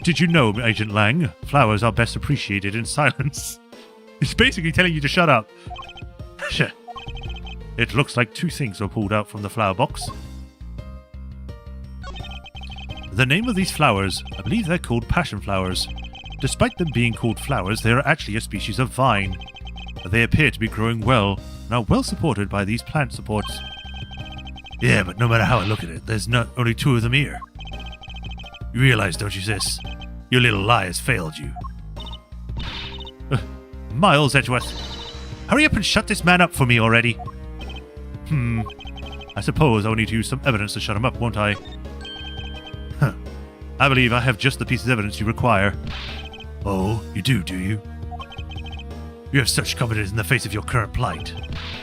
Did you know, Agent Lang, flowers are best appreciated in silence? It's basically telling you to shut up. It looks like 2 things were pulled out from the flower box. The name of these flowers, I believe they're called passion flowers. Despite them being called flowers, they are actually a species of vine. They appear to be growing well, and are well supported by these plant supports. Yeah, but no matter how I look at it, there's not only 2 of them here. You realize, don't you, sis? Your little lie has failed you. Miles Edgeworth, hurry up and shut this man up for me already. I suppose I'll need to use some evidence to shut him up, won't I? I believe I have just the piece of evidence you require. Oh, you do you? You have such confidence in the face of your current plight,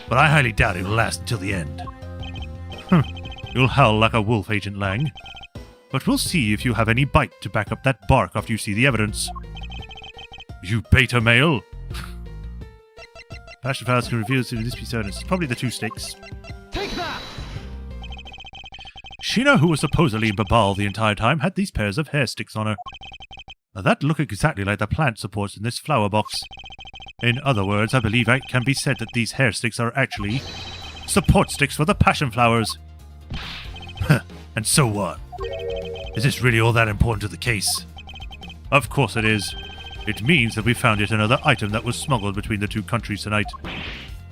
but I highly doubt it will last until the end. You'll howl like a wolf, Agent Lang. But we'll see if you have any bite to back up that bark after you see the evidence. You beta male! Passion flowers can reveal to this piece of evidence. It's probably the 2 sticks. Take that! Sheena, who was supposedly in Babal the entire time, had these pairs of hair sticks on her. Now that look exactly like the plant supports in this flower box. In other words, I believe it can be said that these hair sticks are actually support sticks for the passion flowers. And so what? Is this really all that important to the case? Of course it is. It means that we found yet another item that was smuggled between the 2 countries tonight.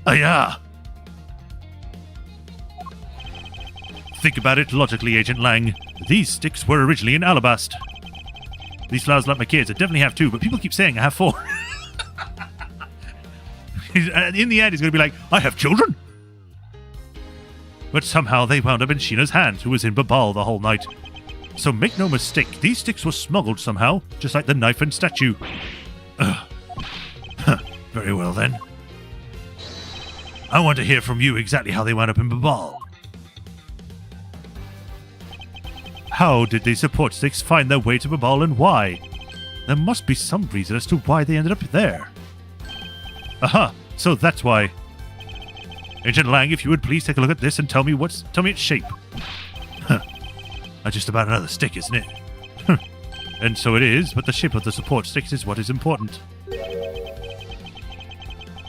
Ayah! Think about it logically, Agent Lang. These sticks were originally in Alabast. These flowers like my kids. I definitely have 2, but people keep saying I have 4. In the end, he's going to be like, I have children? But somehow they wound up in Sheena's hands, who was in Babal the whole night. So make no mistake, these sticks were smuggled somehow, just like the knife and statue. Very well then. I want to hear from you exactly how they wound up in Babal. How did these support sticks find their way to Babal and why? There must be some reason as to why they ended up there. Aha, so that's why. Agent Lang, if you would please take a look at this and tell me its shape. Just about another stick, isn't it? And so it is, but the shape of the support sticks is what is important.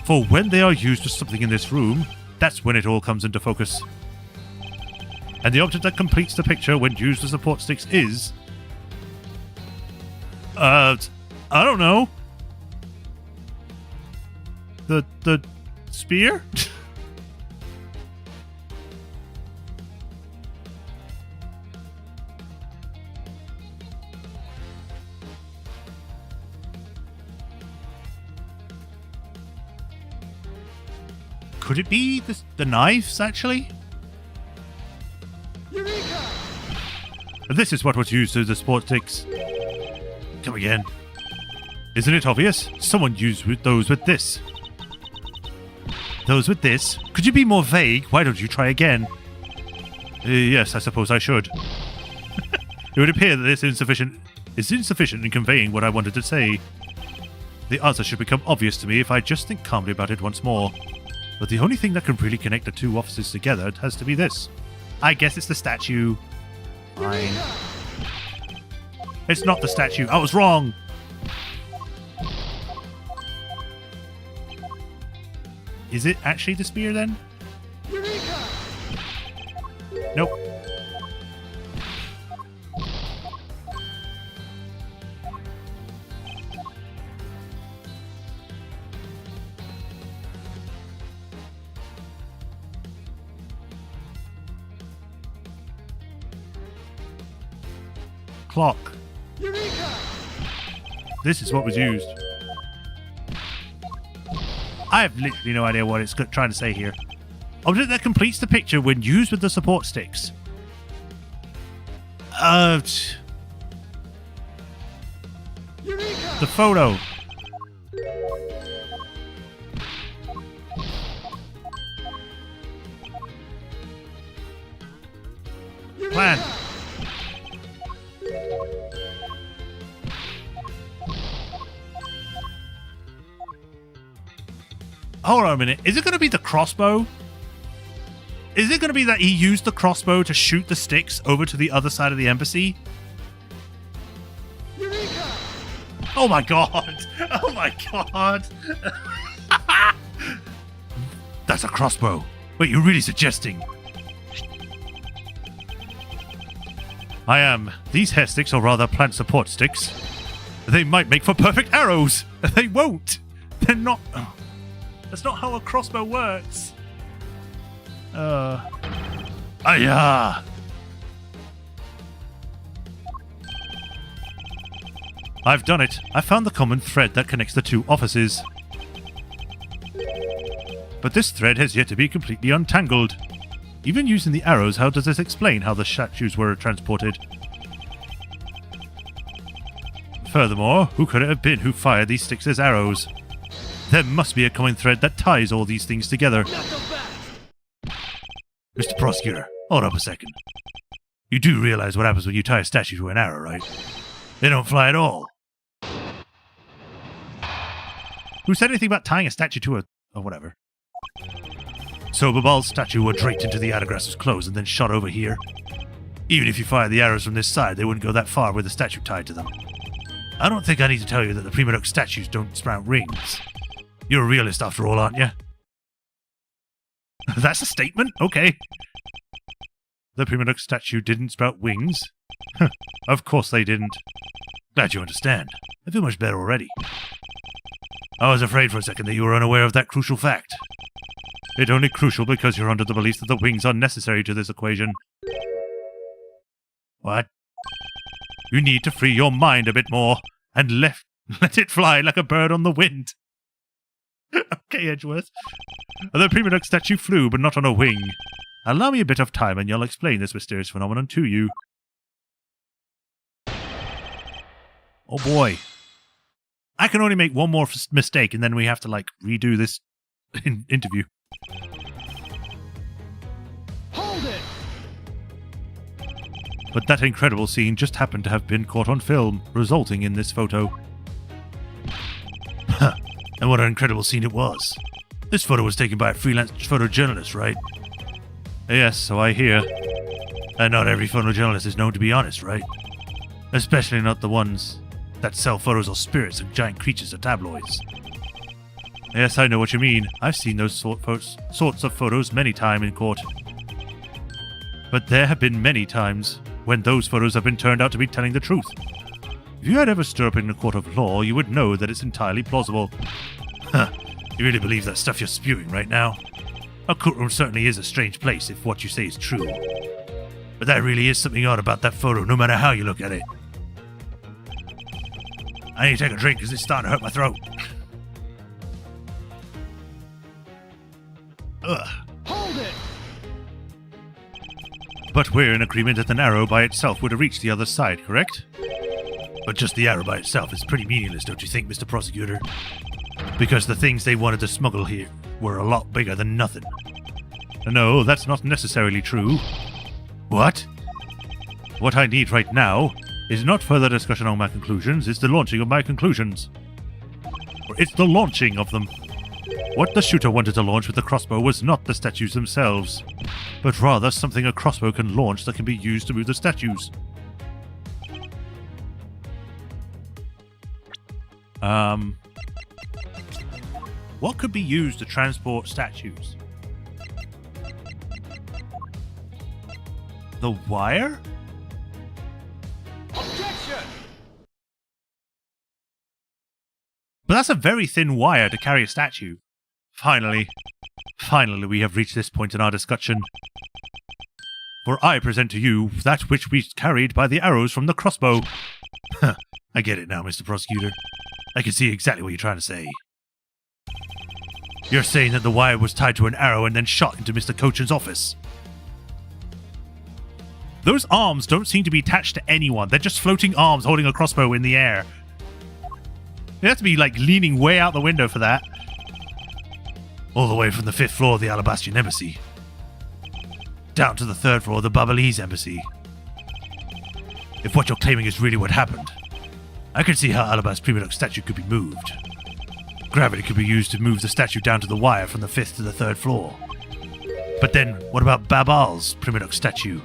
For when they are used with something in this room, that's when it all comes into focus. And the object that completes the picture when used with support sticks is... I don't know. The spear? Could it be the knives, actually? Eureka! This is what was used as the support sticks. Come again. Isn't it obvious? Someone used those with this. Those with this? Could you be more vague? Why don't you try again? Yes, I suppose I should. It would appear that this is insufficient in conveying what I wanted to say. The answer should become obvious to me if I just think calmly about it once more. But the only thing that can really connect the 2 offices together has to be this. I guess it's the statue. Fine. It's not the statue. I was wrong. Is it actually the spear then? Eureka! Nope. Clock. Eureka! This is what was used. I have literally no idea what it's trying to say here. Object that completes the picture when used with the support sticks. Eureka! The photo. Plan. Hold on a minute. Is it going to be the crossbow? Is it going to be that he used the crossbow to shoot the sticks over to the other side of the embassy? Eureka! Oh my god! Oh my god! That's a crossbow. Wait, you're really suggesting? I am. These hair sticks, or rather plant support sticks, they might make for perfect arrows. They won't. They're not... Oh. That's not how a crossbow works. Ayah! I've done it. I found the common thread that connects the 2 offices. But this thread has yet to be completely untangled. Even using the arrows, how does this explain how the statues were transported? Furthermore, who could it have been who fired these sticks as arrows? There must be a common thread that ties all these things together. Not so fast! Mr. Prosecutor, hold up a second. You do realize what happens when you tie a statue to an arrow, right? They don't fly at all. Who said anything about tying a statue to a... or whatever. So Babal's statue were draped into the Adagras's clothes and then shot over here. Even if you fired the arrows from this side, they wouldn't go that far with the statue tied to them. I don't think I need to tell you that the Prima Duck statues don't sprout rings. You're a realist after all, aren't you? That's a statement? Okay. The Prima Duck statue didn't sprout wings? Of course they didn't. Glad you understand. I feel much better already. I was afraid for a second that you were unaware of that crucial fact. It's only crucial because you're under the belief that the wings are necessary to this equation. What? You need to free your mind a bit more and let it fly like a bird on the wind. Okay, Edgeworth. The Prima Duck statue flew, but not on a wing. Allow me a bit of time and I'll explain this mysterious phenomenon to you. Oh boy. I can only make one more mistake and then we have to, redo this interview. Hold it! But that incredible scene just happened to have been caught on film, resulting in this photo. And what an incredible scene it was. This photo was taken by a freelance photojournalist, right? Yes, so I hear. And not every photojournalist is known to be honest, right? Especially not the ones that sell photos of spirits and giant creatures to tabloids. Yes, I know what you mean. I've seen those sorts of photos many times in court. But there have been many times when those photos have been turned out to be telling the truth. If you had ever stood up in a court of law, you would know that it's entirely plausible. You really believe that stuff you're spewing right now? A courtroom certainly is a strange place if what you say is true. But that really is something odd about that photo, no matter how you look at it. I need to take a drink because it's starting to hurt my throat. Ugh. Hold it! But we're in agreement that an arrow by itself would have reached the other side, correct? But just the arrow by itself is pretty meaningless, don't you think, Mr. Prosecutor? Because the things they wanted to smuggle here were a lot bigger than nothing. No, that's not necessarily true. What? What I need right now is not further discussion on my conclusions, it's the launching of my conclusions. Or it's the launching of them. What the shooter wanted to launch with the crossbow was not the statues themselves, but rather something a crossbow can launch that can be used to move the statues. What could be used to transport statues? The wire? Objection! But that's a very thin wire to carry a statue. Finally, we have reached this point in our discussion. For I present to you that which we carried by the arrows from the crossbow. I get it now, Mr. Prosecutor. I can see exactly what you're trying to say. You're saying that the wire was tied to an arrow and then shot into Mr. Cochin's office. Those arms don't seem to be attached to anyone. They're just floating arms holding a crossbow in the air. You have to be, leaning way out the window for that. All the way from the 5th floor of the Alabastian Embassy. Down to the 3rd floor of the Babalese Embassy. If what you're claiming is really what happened, I can see how Alaba's Prima Duck statue could be moved. Gravity could be used to move the statue down to the wire from the 5th to the 3rd floor. But then, what about Babal's Prima Duck statue?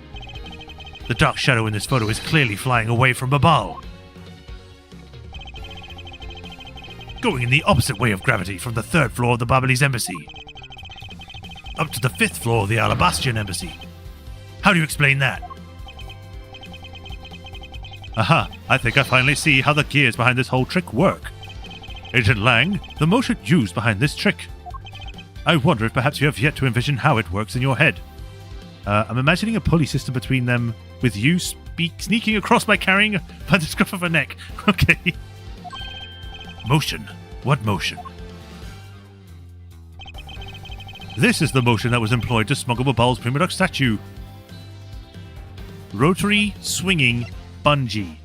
The dark shadow in this photo is clearly flying away from Babal. Going in the opposite way of gravity from the 3rd floor of the Babalese Embassy. Up to the 5th floor of the Alabastian Embassy. How do you explain that? Aha, I think I finally see how the gears behind this whole trick work. Agent Lang, the motion used behind this trick. I wonder if perhaps you have yet to envision how it works in your head. I'm imagining a pulley system between them, with you sneaking across by carrying by the scruff of a neck. Okay. Motion. What motion? This is the motion that was employed to smuggle Babal's Prima Duck statue. Rotary swinging bungee.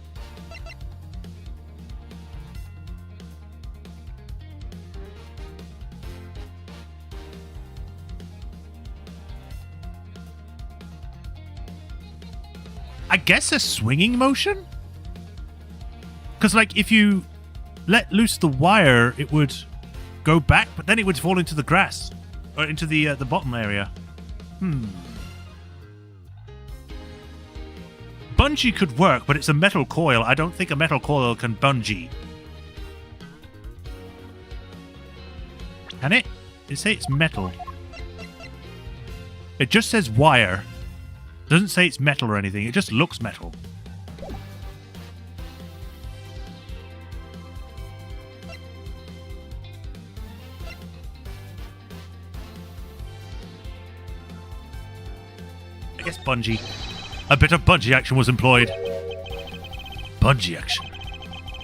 I guess a swinging motion? Because, like, if you let loose the wire, it would go back, but then it would fall into the grass. Or into the bottom area. Bungee could work, but it's a metal coil. I don't think a metal coil can bungee. Can it? It say it's metal. It just says wire. It doesn't say it's metal or anything. It just looks metal. I guess bungee. A bit of bungee action was employed. Bungee action?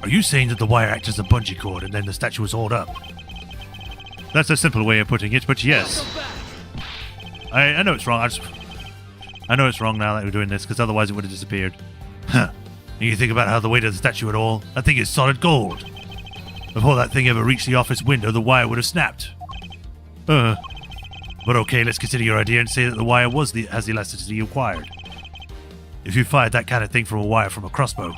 Are you saying that the wire acts as a bungee cord and then the statue was hauled up? That's a simple way of putting it, but yes. I know it's wrong. I know it's wrong now that we're doing this, because otherwise it would have disappeared. Huh. And you think about how the weight of the statue at all? That thing is solid gold. Before that thing ever reached the office window, the wire would have snapped. But okay, let's consider your idea and say that the wire has the elasticity acquired. If you fired that kind of thing from a wire from a crossbow,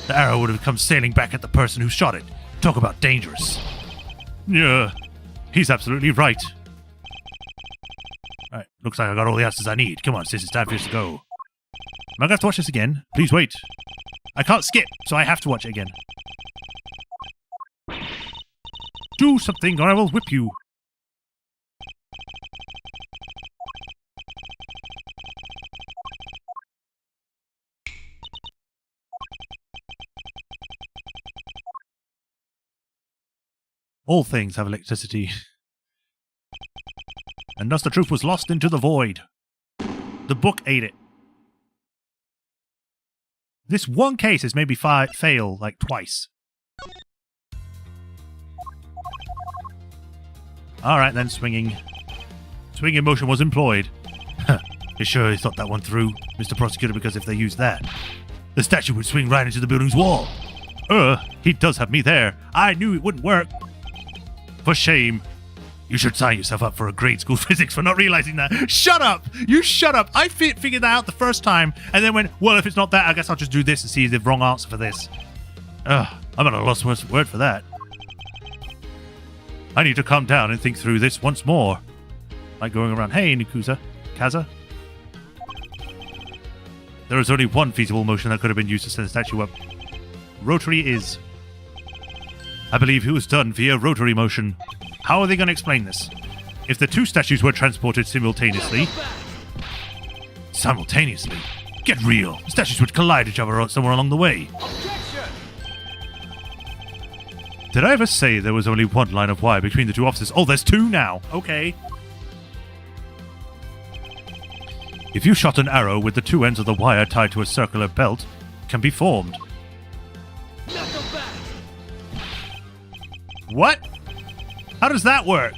the arrow would have come sailing back at the person who shot it. Talk about dangerous. Yeah, he's absolutely right. Alright, looks like I got all the answers I need. Come on, sis, it's time for us to go. Am I going to have to watch this again? Please wait. I can't skip, so I have to watch it again. Do something or I will whip you. All things have electricity. And thus the truth was lost into the void. The book ate it. This one case has made me fail like twice. Alright then, swinging. Swinging motion was employed. You sure he thought that one through, Mr. Prosecutor, because if they used that, the statue would swing right into the building's wall. He does have me there. I knew it wouldn't work. For shame. You should sign yourself up for a grade school physics for not realizing that. Shut up! You shut up! I figured that out the first time, and then went, well, if it's not that, I guess I'll just do this and see the wrong answer for this. I'm at a lost word for that. I need to calm down and think through this once more. Like going around, hey, Kaza. There is only one feasible motion that could have been used to send the statue up. Rotary is. I believe it was done via rotary motion. How are they going to explain this? If the two statues were transported simultaneously... Simultaneously? Get real. The statues would collide each other somewhere along the way. Objection! Did I ever say there was only one line of wire between the two offices? Oh, there's two now. Okay. If you shot an arrow with the two ends of the wire tied to a circular belt, it can be formed. What? How does that work?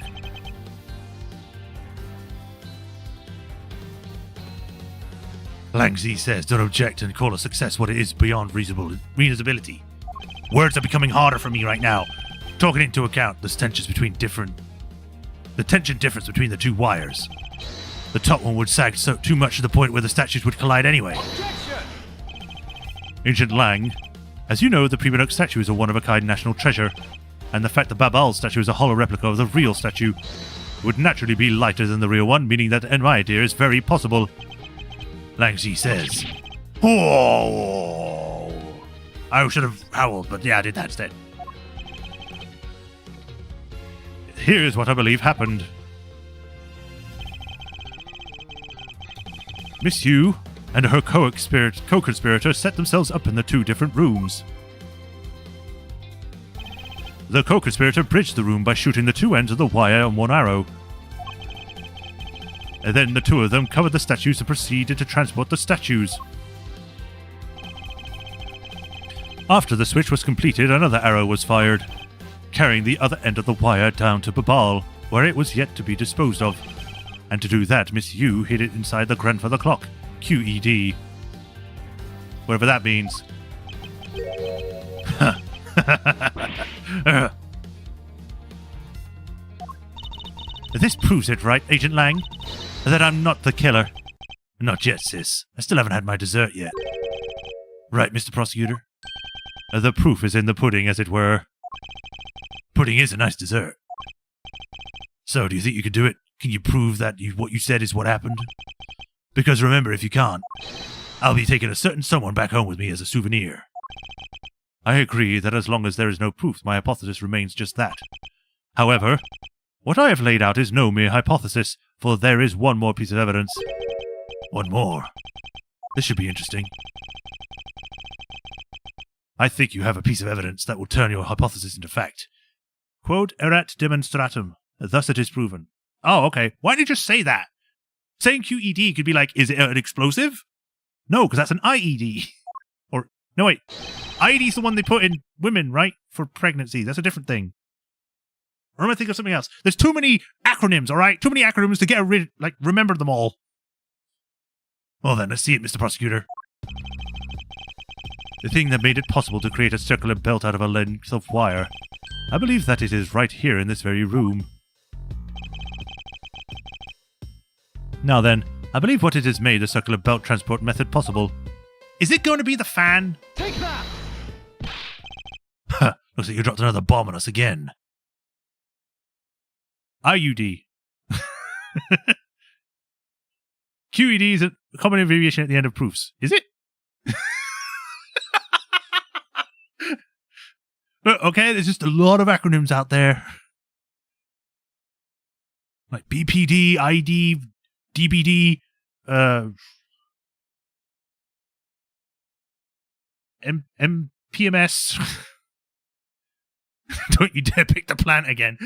Langzy says, don't object and call a success what it is beyond reasonability. Words are becoming harder for me right now. Taking into account the tension difference between the two wires. The top one would sag too much to the point where the statues would collide anyway. Objection! Agent Lang, as you know, the Primadok statue is a one-of-a-kind national treasure, and the fact the Babal statue is a hollow replica of the real statue would naturally be lighter than the real one, meaning that, in my idea, is very possible. Langzy says. Oh! I should have howled, but yeah, I did that instead. Here's what I believe happened. Miss Yu and her co-conspirator set themselves up in the two different rooms. The co-conspirator bridged the room by shooting the two ends of the wire on one arrow. And then the two of them covered the statues and proceeded to transport the statues. After the switch was completed, another arrow was fired, carrying the other end of the wire down to Babal, where it was yet to be disposed of. And to do that, Miss Yu hid it inside the grandfather clock, QED. Whatever that means. This proves it, right, Agent Lang? That I'm not the killer. Not yet, sis. I still haven't had my dessert yet. Right, Mr. Prosecutor? The proof is in the pudding, as it were. Pudding is a nice dessert. So, do you think you could do it? Can you prove that what you said is what happened? Because remember, if you can't, I'll be taking a certain someone back home with me as a souvenir. I agree that as long as there is no proof, my hypothesis remains just that. However, what I have laid out is no mere hypothesis, for there is one more piece of evidence. One more. This should be interesting. I think you have a piece of evidence that will turn your hypothesis into fact. Quod erat demonstratum. Thus it is proven. Oh, okay. Why did you just say that? Saying QED could be like, is it an explosive? No, because that's an IED. Or, no wait. IED is the one they put in women, right? For pregnancy. That's a different thing. Or am I thinking of something else? There's too many acronyms, alright? Too many acronyms to get rid, remember them all. Well then, let's see it, Mr. Prosecutor. The thing that made it possible to create a circular belt out of a length of wire. I believe that it is right here in this very room. Now then, I believe what it has made the circular belt transport method possible. Is it going to be the fan? Take that! Ha! Looks like you dropped another bomb on us again. IUD. QED is a common abbreviation at the end of proofs. Is it? Okay, there's just a lot of acronyms out there. Like BPD, ID, DBD, MPMS. Don't you dare pick the plant again.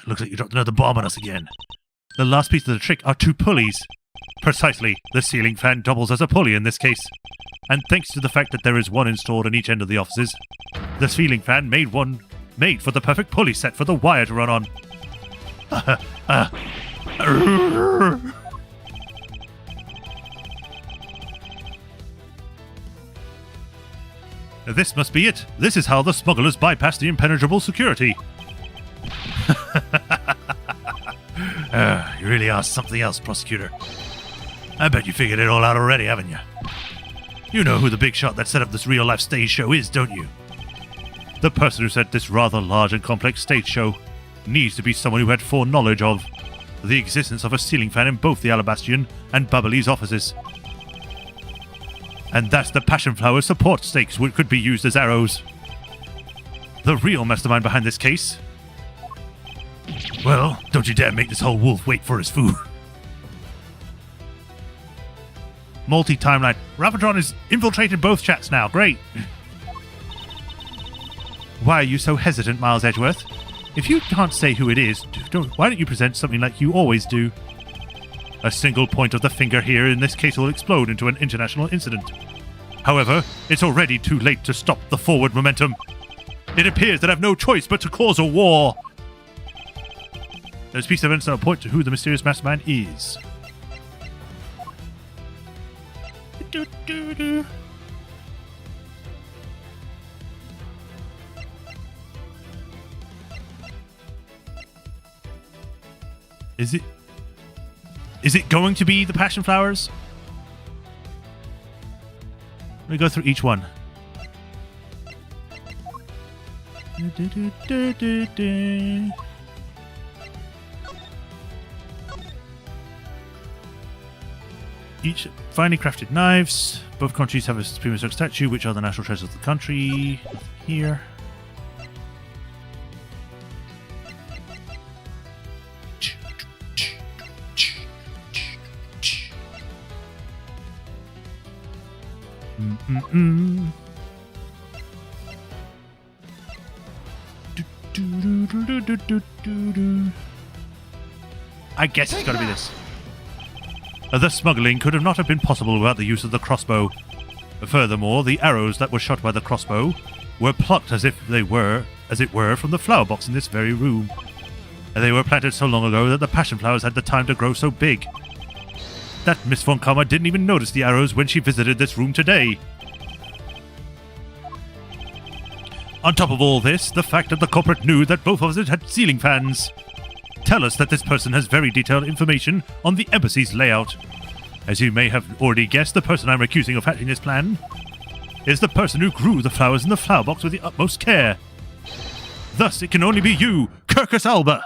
Looks like you dropped another bomb on us again. The last piece of the trick are two pulleys. Precisely, the ceiling fan doubles as a pulley in this case. And thanks to the fact that there is one installed on each end of the offices, the ceiling fan made for the perfect pulley set for the wire to run on. This must be it. This is how the smugglers bypassed the impenetrable security. You really are something else, Prosecutor. I bet you figured it all out already, haven't you? You know who the big shot that set up this real-life stage show is, don't you? The person who set this rather large and complex stage show needs to be someone who had foreknowledge of the existence of a ceiling fan in both the Alabastian and Bubbly's offices. And that's the passion flower support stakes which could be used as arrows. The real mastermind behind this case. Well, don't you dare make this whole wolf wait for his food. Multi-timeline. Rapatron has infiltrated both chats now. Great. Why are you so hesitant, Miles Edgeworth? If you can't say who it is, why don't you present something like you always do? A single point of the finger here in this case will explode into an international incident. However, it's already too late to stop the forward momentum. It appears that I have no choice but to cause a war. There's a piece of evidence that will point to who the mysterious mastermind is. Is it going to be the passion flowers? Let me go through each one. Each finely crafted knives. Both countries have a prehistoric statue, which are the national treasures of the country. Nothing here. I guess it's got to be this. The smuggling could not have been possible without the use of the crossbow. Furthermore, the arrows that were shot by the crossbow were plucked as it were from the flower box in this very room. They were planted so long ago that the passion flowers had the time to grow so big. That Miss Von Karma didn't even notice the arrows when she visited this room today. On top of all this, the fact that the culprit knew that both of us had ceiling fans tell us that this person has very detailed information on the embassy's layout. As you may have already guessed, the person I'm accusing of hatching this plan is the person who grew the flowers in the flower box with the utmost care. Thus, it can only be you, Kirkus Alba!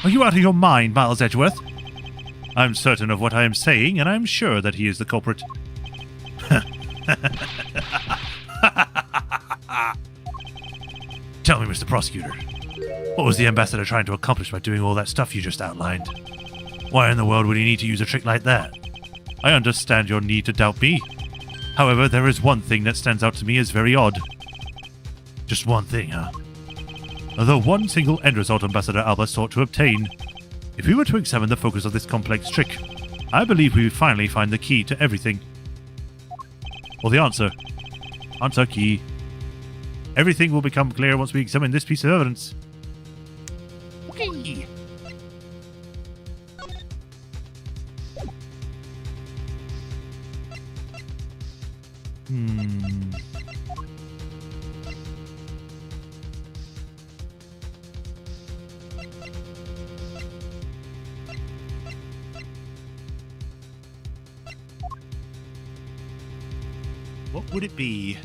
Are you out of your mind, Miles Edgeworth? I'm certain of what I am saying, and I'm sure that he is the culprit. Tell me, Mr. Prosecutor, what was the ambassador trying to accomplish by doing all that stuff you just outlined? Why in the world would he need to use a trick like that? I understand your need to doubt me. However, there is one thing that stands out to me as very odd. Just one thing, huh? The one single end result Ambassador Alba sought to obtain. If we were to examine the focus of this complex trick, I believe we would finally find the key to everything. Or the answer. Answer key. Everything will become clear once we examine this piece of evidence. Okay. What would it be?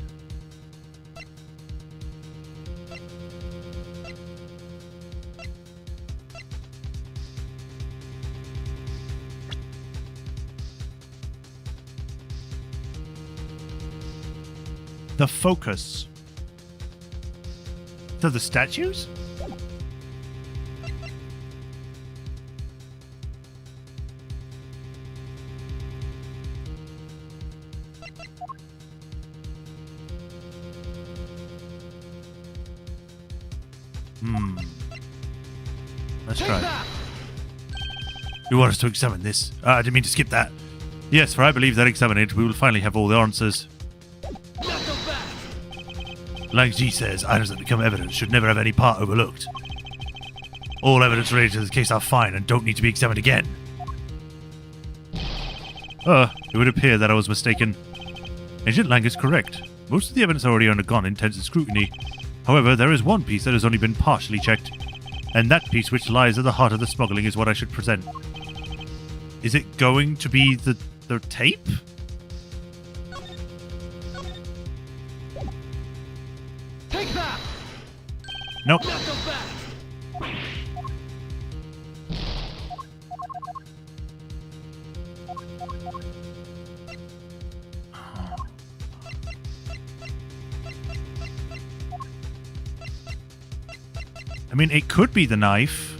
The focus. To the statues? Let's try. You want us to examine this? I didn't mean to skip that. Yes, for I believe that examining it, we will finally have all the answers. Like G says, items that become evidence should never have any part overlooked. All evidence related to this case are fine and don't need to be examined again. It would appear that I was mistaken. Agent Lang is correct. Most of the evidence already undergone intensive scrutiny. However, there is one piece that has only been partially checked, and that piece which lies at the heart of the smuggling is what I should present. Is it going to be the tape? Take that! Nope. Not so fast! I mean, it could be the knife.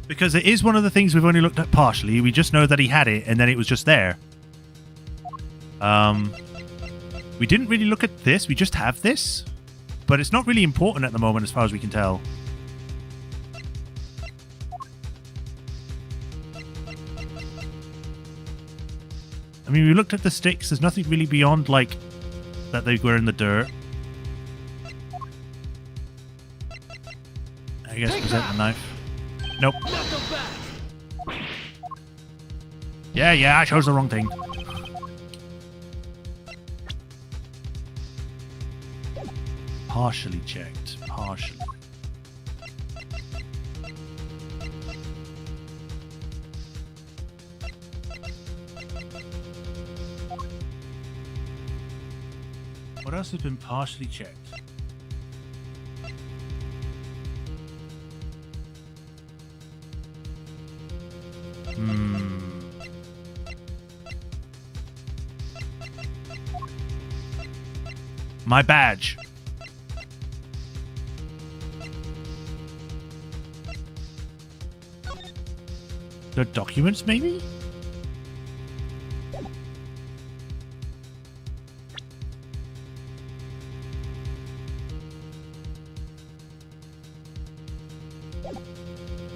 Because it is one of the things we've only looked at partially. We just know that he had it, and then it was just there. We didn't really look at this. We just have this. But it's not really important at the moment as far as we can tell. I mean, we looked at the sticks. There's nothing really beyond, like, that they were in the dirt. I guess present the knife. Nope. Not so fast! Yeah, I chose the wrong thing. Partially checked. Partially. What else has been partially checked? My badge. The documents, maybe?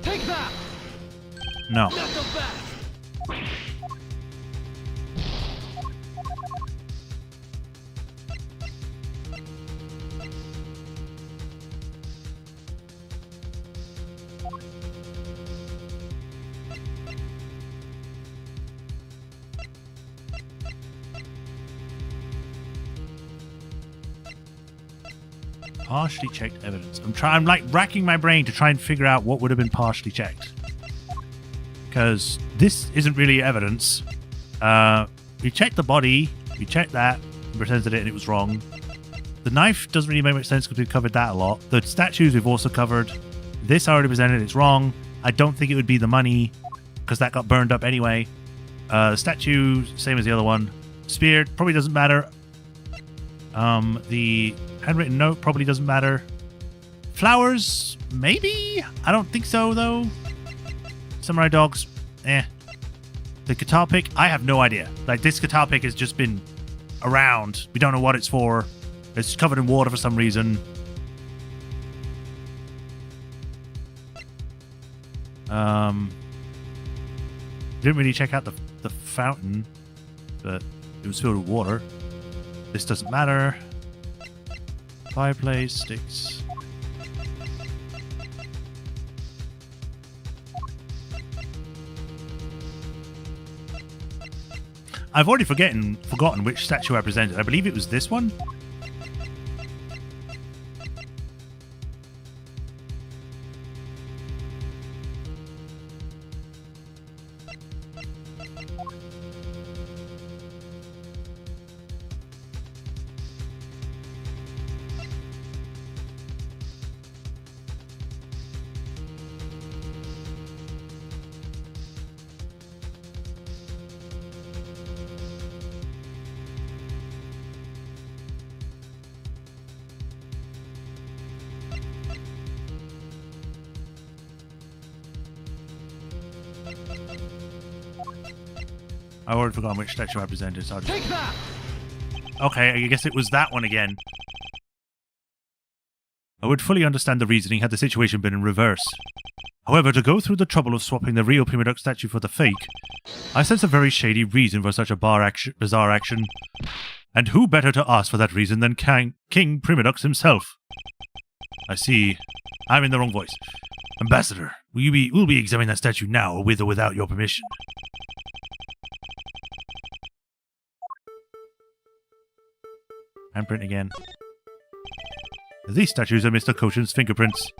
Take that! No. Not so fast! Partially checked evidence. I'm like racking my brain to try and figure out what would have been partially checked. Because this isn't really evidence. We checked the body, we checked that, we presented it and it was wrong. The knife doesn't really make much sense because we've covered that a lot. The statues we've also covered. This I already presented, it's wrong. I don't think it would be the money because that got burned up anyway. The statue, same as the other one. Spear probably doesn't matter. The handwritten note probably doesn't matter. Flowers, maybe? I don't think so, though. Samurai dogs, eh. The guitar pick, I have no idea. Like, this guitar pick has just been around. We don't know what it's for. It's covered in water for some reason. Didn't really check out the fountain, but it was filled with water. This doesn't matter. Fireplace, sticks. I've already forgotten which statue I presented. I believe it was this one. I already forgotten which statue I presented, so I'll just... Take that! Okay, I guess it was that one again. I would fully understand the reasoning had the situation been in reverse. However, to go through the trouble of swapping the real Prima Duck statue for the fake, I sense a very shady reason for such a bizarre action. And who better to ask for that reason than King Prima Duck himself? I see. I'm in the wrong voice. Ambassador, we'll be examining that statue now, with or without your permission. Handprint again. These statues are Mr. Cochin's fingerprints.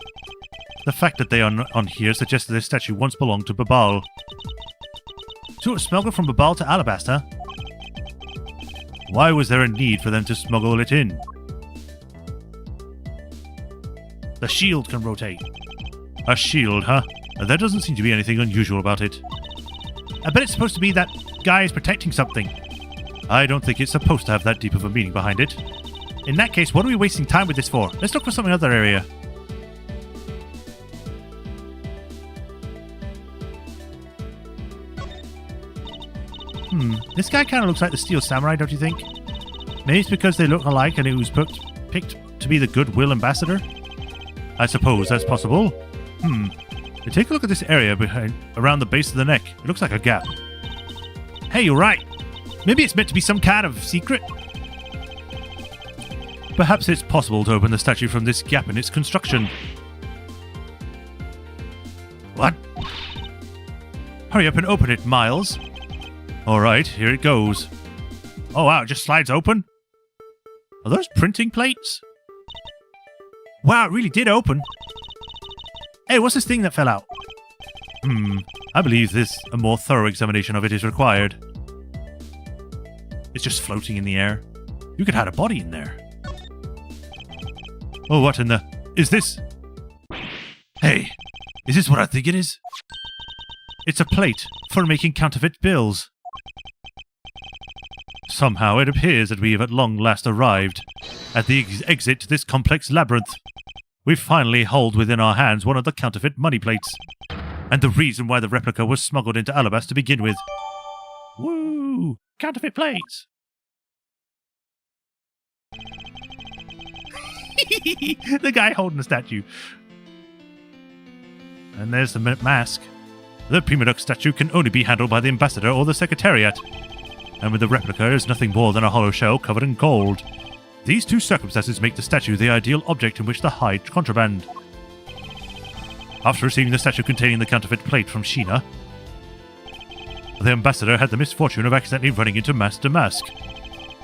The fact that they are on here suggests that this statue once belonged to Babal. To smuggle from Babal to Alabaster? Why was there a need for them to smuggle it in? The shield can rotate. A shield, huh? There doesn't seem to be anything unusual about it. I bet it's supposed to be that guy is protecting something. I don't think it's supposed to have that deep of a meaning behind it. In that case, what are we wasting time with this for? Let's look for some other area. This guy kind of looks like the Steel Samurai, don't you think? Maybe it's because they look alike and it was picked to be the Goodwill Ambassador? I suppose that's possible. Take a look at this area around the base of the neck. It looks like a gap. Hey, you're right. Maybe it's meant to be some kind of secret. Perhaps it's possible to open the statue from this gap in its construction. What? Hurry up and open it, Miles. Alright, here it goes. Oh wow, it just slides open? Are those printing plates? Wow, it really did open. Hey, what's this thing that fell out? I believe a more thorough examination of it is required. It's just floating in the air. You could have had a body in there. Oh, what in the... Is this... Hey, is this what I think it is? It's a plate for making counterfeit bills. Somehow it appears that we have at long last arrived at the exit to this complex labyrinth. We finally hold within our hands one of the counterfeit money plates, and the reason why the replica was smuggled into Alabaster to begin with. Woo! Counterfeit plates! The guy holding the statue. And there's the mask. The Prima Duck statue can only be handled by the ambassador or the secretariat. And with the replica is nothing more than a hollow shell covered in gold. These two circumstances make the statue the ideal object in which to hide contraband. After receiving the statue containing the counterfeit plate from Sheena, the ambassador had the misfortune of accidentally running into Master Mask.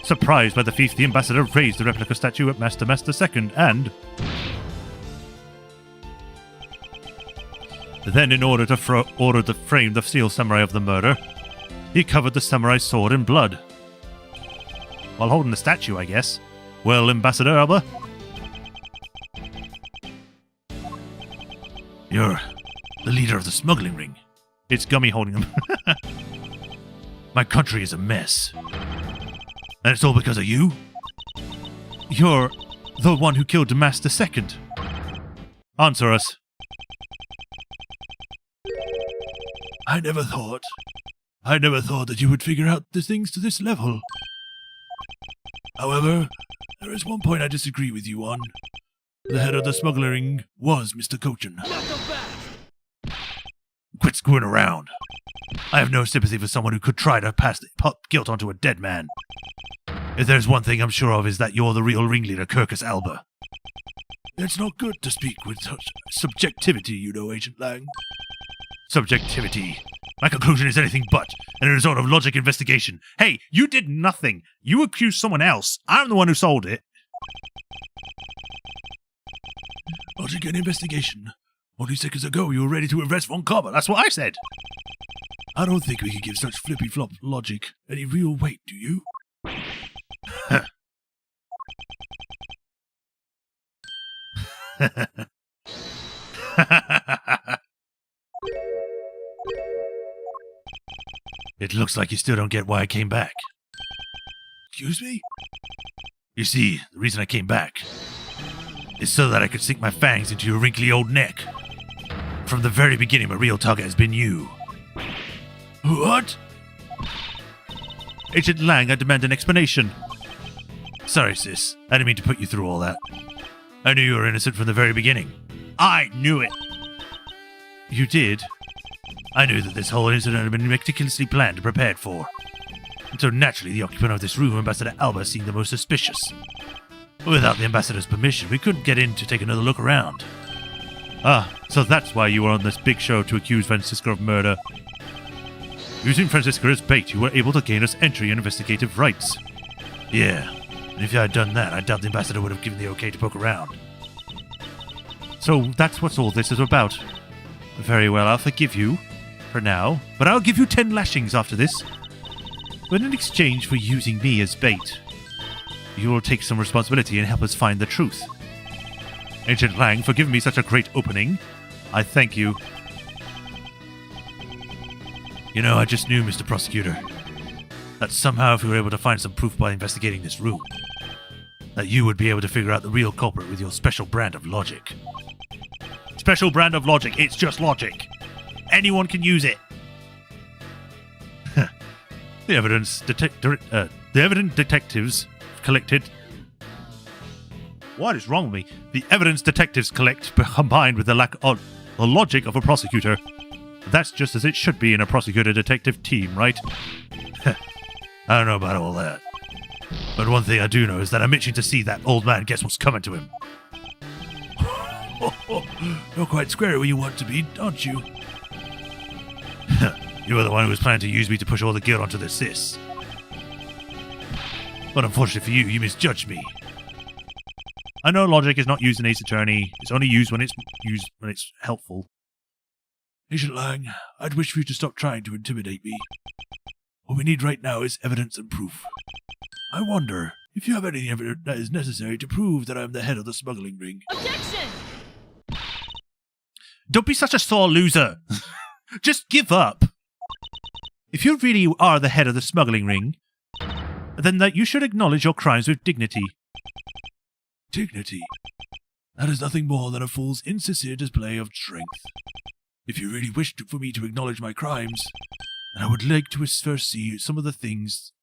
Surprised by the thief, the ambassador raised the replica statue at Master II and... Then, in order to frame the steel samurai of the murder, he covered the samurai's sword in blood. While holding the statue, I guess. Well, Ambassador Alba? You're the leader of the smuggling ring. It's Gummy holding him. My country is a mess. And it's all because of you? You're the one who killed Damas II. Answer us. I never thought that you would figure out the things to this level. However, there is one point I disagree with you on. The head of the smuggling ring was Mr. Cochin. Not so fast! Quit screwing around. I have no sympathy for someone who could try to pass guilt onto a dead man. If there's one thing I'm sure of is that you're the real ringleader, Kirkus Alba. It's not good to speak with such subjectivity, you know, Agent Lang. Subjectivity. My conclusion is anything but a result of logic investigation. Hey, you did nothing. You accused someone else. I'm the one who sold it. Logic and investigation. Only seconds ago you were ready to arrest Von Carver. That's what I said. I don't think we can give such flippy-flop logic any real weight, do you? It looks like you still don't get why I came back. Excuse me? You see, the reason I came back is so that I could sink my fangs into your wrinkly old neck. From the very beginning, my real target has been you. What? Agent Lang, I demand an explanation. Sorry, sis. I didn't mean to put you through all that. I knew you were innocent from the very beginning. I knew it! You did? I knew that this whole incident had been meticulously planned and prepared for. And so naturally, the occupant of this room, Ambassador Alba, seemed the most suspicious. Without the ambassador's permission, we couldn't get in to take another look around. Ah, so that's why you were on this big show to accuse Francisca of murder. Using Francisca as bait, you were able to gain us entry and investigative rights. Yeah, and if you had done that, I doubt the ambassador would have given the okay to poke around. So that's what all this is about. Very well, I'll forgive you, for now, but I'll give you 10 lashings after this. But in exchange for using me as bait, you will take some responsibility and help us find the truth. Agent Lang, for giving me such a great opening. I thank you. You know, I just knew, Mr. Prosecutor, that somehow if we were able to find some proof by investigating this room, that you would be able to figure out the real culprit with your special brand of logic. Special brand of logic, it's just logic. Anyone can use it. The evidence detectives collected. What is wrong with me? The evidence detectives collect, combined with the lack of the logic of a prosecutor. That's just as it should be in a prosecutor-detective team, right? I don't know about all that. But one thing I do know is that I'm itching to see that old man guess what's coming to him. You're quite square where you want to be, aren't you? You were the one who was planning to use me to push all the guilt onto the sis. But unfortunately for you, you misjudged me. I know logic is not used in Ace Attorney. It's only used when it's helpful. Agent Lang, I'd wish for you to stop trying to intimidate me. What we need right now is evidence and proof. I wonder if you have any evidence that is necessary to prove that I'm the head of the smuggling ring. Objection! Don't be such a sore loser. Just give up. If you really are the head of the smuggling ring, then that you should acknowledge your crimes with dignity. Dignity? That is nothing more than a fool's insincere display of strength. If you really wished for me to acknowledge my crimes, then I would like to first see some of the things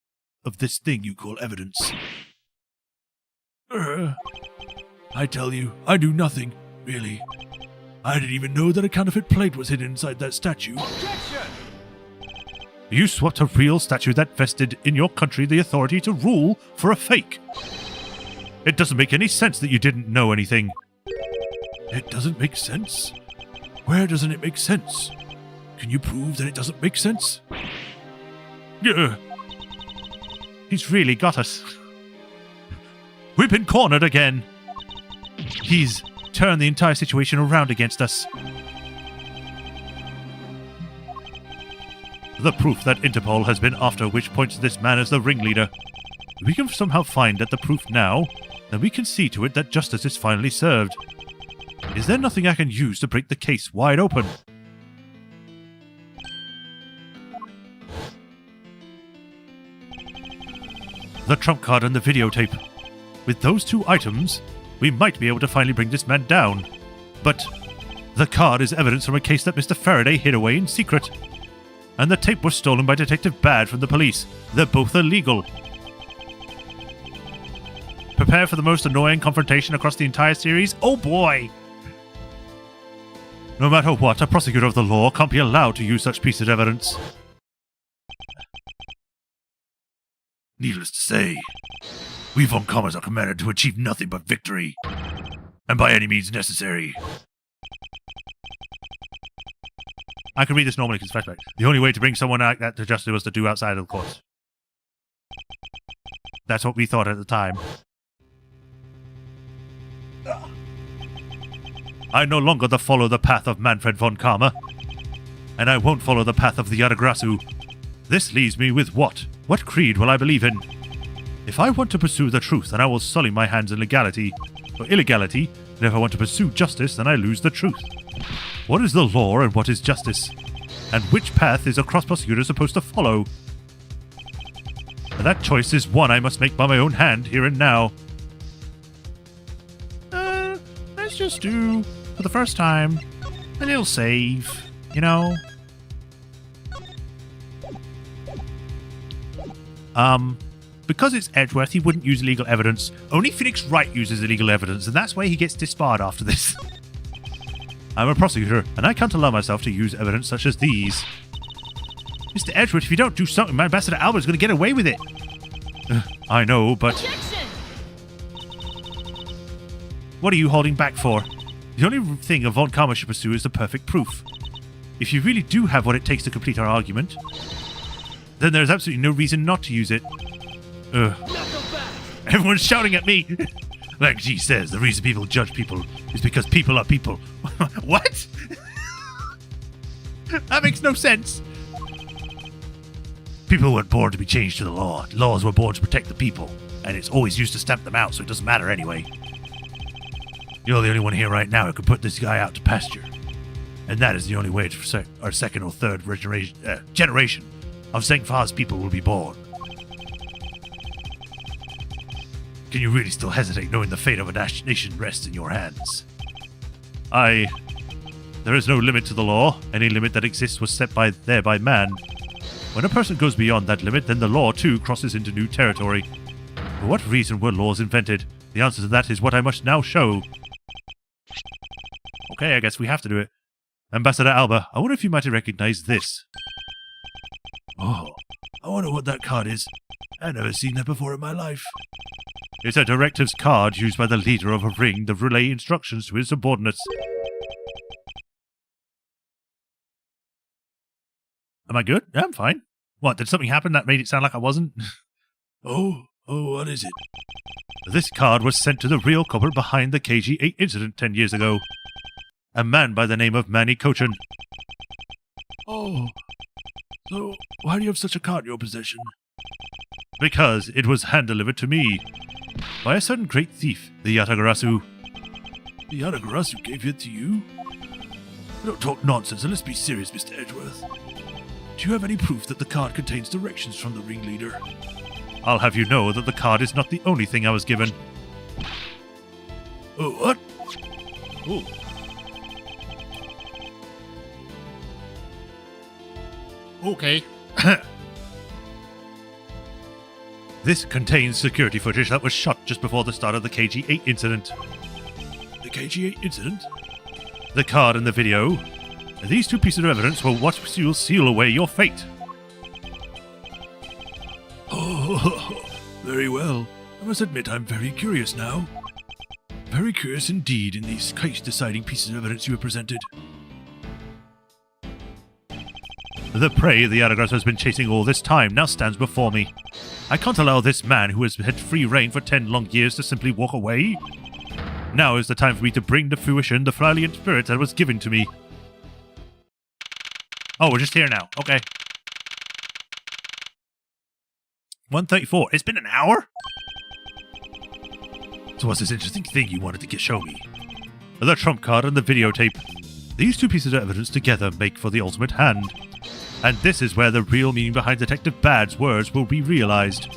of this thing you call evidence. I tell you, I knew nothing, really. I didn't even know that a counterfeit plate was hidden inside that statue. Objection! You swapped a real statue that vested in your country the authority to rule for a fake. It doesn't make any sense that you didn't know anything. It doesn't make sense? Where doesn't it make sense? Can you prove that it doesn't make sense? He's really got us. We've been cornered again. He's turned the entire situation around against us. The proof that Interpol has been after which points to this man as the ringleader. If we can somehow find out the proof now, then we can see to it that justice is finally served. Is there nothing I can use to break the case wide open? The trump card and the videotape. With those two items, we might be able to finally bring this man down. But the card is evidence from a case that Mr. Faraday hid away in secret. And the tape was stolen by Detective Bad from the police. They're both illegal. Prepare for the most annoying confrontation across the entire series? Oh boy! No matter what, a prosecutor of the law can't be allowed to use such pieces of evidence. Needless to say, we Von Commas are commanded to achieve nothing but victory. And by any means necessary. I can read this normally because it's flashback. The only way to bring someone like that to justice was to do outside of the courts. That's what we thought at the time. I no longer follow the path of Manfred von Karma. And I won't follow the path of the Yadagrasu. This leaves me with what? What creed will I believe in? If I want to pursue the truth, then I will sully my hands in legality or illegality, and if I want to pursue justice, then I lose the truth. What is the law and what is justice? And which path is a cross-prosecutor supposed to follow? And that choice is one I must make by my own hand, here and now. Let's just do, for the first time, a little save, you know? Because it's Edgeworth, he wouldn't use illegal evidence. Only Phoenix Wright uses illegal evidence, and that's why he gets disbarred after this. I'm a prosecutor, and I can't allow myself to use evidence such as these. Mr. Edgeworth, if you don't do something, my Ambassador Albert's going to get away with it. I know, but... Objection! What are you holding back for? The only thing a Von Karma should pursue is the perfect proof. If you really do have what it takes to complete our argument, then there's absolutely no reason not to use it. Everyone's shouting at me! Like G says, the reason people judge people is because people are people. What? That makes no sense. People weren't born to be changed to the law. Laws were born to protect the people. And it's always used to stamp them out, so it doesn't matter anyway. You're the only one here right now who can put this guy out to pasture. And that is the only way our second or third generation of Zengfar's people will be born. Can you really still hesitate knowing the fate of a nation rests in your hands? There is no limit to the law. Any limit that exists was set there by man. When a person goes beyond that limit, then the law too crosses into new territory. For what reason were laws invented? The answer to that is what I must now show. Okay, I guess we have to do it. Ambassador Alba, I wonder if you might recognize this. Oh, I wonder what that card is. I've never seen that before in my life. It's a directives card used by the leader of a ring to relay instructions to his subordinates. Am I good? Yeah, I'm fine. What, did something happen that made it sound like I wasn't? Oh, what is it? This card was sent to the real culprit behind the KG-8 incident 10 years ago. A man by the name of Manny Cochin. Oh, so why do you have such a card in your possession? Because it was hand-delivered to me by a certain great thief, the Yatagarasu. The Yatagarasu gave it to you? Don't talk nonsense and let's be serious, Mr. Edgeworth. Do you have any proof that the card contains directions from the ringleader? I'll have you know that the card is not the only thing I was given. Oh, what? Oh. Okay. This contains security footage that was shot just before the start of the KG-8 incident. The KG-8 incident? The card and the video. These two pieces of evidence will what will seal away your fate. Oh, very well. I must admit I'm very curious now. Very curious indeed in these case-deciding pieces of evidence you have presented. The prey the Yadagrasu has been chasing all this time now stands before me. I can't allow this man who has had free reign for 10 long years to simply walk away. Now is the time for me to bring to fruition the valiant spirit that was given to me. Oh, we're just here now. Okay. 1:34. It's been an hour? So what's this interesting thing you wanted to show me? The trump card and the videotape. These two pieces of evidence together make for the ultimate hand. And this is where the real meaning behind Detective Bad's words will be realized.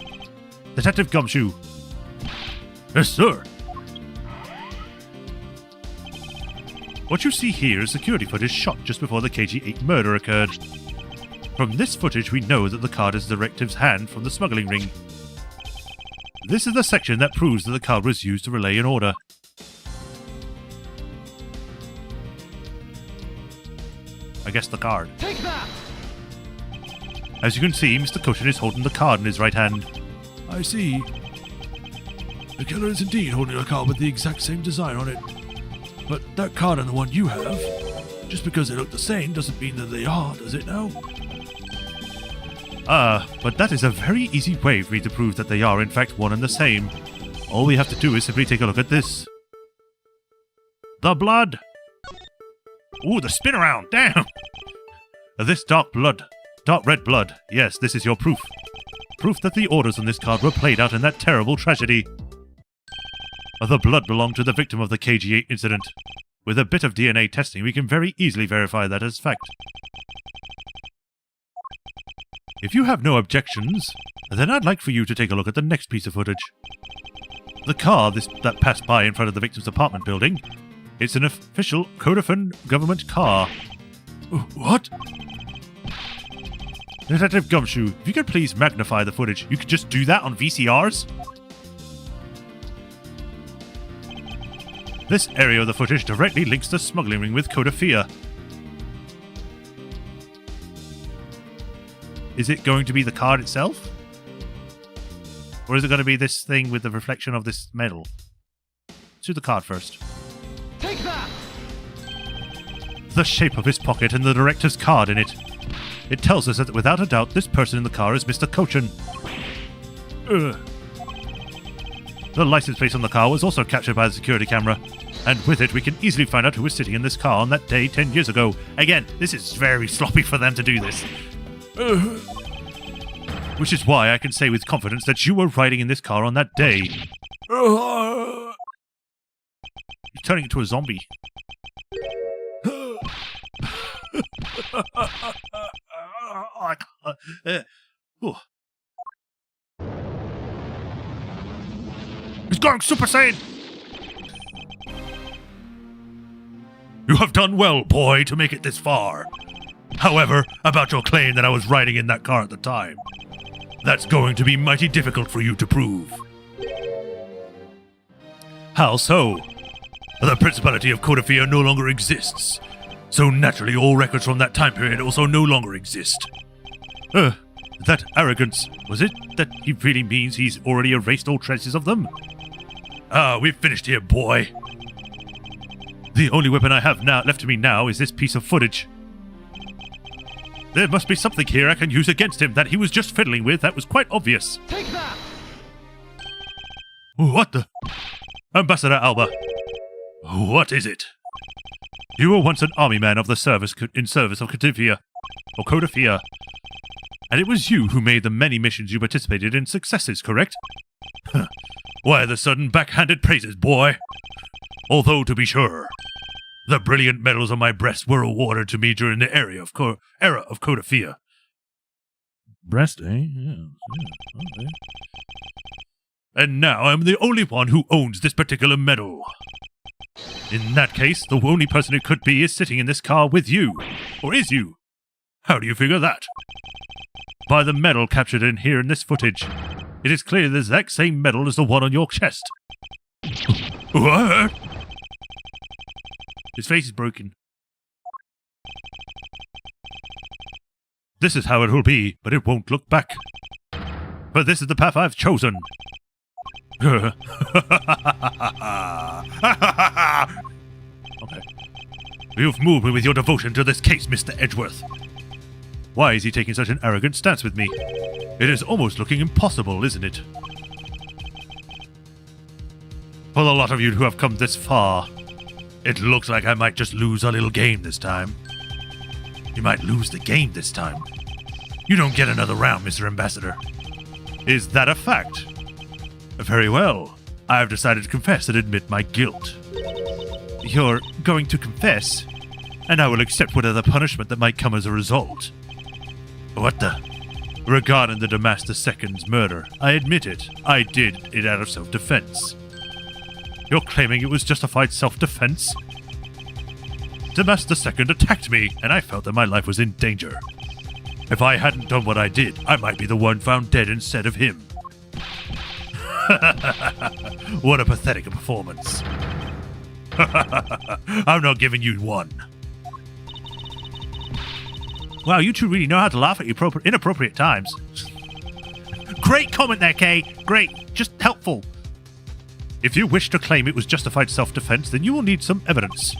Detective Gumshoe. Yes, sir. What you see here is security footage shot just before the KG-8 murder occurred. From this footage, we know that the card is the detective's hand from the smuggling ring. This is the section that proves that the card was used to relay an order. I guess the card. Take that! As you can see, Mr. Cochin is holding the card in his right hand. I see. The killer is indeed holding a card with the exact same design on it. But that card and the one you have, just because they look the same doesn't mean that they are, does it now? But that is a very easy way for me to prove that they are in fact one and the same. All we have to do is simply take a look at this. The blood! Ooh, the spin around, damn! This dark red blood, yes, this is your proof. Proof that the orders on this card were played out in that terrible tragedy. The blood belonged to the victim of the KG-8 incident. With a bit of DNA testing, we can very easily verify that as fact. If you have no objections, then I'd like for you to take a look at the next piece of footage. The car that passed by in front of the victim's apartment building, it's an official Codafin government car. What? Detective Gumshoe, if you could please magnify the footage. You could just do that on VCRs? This area of the footage directly links the smuggling ring with Codafia. Is it going to be the card itself? Or is it going to be this thing with the reflection of this metal? Let's do the card first. Take that! The shape of his pocket and the director's card in it. It tells us that without a doubt this person in the car is Mr. Cochin. The license plate on the car was also captured by the security camera, and with it we can easily find out who was sitting in this car on that day 10 years ago. Again, this is very sloppy for them to do this. Which is why I can say with confidence that you were riding in this car on that day. You're turning into a zombie. He's going Super Saiyan! You have done well, boy, to make it this far. However, about your claim that I was riding in that car at the time, that's going to be mighty difficult for you to prove. How so? The Principality of Codafia no longer exists, so naturally all records from that time period also no longer exist. That arrogance, was it that he really means he's already erased all traces of them? We've finished here, boy. The only weapon I have left to me now is this piece of footage. There must be something here I can use against him that he was just fiddling with that was quite obvious. Take that! What the? Ambassador Alba. What is it? You were once an army man of the service in service of Codafia, and it was you who made the many missions you participated in successes, correct? Why the sudden backhanded praises, boy? Although, to be sure, the brilliant medals on my breast were awarded to me during the era of Codafia. Breast, eh? Yeah, okay. And now I'm the only one who owns this particular medal. In that case, the only person it could be is sitting in this car with you. Or is you? How do you figure that? By the medal captured in here in this footage. It is clear the exact same medal as the one on your chest. What? His face is broken. This is how it will be, but it won't look back. But this is the path I've chosen. Okay. You've moved me with your devotion to this case, Mr. Edgeworth. Why is he taking such an arrogant stance with me? It is almost looking impossible, isn't it? For the lot of you who have come this far, it looks like I might just lose a little game this time. You might lose the game this time. You don't get another round, Mr. Ambassador. Is that a fact? Very well. I have decided to confess and admit my guilt. You're going to confess? And I will accept whatever punishment that might come as a result. What the? Regarding the Damas II's murder, I admit it. I did it out of self-defense. You're claiming it was justified self-defense? Damas II attacked me, and I felt that my life was in danger. If I hadn't done what I did, I might be the one found dead instead of him. What a pathetic performance. I'm not giving you one. Wow, you two really know how to laugh at inappropriate times. Great comment there, Kay. Great. Just helpful. If you wish to claim it was justified self-defense, then you will need some evidence.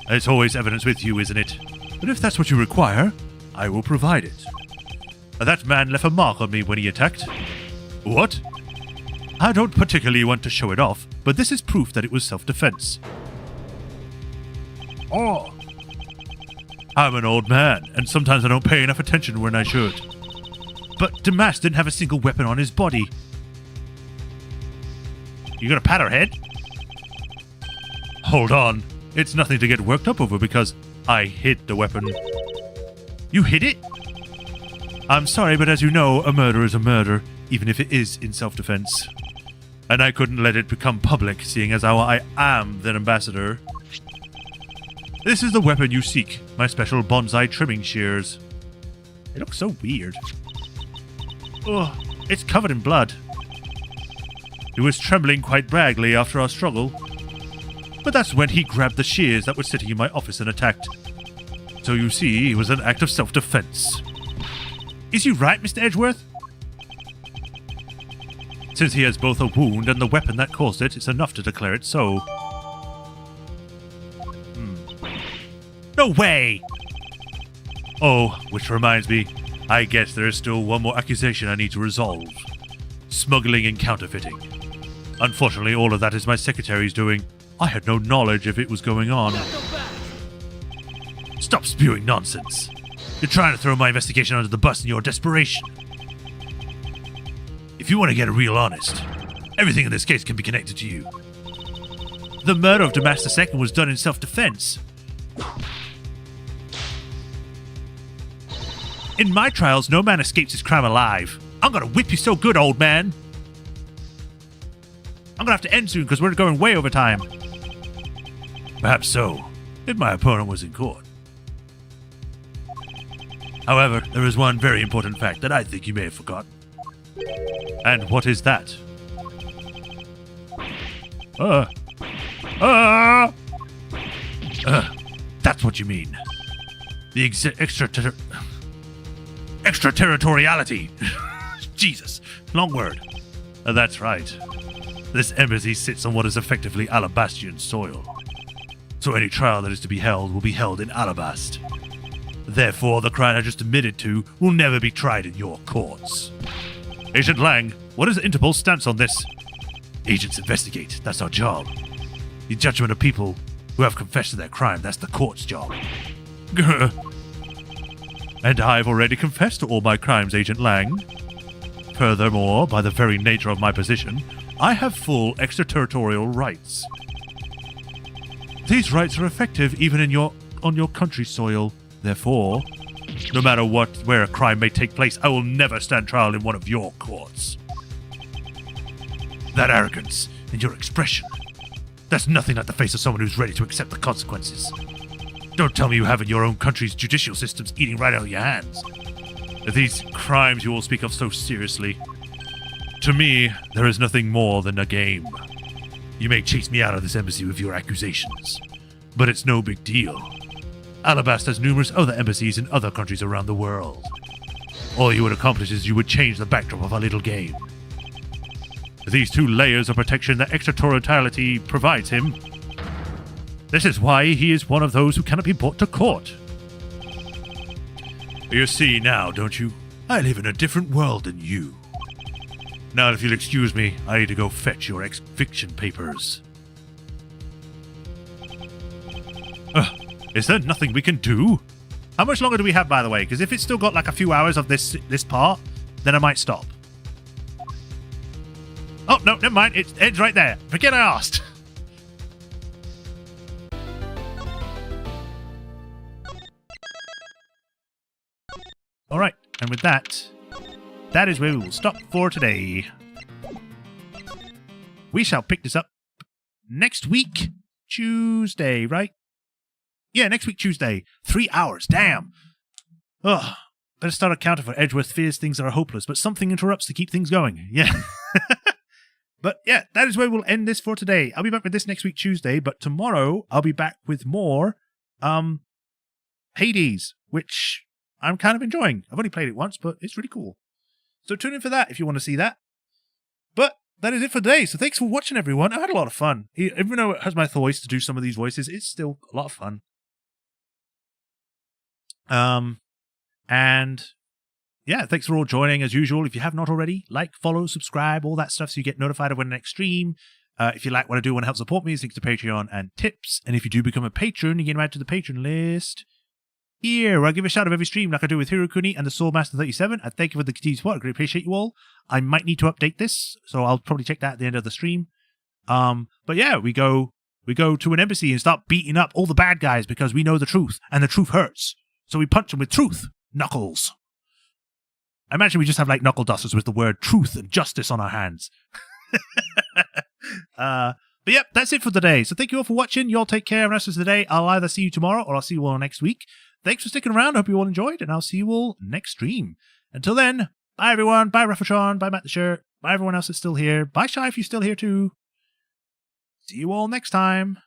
There's always evidence with you, isn't it? But if that's what you require, I will provide it. That man left a mark on me when he attacked. What? I don't particularly want to show it off, but this is proof that it was self-defense. Oh. I'm an old man, and sometimes I don't pay enough attention when I should. But Damas didn't have a single weapon on his body. You gonna pat her head? Hold on. It's nothing to get worked up over because I hid the weapon. You hid it? I'm sorry, but as you know, a murder is a murder, even if it is in self-defense. And I couldn't let it become public, seeing as how I am the ambassador. This is the weapon you seek, my special bonsai trimming shears. It looks so weird. Ugh, it's covered in blood. He was trembling quite badly after our struggle. But that's when he grabbed the shears that were sitting in my office and attacked. So you see, it was an act of self-defense. Is he right, Mr. Edgeworth? Since he has both a wound and the weapon that caused it, it's enough to declare it so. No way! Oh, which reminds me, I guess there is still one more accusation I need to resolve. Smuggling and counterfeiting. Unfortunately, all of that is my secretary's doing. I had no knowledge if it was going on. Stop spewing nonsense. You're trying to throw my investigation under the bus in your desperation. If you want to get real honest, everything in this case can be connected to you. The murder of Damas II was done in self-defense. In my trials, no man escapes his crime alive. I'm gonna whip you so good, old man. I'm gonna have to end soon because we're going way over time. Perhaps so, if my opponent was in court. However, there is one very important fact that I think you may have forgotten. And what is that? That's what you mean. The extraterritoriality. Jesus, long word. That's right. This embassy sits on what is effectively Alabastian soil. So any trial that is to be held will be held in Alabast. Therefore, the crime I just admitted to will never be tried in your courts. Agent Lang, what is Interpol's stance on this? Agents investigate, that's our job. The judgment of people who have confessed to their crime, that's the court's job. And I've already confessed to all my crimes, Agent Lang. Furthermore, by the very nature of my position, I have full extraterritorial rights. These rights are effective even on your country's soil. Therefore, no matter where a crime may take place, I will never stand trial in one of your courts. That arrogance and your expression, that's nothing like the face of someone who's ready to accept the consequences. Don't tell me you have in your own country's judicial systems eating right out of your hands. These crimes you all speak of so seriously. To me, there is nothing more than a game. You may chase me out of this embassy with your accusations, but it's no big deal. Alabast has numerous other embassies in other countries around the world. All you would accomplish is you would change the backdrop of our little game. These two layers of protection that extraterritoriality provides him. This is why he is one of those who cannot be brought to court. You see now, don't you? I live in a different world than you. Now, if you'll excuse me, I need to go fetch your eviction papers. Is there nothing we can do? How much longer do we have, by the way? Because if it's still got like a few hours of this part, then I might stop. Oh, no, never mind. It ends right there. Forget I asked. All right, and with that, that is where we will stop for today. We shall pick this up next week, Tuesday, right? Yeah, next week, Tuesday. 3 hours, damn. Ugh, better start a counter for Edgeworth fears things are hopeless, but something interrupts to keep things going. Yeah. But yeah, that is where we'll end this for today. I'll be back with this next week, Tuesday, but tomorrow I'll be back with more Hades, which I'm kind of enjoying. I've only played it once, but it's really cool. So tune in for that if you want to see that. But that is it for today. So thanks for watching, everyone. I had a lot of fun. Even though it has my voice to do some of these voices, it's still a lot of fun. And yeah, thanks for all joining as usual. If you have not already, like, follow, subscribe, all that stuff so you get notified of when the next stream. If you like what I do and want to help support me, links to Patreon and tips. And if you do become a patron, you get added to the patron list here, where I give a shout out of every stream like I do with Hirokuni and the Soulmaster37. I thank you for the continued support. I greatly appreciate you all. I might need to update this, so I'll probably check that at the end of the stream. But yeah, we go to an embassy and start beating up all the bad guys because we know the truth, and the truth hurts. So we punch them with truth knuckles. I imagine we just have like knuckle dusters with the word truth and justice on our hands. But yep, that's it for today. So thank you all for watching. You all take care. And rest of the day, I'll either see you tomorrow or I'll see you all next week. Thanks for sticking around. I hope you all enjoyed, and I'll see you all next stream. Until then, bye everyone. Bye Ruffletron. Bye Matt the Shirt. Bye everyone else that's still here. Bye Shy if you're still here too. See you all next time.